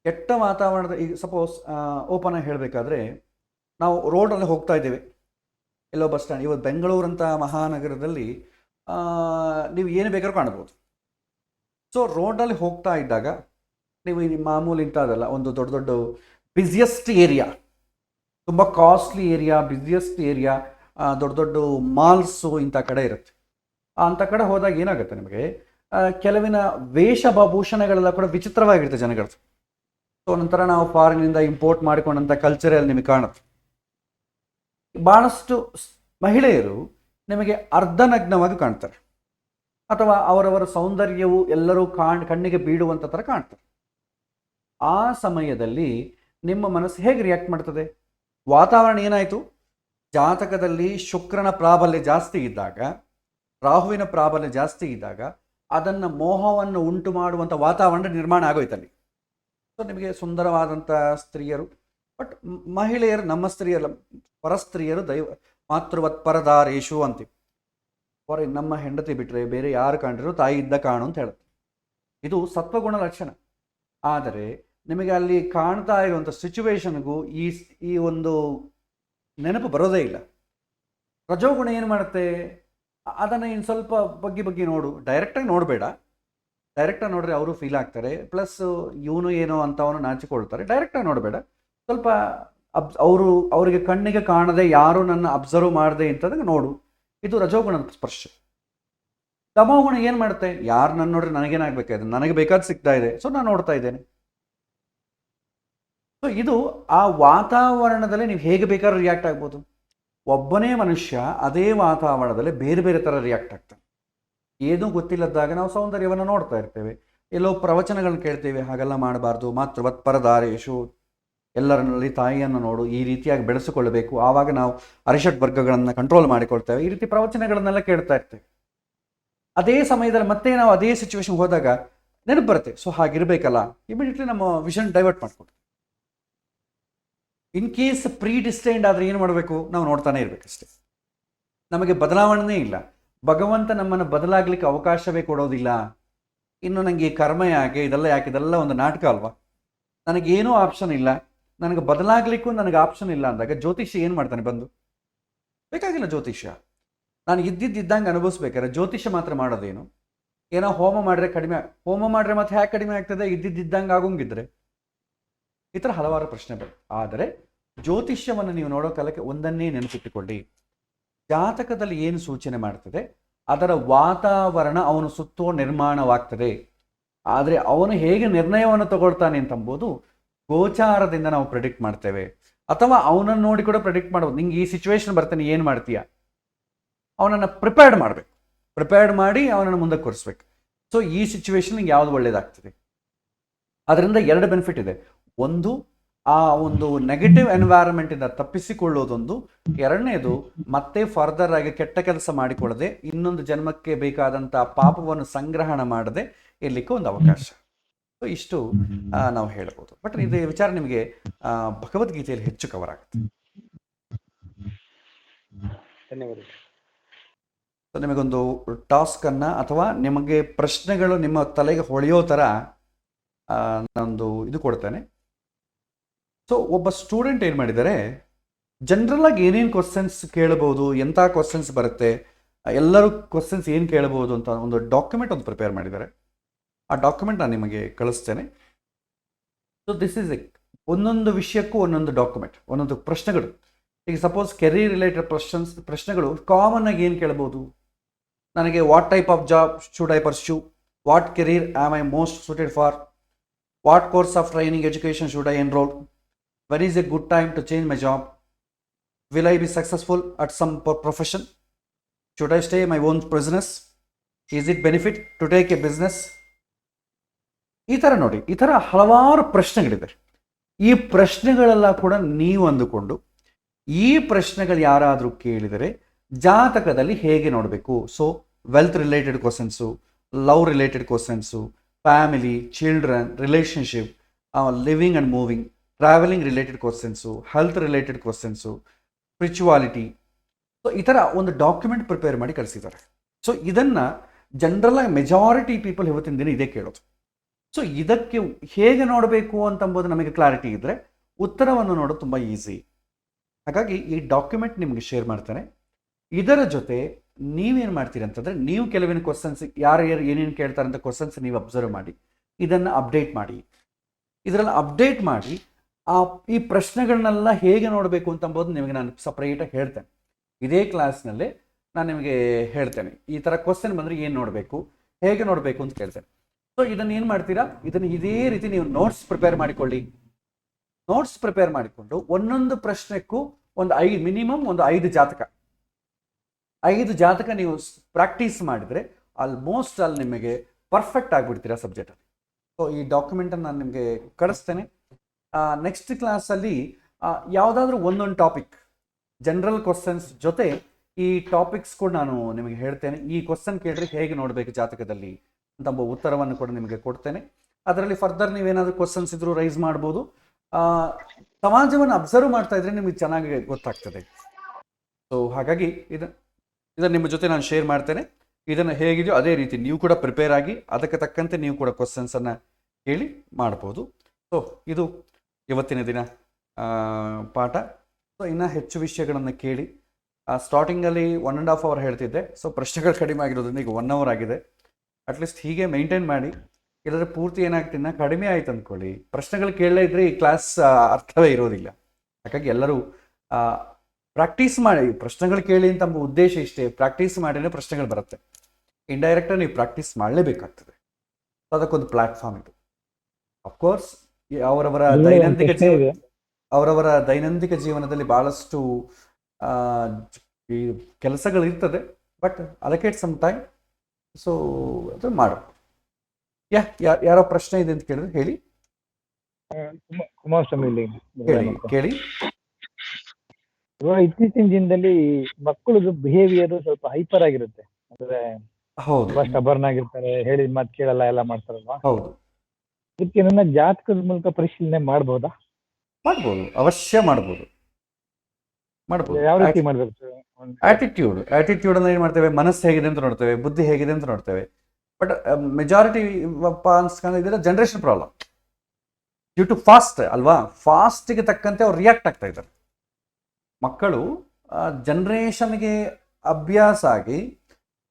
ಕೆಟ್ಟ ವಾತಾವರಣದ, ಈಗ ಸಪೋಸ್ ಓಪನ್ ಆಗಿ ಹೇಳಬೇಕಾದ್ರೆ, ನಾವು ರೋಡಲ್ಲಿ ಹೋಗ್ತಾ ಇದ್ದೇವೆ, ಎಲ್ಲೋ ಬಸ್ ಸ್ಟ್ಯಾಂಡ್, ಇವತ್ತು ಬೆಂಗಳೂರಂಥ ಮಹಾನಗರದಲ್ಲಿ ನೀವು ಏನು ಬೇಕಾದ್ರೂ ಕಾಣ್ಬೋದು. ಸೊ ರೋಡಲ್ಲಿ ಹೋಗ್ತಾ ಇದ್ದಾಗ ನೀವು ಮಾಮೂಲಿ ಇಂಥದ್ದಲ್ಲ, ಒಂದು ದೊಡ್ಡ ದೊಡ್ಡ ಬ್ಯುಸಿಯೆಸ್ಟ್ ಏರಿಯಾ, ತುಂಬ ಕಾಸ್ಟ್ಲಿ ಏರಿಯಾ, ಬ್ಯುಸಿಯೆಸ್ಟ್ ಏರಿಯಾ, ದೊಡ್ಡ ದೊಡ್ಡ ಮಾಲ್ಸು ಇಂಥ ಕಡೆ ಇರುತ್ತೆ. ಅಂಥ ಕಡೆ ಹೋದಾಗ ಏನಾಗುತ್ತೆ, ನಿಮಗೆ ಕೆಲವಿನ ವೇಷಭೂಷಣಗಳೆಲ್ಲ ಕೂಡ ವಿಚಿತ್ರವಾಗಿರುತ್ತೆ ಜನಗಳದ್ದು. ಸೊ ನಂತರ ನಾವು ಫಾರಿನಿಂದ ಇಂಪೋರ್ಟ್ ಮಾಡಿಕೊಂಡಂಥ ಕಲ್ಚರಲ್ಲಿ ನಿಮಗೆ ಕಾಣುತ್ತೆ. ಭಾಳಷ್ಟು ಮಹಿಳೆಯರು ನಿಮಗೆ ಅರ್ಧನಗ್ನವಾಗಿ ಕಾಣ್ತಾರೆ, ಅಥವಾ ಅವರವರ ಸೌಂದರ್ಯವು ಎಲ್ಲರೂ ಕಣ್ಣಿಗೆ ಬೀಳುವಂಥ ಥರ ಕಾಣ್ತಾರೆ. ಆ ಸಮಯದಲ್ಲಿ ನಿಮ್ಮ ಮನಸ್ಸು ಹೇಗೆ ರಿಯಾಕ್ಟ್ ಮಾಡ್ತದೆ? ವಾತಾವರಣ ಏನಾಯಿತು? ಜಾತಕದಲ್ಲಿ ಶುಕ್ರನ ಪ್ರಾಬಲ್ಯ ಜಾಸ್ತಿ ಇದ್ದಾಗ, ರಾಹುವಿನ ಪ್ರಾಬಲ್ಯ ಜಾಸ್ತಿ ಇದ್ದಾಗ ಅದನ್ನು ಮೋಹವನ್ನು ಉಂಟು ಮಾಡುವಂಥ ವಾತಾವರಣ ನಿರ್ಮಾಣ ಆಗೋಯ್ತಲ್ಲಿ. ಸೊ ನಿಮಗೆ ಸುಂದರವಾದಂಥ ಸ್ತ್ರೀಯರು, ಬಟ್ ಮಹಿಳೆಯರು, ನಮ್ಮ ಸ್ತ್ರೀಯರ ಪರಸ್ತ್ರೀಯರು ಮಾತೃವತ್ಪರದಾರೇಶು ಅಂತೀವಿ. ನಮ್ಮ ಹೆಂಡತಿ ಬಿಟ್ಟರೆ ಬೇರೆ ಯಾರು ಕಂಡ್ರು ತಾಯಿ ಇದ್ದ ಕಾಣು ಅಂತ ಹೇಳುತ್ತೆ. ಇದು ಸತ್ವಗುಣ ಲಕ್ಷಣ. ಆದರೆ ನಿಮಗೆ ಅಲ್ಲಿ ಕಾಣ್ತಾ ಇರುವಂಥ ಸಿಚುವೇಶನ್ಗೂ ಈ ಒಂದು ನೆನಪು ಬರೋದೇ ಇಲ್ಲ. ರಜೋಗುಣ ಏನು ಮಾಡುತ್ತೆ? ಅದನ್ನು ಇನ್ನು ಸ್ವಲ್ಪ ಬಗ್ಗೆ ನೋಡು, ಡೈರೆಕ್ಟಾಗಿ ನೋಡಬೇಡ. ಡೈರೆಕ್ಟಾಗಿ ನೋಡ್ರೆ ಅವರು ಫೀಲ್ ಆಗ್ತಾರೆ, ಪ್ಲಸ್ ಇವನು ಏನೋ ಅಂತವನು ನಾಚಿಕೊಳ್ತಾರೆ. ಡೈರೆಕ್ಟಾಗಿ ನೋಡಬೇಡ, ಸ್ವಲ್ಪ ಅವರಿಗೆ ಕಣ್ಣಿಗೆ ಕಾಣದೆ ಯಾರು ನನ್ನ ಅಬ್ಸರ್ವ್ ಮಾಡದೆ ಅಂತಂದಾಗ ನೋಡು. ಇದು ರಜೋಗುಣದ ಸ್ಪರ್ಶ. ತಮೋಗುಣ ಏನು ಮಾಡುತ್ತೆ? ಯಾರು ನನ್ನ ನೋಡ್ರೆ ನನಗೇನಾಗಬೇಕಾಗಿದೆ, ನನಗೆ ಬೇಕಾದ ಸಿಗ್ತಾ ಇದೆ, ಸೊ ನಾನು ನೋಡ್ತಾ ಇದ್ದೇನೆ. ಸೊ ಇದು ಆ ವಾತಾವರಣದಲ್ಲಿ ನೀವು ಹೇಗೆ ಬೇಕಾದ್ರೂ ರಿಯಾಕ್ಟ್ ಆಗ್ಬೋದು. ಒಬ್ಬನೇ ಮನುಷ್ಯ ಅದೇ ವಾತಾವರಣದಲ್ಲಿ ಬೇರೆ ಬೇರೆ ಥರ ರಿಯಾಕ್ಟ್ ಆಗ್ತಾನೆ. ಏನೂ ಗೊತ್ತಿಲ್ಲದಾಗ ನಾವು ಸೌಂದರ್ಯವನ್ನು ನೋಡ್ತಾ ಇರ್ತೇವೆ, ಎಲ್ಲೋ ಪ್ರವಚನಗಳನ್ನ ಕೇಳ್ತೇವೆ, ಹಾಗೆಲ್ಲ ಮಾಡಬಾರ್ದು, ಮಾತೃವತ್ಪರದಾರೇಶು, ಎಲ್ಲರಲ್ಲಿ ತಾಯಿಯನ್ನು ನೋಡು, ಈ ರೀತಿಯಾಗಿ ಬೆಳೆಸಿಕೊಳ್ಳಬೇಕು, ಆವಾಗ ನಾವು ಅರಿಷಡ್ ವರ್ಗಗಳನ್ನು ಕಂಟ್ರೋಲ್ ಮಾಡಿಕೊಳ್ತೇವೆ. ಈ ರೀತಿ ಪ್ರವಚನಗಳನ್ನೆಲ್ಲ ಕೇಳ್ತಾ ಇರ್ತೇವೆ. ಅದೇ ಸಮಯದಲ್ಲಿ ಮತ್ತೆ ನಾವು ಅದೇ ಸಿಚುವೇಶನ್ ಹೋದಾಗ ನೆನಪು ಬರುತ್ತೆ, ಸೊ ಹಾಗಿರಬೇಕಲ್ಲ, ಇಮಿಡಿಯೇಟ್ಲಿ ನಮ್ಮ ವಿಷನ್ ಡೈವರ್ಟ್ ಮಾಡ್ಕೊಡ್ತೀವಿ. ಇನ್ ಕೇಸ್ ಪ್ರೀ ಡಿಸ್ಟೈನ್ಡ್ ಆದರೆ ಏನು ಮಾಡಬೇಕು? ನಾವು ನೋಡ್ತಾನೆ ಇರಬೇಕಷ್ಟೇ. ನಮಗೆ ಬದಲಾವಣೆ ಇಲ್ಲ. ಭಗವಂತ ನಮ್ಮನ್ನು ಬದಲಾಗಲಿಕ್ಕೆ ಅವಕಾಶವೇ ಕೊಡೋದಿಲ್ಲ. ಇನ್ನು ನನಗೆ ಕರ್ಮ ಯಾಕೆ, ಇದೆಲ್ಲ ಯಾಕೆ, ಇದೆಲ್ಲ ಒಂದು ನಾಟಕ ಅಲ್ವಾ? ನನಗೇನೂ ಆಪ್ಷನ್ ಇಲ್ಲ, ನನಗೆ ಬದಲಾಗಲಿಕ್ಕೂ ನನಗೆ ಆಪ್ಷನ್ ಇಲ್ಲ ಅಂದಾಗ ಜ್ಯೋತಿಷ್ಯ ಏನು ಮಾಡ್ತಾನೆ? ಬಂದು ಬೇಕಾಗಿಲ್ಲ ಜ್ಯೋತಿಷ್ಯ. ನಾನು ಇದ್ದಂಗೆ ಅನುಭವಿಸ್ಬೇಕಾದ್ರೆ ಜ್ಯೋತಿಷ್ಯ ಮಾತ್ರ ಮಾಡೋದೇನು? ಏನೋ ಹೋಮ ಮಾಡಿದ್ರೆ ಕಡಿಮೆ, ಹೋಮ ಮಾಡಿದ್ರೆ ಮತ್ತೆ ಹ್ಯಾಕೆ ಕಡಿಮೆ ಆಗ್ತದೆ? ಇದ್ದಂಗೆ ಆಗೋಂಗಿದ್ರೆ ಈ ಥರ ಹಲವಾರು ಪ್ರಶ್ನೆ ಬರುತ್ತೆ. ಆದರೆ ಜ್ಯೋತಿಷ್ಯವನ್ನು ನೀವು ನೋಡೋ ಕಾಲಕ್ಕೆ ಒಂದನ್ನೇ ನೆನಪಿಟ್ಟುಕೊಳ್ಳಿ, ಜಾತಕದಲ್ಲಿ ಏನು ಸೂಚನೆ ಮಾಡ್ತದೆ ಅದರ ವಾತಾವರಣ ಅವನು ಸುತ್ತೋ ನಿರ್ಮಾಣವಾಗ್ತದೆ. ಆದರೆ ಅವನು ಹೇಗೆ ನಿರ್ಣಯವನ್ನು ತಗೊಳ್ತಾನೆ ಅಂತಂಬೋದು ಗೋಚಾರದಿಂದ ನಾವು ಪ್ರೆಡಿಕ್ಟ್ ಮಾಡ್ತೇವೆ, ಅಥವಾ ಅವನನ್ನು ನೋಡಿ ಕೂಡ ಪ್ರೆಡಿಕ್ಟ್ ಮಾಡ್ಬೋದು. ನಿಂಗೆ ಈ ಸಿಚುವೇಶನ್ ಬರ್ತಾನೆ, ಏನು ಮಾಡ್ತೀಯ? ಅವನನ್ನು ಪ್ರಿಪೇರ್ಡ್ ಮಾಡಬೇಕು, ಪ್ರಿಪೇರ್ಡ್ ಮಾಡಿ ಅವನನ್ನು ಮುಂದಕ್ಕೆ ಕೂರಿಸ್ಬೇಕು. ಸೊ ಈ ಸಿಚುವೇಶನ್ ನಿಂಗೆ ಯಾವುದು ಒಳ್ಳೆಯದಾಗ್ತದೆ? ಅದರಿಂದ ಎರಡು ಬೆನಿಫಿಟ್ ಇದೆ. ಒಂದು, ಆ ಒಂದು ನೆಗೆಟಿವ್ ಎನ್ವೈರನ್ಮೆಂಟಿಂದ ತಪ್ಪಿಸಿಕೊಳ್ಳೋದೊಂದು. ಎರಡನೇದು, ಮತ್ತೆ ಫರ್ದರ್ ಆಗಿ ಕೆಟ್ಟ ಕೆಲಸ ಮಾಡಿಕೊಳ್ಳದೆ ಇನ್ನೊಂದು ಜನ್ಮಕ್ಕೆ ಬೇಕಾದಂಥ ಪಾಪವನ್ನು ಸಂಗ್ರಹಣ ಮಾಡದೆ ಇರಲಿಕ್ಕೆ ಒಂದು ಅವಕಾಶ. ಸೊ ಇಷ್ಟು ನಾವು ಹೇಳ್ಬೋದು. ಬಟ್ ಇದು ವಿಚಾರ ನಿಮಗೆ ಭಗವದ್ಗೀತೆಯಲ್ಲಿ ಹೆಚ್ಚು ಕವರ್ ಆಗುತ್ತೆ. ಧನ್ಯವಾದ. ಸೊ ನಿಮಗೊಂದು ಟಾಸ್ಕನ್ನು ಅಥವಾ ನಿಮಗೆ ಪ್ರಶ್ನೆಗಳು ನಿಮ್ಮ ತಲೆಗೆ ಹೊಳೆಯೋ ಥರ ನಾನೊಂದು ಇದು ಕೊಡ್ತೇನೆ. ಸೊ ಒಬ್ಬ ಸ್ಟೂಡೆಂಟ್ ಏನು ಮಾಡಿದ್ದಾರೆ, ಜನರಲಾಗಿ ಏನೇನು ಕ್ವಶನ್ಸ್ ಕೇಳಬಹುದು, ಎಂಥ ಕ್ವಶನ್ಸ್ ಬರುತ್ತೆ, ಎಲ್ಲರೂ ಕ್ವಶನ್ಸ್ ಏನು ಕೇಳಬಹುದು ಅಂತ ಒಂದು ಡಾಕ್ಯುಮೆಂಟ್ ಒಂದು ಪ್ರಿಪೇರ್ ಮಾಡಿದ್ದಾರೆ. ಆ ಡಾಕ್ಯುಮೆಂಟ್ ನಾನು ನಿಮಗೆ ಕಳಿಸ್ತೇನೆ. ಸೊ ದಿಸ್ ಈಸ್ ಒಂದೊಂದು ವಿಷಯಕ್ಕೂ ಒಂದೊಂದು ಡಾಕ್ಯುಮೆಂಟ್, ಒಂದೊಂದು ಪ್ರಶ್ನೆಗಳು. ಈಗ ಸಪೋಸ್ ಕೆರಿಯರ್ ರಿಲೇಟೆಡ್ ಪ್ರಶ್ನೆಗಳು ಕಾಮನ್ ಆಗಿ ಏನು ಕೇಳಬಹುದು? ನನಗೆ what type of job should I pursue, what career am I most suited for, what course of training education should I enrol, when is a good time to change my job, will I be successful at some profession, should I stay my own business, is it benefit to take a business? ಈ ಥರ ನೋಡಿ, ಈ ಥರ ಹಲವಾರು ಪ್ರಶ್ನೆಗಳಿದೆ. ಈ ಪ್ರಶ್ನೆಗಳೆಲ್ಲ ಕೂಡ ನೀವು ಅಂದುಕೊಂಡು ಈ ಪ್ರಶ್ನೆಗಳು ಯಾರಾದರೂ ಕೇಳಿದರೆ ಜಾತಕದಲ್ಲಿ ಹೇಗೆ ನೋಡಬೇಕು. So wealth related questions, love related questions, family, children, relationship, living and moving, travelling related questions, health related questions, spirituality. So ಈ ಥರ ಒಂದು ಡಾಕ್ಯುಮೆಂಟ್ ಪ್ರಿಪೇರ್ ಮಾಡಿ ಕಳಿಸಿದ್ದಾರೆ. ಸೊ ಇದನ್ನು ಜನರಲಾಗಿ ಮೆಜಾರಿಟಿ ಪೀಪಲ್ ಇವತ್ತಿನ ದಿನ ಇದೇ ಕೇಳೋದು. ಸೊ ಇದಕ್ಕೆ ಹೇಗೆ ನೋಡಬೇಕು ಅಂತಂಬೋದು ನಮಗೆ ಕ್ಲಾರಿಟಿ ಇದ್ದರೆ ಉತ್ತರವನ್ನು ನೋಡೋದು ತುಂಬ ಈಸಿ. ಹಾಗಾಗಿ ಈ ಡಾಕ್ಯುಮೆಂಟ್ ನಿಮಗೆ ಶೇರ್ ಮಾಡ್ತಾನೆ. ಇದರ ಜೊತೆ ನೀವೇನು ಮಾಡ್ತೀರಿ ಅಂತಂದರೆ, ನೀವು ಕೆಲವಿನ ಕ್ವಶನ್ಸ್ ಯಾರು ಏನೇನು ಕೇಳ್ತಾರೆ ಅಂತ ಕ್ವಶನ್ಸ್ ನೀವು ಅಬ್ಸರ್ವ್ ಮಾಡಿ ಇದನ್ನು ಅಪ್ಡೇಟ್ ಮಾಡಿ. ಇದರಲ್ಲಿ ಅಪ್ಡೇಟ್ ಮಾಡಿ ಈ ಪ್ರಶ್ನೆಗಳನ್ನೆಲ್ಲ ಹೇಗೆ ನೋಡಬೇಕು ಅಂತಂಬೋದು ನಿಮಗೆ ನಾನು ಸಪ್ರೇಟಾಗಿ ಹೇಳ್ತೇನೆ. ಇದೇ ಕ್ಲಾಸ್ನಲ್ಲೇ ನಾನು ನಿಮಗೆ ಹೇಳ್ತೇನೆ, ಈ ಥರ ಕ್ವಶನ್ ಬಂದರೆ ಏನು ನೋಡಬೇಕು, ಹೇಗೆ ನೋಡಬೇಕು ಅಂತ ಕೇಳ್ತೇನೆ. ಸೊ ಇದನ್ನು ಏನು ಮಾಡ್ತೀರಾ, ಇದನ್ನು ಇದೇ ರೀತಿ ನೀವು ನೋಟ್ಸ್ ಪ್ರಿಪೇರ್ ಮಾಡಿಕೊಳ್ಳಿ. ನೋಟ್ಸ್ ಪ್ರಿಪೇರ್ ಮಾಡಿಕೊಂಡು ಒಂದೊಂದು ಪ್ರಶ್ನೆಗೂ ಮಿನಿಮಮ್ ಒಂದು 5 ಜಾತಕ, 5 ಜಾತಕ ನೀವು ಪ್ರಾಕ್ಟೀಸ್ ಮಾಡಿದರೆ ಆಲ್ಮೋಸ್ಟ್ ಅಲ್ಲಿ ನಿಮಗೆ ಪರ್ಫೆಕ್ಟ್ ಆಗಿಬಿಡ್ತೀರಾ ಸಬ್ಜೆಕ್ಟಲ್ಲಿ. ಸೊ ಈ ಡಾಕ್ಯುಮೆಂಟನ್ನು ನಾನು ನಿಮಗೆ ಕಳಿಸ್ತೇನೆ. ನೆಕ್ಸ್ಟ್ ಕ್ಲಾಸಲ್ಲಿ ಯಾವುದಾದ್ರೂ ಒಂದೊಂದು ಟಾಪಿಕ್ ಜನರಲ್ ಕ್ವಶನ್ಸ್ ಜೊತೆ ಈ ಟಾಪಿಕ್ಸ್ ಕೂಡ ನಾನು ನಿಮಗೆ ಹೇಳ್ತೇನೆ. ಈ ಕ್ವಶನ್ ಕೇಳಿದ್ರೆ ಹೇಗೆ ನೋಡಬೇಕು ಜಾತಕದಲ್ಲಿ ಅಂತ ಉತ್ತರವನ್ನು ಕೂಡ ನಿಮಗೆ ಕೊಡ್ತೇನೆ. ಅದರಲ್ಲಿ ಫರ್ದರ್ ನೀವೇನಾದರೂ ಕ್ವಶನ್ಸ್ ಇದ್ರೂ ರೈಸ್ ಮಾಡ್ಬೋದು. ಸಮಾಜವನ್ನು ಅಬ್ಸರ್ವ್ ಮಾಡ್ತಾ ಇದ್ರೆ ನಿಮಗೆ ಚೆನ್ನಾಗಿ ಗೊತ್ತಾಗ್ತದೆ. ಸೊ ಹಾಗಾಗಿ ಇದನ್ನು ನಿಮ್ಮ ಜೊತೆ ನಾನು ಶೇರ್ ಮಾಡ್ತೇನೆ. ಇದನ್ನು ಹೇಗಿದೆಯೋ ಅದೇ ರೀತಿ ನೀವು ಕೂಡ ಪ್ರಿಪೇರ್ ಆಗಿ ಅದಕ್ಕೆ ತಕ್ಕಂತೆ ನೀವು ಕೂಡ ಕ್ವಶನ್ಸನ್ನು ಕೇಳಿ ಮಾಡ್ಬೋದು. ಸೊ ಇದು ಇವತ್ತಿನ ದಿನ ಪಾಠ. ಸೊ ಇನ್ನೂ ಹೆಚ್ಚು ವಿಷಯಗಳನ್ನು ಕೇಳಿ. ಸ್ಟಾರ್ಟಿಂಗಲ್ಲಿ 1.5 hour ಹೇಳ್ತಿದ್ದೆ. ಸೊ ಪ್ರಶ್ನೆಗಳು ಕಡಿಮೆ ಆಗಿರೋದ್ರಿಂದ ಈಗ 1 hour ಆಗಿದೆ. ಅಟ್ಲೀಸ್ಟ್ ಹೀಗೆ ಮೇಂಟೈನ್ ಮಾಡಿ. ಇಲ್ಲದ್ರೆ ಪೂರ್ತಿ ಏನಾಗ್ತಿನ್ನ ಕಡಿಮೆ ಆಯ್ತು ಅಂದ್ಕೊಳ್ಳಿ, ಪ್ರಶ್ನೆಗಳು ಕೇಳಲೇ ಇದ್ರೆ ಈ ಕ್ಲಾಸ್ ಅರ್ಥವೇ ಇರೋದಿಲ್ಲ. ಹಾಗಾಗಿ ಎಲ್ಲರೂ ಪ್ರಾಕ್ಟೀಸ್ ಮಾಡಿ. ಪ್ರಶ್ನೆಗಳು ಕೇಳಿ ಅಂತ ನಮ್ಮ ಉದ್ದೇಶ ಇಷ್ಟೇ, ಪ್ರಾಕ್ಟೀಸ್ ಮಾಡಿದ್ರೆ ಪ್ರಶ್ನೆಗಳು ಬರುತ್ತೆ. ಇಂಡೈರೆಕ್ಟಾಗಿ ನೀವು ಪ್ರಾಕ್ಟೀಸ್ ಮಾಡಲೇಬೇಕಾಗ್ತದೆ. ಅದಕ್ಕೊಂದು ಪ್ಲಾಟ್ಫಾರ್ಮ್ ಇದು. ಅಫ್ಕೋರ್ಸ್ ಅವರವರ ದೈನಂದಿಕ ಜೀವನದಲ್ಲಿ ಭಾಳಷ್ಟು ಈ ಕೆಲಸಗಳು ಇರ್ತದೆ. But allocate some time. So ಅದು ಮಾಡು. ಯಾರೋ ಪ್ರಶ್ನೆ ಇದೆ ಅಂತ ಕೇಳಿದ್ರೆ ಹೇಳಿ. ಕುಮಾರಸ್ವಾಮಿ ಕೇಳಿ. ಇವಾಗ ಇತ್ತೀಚಿನ ದಿನದಲ್ಲಿ ಮಕ್ಕಳದು ಬಿಹೇವಿಯರ್ ಸ್ವಲ್ಪ ಹೈಪರ್ ಆಗಿರುತ್ತೆ. ಅಂದ್ರೆ ಹೌದು, ತುಂಬಾ ಸ್ಟಬರ್ನ್ ಆಗಿರ್ತಾರೆ, ಹೇಳಿದ ಮಾತು ಕೇಳಲ್ಲ, ಎಲ್ಲ ಮಾಡ್ತಾರಲ್ವಾ. ಹೌದು, ಇದಕ್ಕೆ ನನ್ನ ಜಾತಕದ ಮೂಲಕ ಪರಿಶೀಲನೆ ಮಾಡ್ಬೋದಾ? ಮಾಡ್ಬೋದು, ಅವಶ್ಯ ಮಾಡ್ಬೋದು. ಯಾವ ರೀತಿ ಮಾಡ್ಬೇಕು? ಆಟಿಟ್ಯೂಡ್ ಅಂದ್ರೆ ಏನು ಮಾಡ್ತೇವೆ, ಮನಸ್ಸು ಹೇಗಿದೆ ಅಂತ ನೋಡ್ತೇವೆ, ಬುದ್ಧಿ ಹೇಗಿದೆ ಅಂತ ನೋಡ್ತೇವೆ. ಬಟ್ ಮೆಜಾರಿಟಿ ಅನ್ಸ್ಕೊಂಡಿದ್ರೆ generation problem due to past ಅಲ್ವಾ. ಫಾಸ್ಟಿಗೆ ತಕ್ಕಂತೆ ಅವ್ರು ರಿಯಾಕ್ಟ್ ಆಗ್ತಾ ಇದ್ದಾರೆ. ಮಕ್ಕಳು ಜನ್ರೇಷನ್ಗೆ ಅಭ್ಯಾಸ ಆಗಿ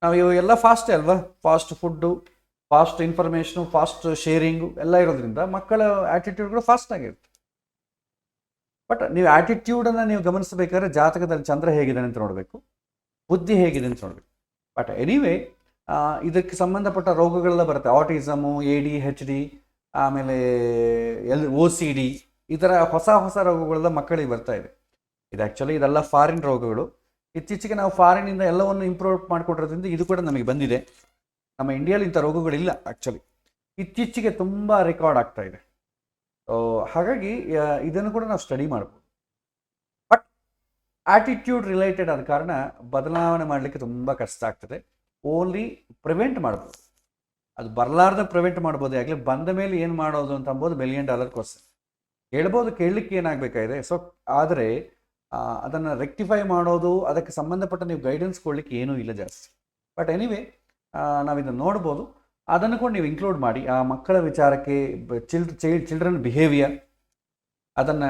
ನಾವು ಎಲ್ಲ ಫಾಸ್ಟೇ ಅಲ್ವಾ. Fast food, fast information, fast sharing ಎಲ್ಲ ಇರೋದ್ರಿಂದ ಮಕ್ಕಳ ಆ್ಯಟಿಟ್ಯೂಡ್ಗಳು ಫಾಸ್ಟ್ ಆಗಿರುತ್ತೆ. ಬಟ್ ನೀವು ಆ್ಯಟಿಟ್ಯೂಡನ್ನು ನೀವು ಗಮನಿಸಬೇಕಾದ್ರೆ ಜಾತಕದಲ್ಲಿ ಚಂದ್ರ ಹೇಗಿದೆ ಅಂತ ನೋಡಬೇಕು, ಬುದ್ಧಿ ಹೇಗಿದೆ ಅಂತ ನೋಡಬೇಕು. ಬಟ್ ಎನಿವೇ ಇದಕ್ಕೆ ಸಂಬಂಧಪಟ್ಟ ರೋಗಗಳೆಲ್ಲ ಬರುತ್ತೆ. ಆಟಿಸಮು, ADHD, ಆಮೇಲೆ OCD, ಈ ಥರ ಹೊಸ ಹೊಸ ರೋಗಗಳೆಲ್ಲ ಮಕ್ಕಳಿಗೆ ಬರ್ತಾ ಇದೆ. ಇದು ಆ್ಯಕ್ಚುಲಿ ಇದೆಲ್ಲ ಫಾರಿನ್ ರೋಗಗಳು. ಇತ್ತೀಚೆಗೆ ನಾವು ಫಾರಿನಿಂದ ಎಲ್ಲವನ್ನು ಇಂಪ್ರೂವ್ ಮಾಡಿಕೊಟ್ಟಿರೋದ್ರಿಂದ ಇದು ಕೂಡ ನಮಗೆ ಬಂದಿದೆ. ನಮ್ಮ ಇಂಡಿಯಾದಲ್ಲಿ ಇಂಥ ರೋಗಗಳಿಲ್ಲ ಆ್ಯಕ್ಚುಲಿ. ಇತ್ತೀಚೆಗೆ ತುಂಬ ರೆಕಾರ್ಡ್ ಆಗ್ತಾ ಇದೆ. ಹಾಗಾಗಿ ಇದನ್ನು ಕೂಡ ನಾವು ಸ್ಟಡಿ ಮಾಡ್ಬೋದು. ಬಟ್ ಆಟಿಟ್ಯೂಡ್ ರಿಲೇಟೆಡ್ ಆದ ಕಾರಣ ಬದಲಾವಣೆ ಮಾಡಲಿಕ್ಕೆ ತುಂಬ ಕಷ್ಟ ಆಗ್ತದೆ. ಓನ್ಲಿ ಪ್ರಿವೆಂಟ್ ಮಾಡ್ಬೋದು. ಅದು ಬರಲಾರ್ದೆ ಪ್ರಿವೆಂಟ್ ಮಾಡ್ಬೋದು. ಯಾಕಂದರೆ ಬಂದ ಮೇಲೆ ಏನು ಮಾಡೋದು ಅಂತ ಅಂಬೋದು $1 million ಕ್ವಶನ್. ಹೇಳ್ಬೋದು, ಕೇಳಲಿಕ್ಕೆ ಏನಾಗಬೇಕಾಗಿದೆ. ಸೊ ಆದರೆ ಅದನ್ನು ರೆಕ್ಟಿಫೈ ಮಾಡೋದು, ಅದಕ್ಕೆ ಸಂಬಂಧಪಟ್ಟ ನೀವು ಗೈಡೆನ್ಸ್ ಕೊಡಲಿಕ್ಕೆ ಏನೂ ಇಲ್ಲ ಜಾಸ್ತಿ. ಬಟ್ ಎನಿವೇ ನಾವಿದನ್ನು ನೋಡ್ಬೋದು. ಅದನ್ನು ಕೂಡ ನೀವು ಇನ್ಕ್ಲೂಡ್ ಮಾಡಿ. ಆ ಮಕ್ಕಳ ವಿಚಾರಕ್ಕೆ ಚಿಲ್ಡ್ರನ್ ಬಿಹೇವಿಯರ್ ಅದನ್ನು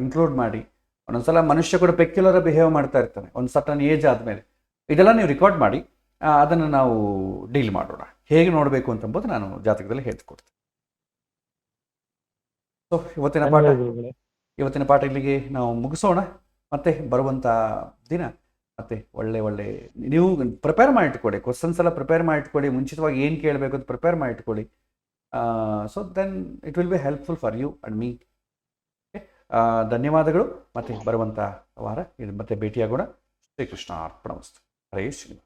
ಇನ್ಕ್ಲೂಡ್ ಮಾಡಿ. ಒಂದೊಂದ್ಸಲ ಮನುಷ್ಯ ಕೂಡ ಪೆಕ್ಯುಲರ್ ಬಿಹೇವ್ ಮಾಡ್ತಾ ಇರ್ತಾನೆ ಒಂದು ಸರ್ಟನ್ ಏಜ್ ಆದಮೇಲೆ. ಇದೆಲ್ಲ ನೀವು ರೆಕಾರ್ಡ್ ಮಾಡಿ ಅದನ್ನು ನಾವು ಡೀಲ್ ಮಾಡೋಣ. ಹೇಗೆ ನೋಡಬೇಕು ಅಂತಂಬೋದು ನಾನು ಜಾತಕದಲ್ಲಿ ಹೇಳ್ಕೊಡ್ತೀನಿ. ಸೊ ಇವತ್ತಿನ ಪಾಠ ಇಲ್ಲಿಗೆ ನಾವು ಮುಗಿಸೋಣ. ಮತ್ತೆ ಬರುವಂಥ ದಿನ ಮತ್ತೆ ಒಳ್ಳೆ ನೀವು ಪ್ರಿಪೇರ್ ಮಾಡಿಟ್ಕೊಳ್ಳಿ. ಕ್ವಶನ್ಸ್ ಎಲ್ಲ ಪ್ರಿಪೇರ್ ಮಾಡಿಟ್ಕೊಳ್ಳಿ. ಮುಂಚಿತವಾಗಿ ಏನು ಕೇಳಬೇಕು ಅಂತ ಪ್ರಿಪೇರ್ ಮಾಡಿಟ್ಕೊಳ್ಳಿ. So then it will be helpful for you and me. ಧನ್ಯವಾದಗಳು. ಮತ್ತೆ ಬರುವಂಥ ವಾರ ಇದು ಮತ್ತೆ ಭೇಟಿಯಾಗೋಣ. ಶ್ರೀಕೃಷ್ಣ ಅರ್ಪಣಮಸ್ತು. ಹರೇ ಶ್ರೀನಿವಾಸ.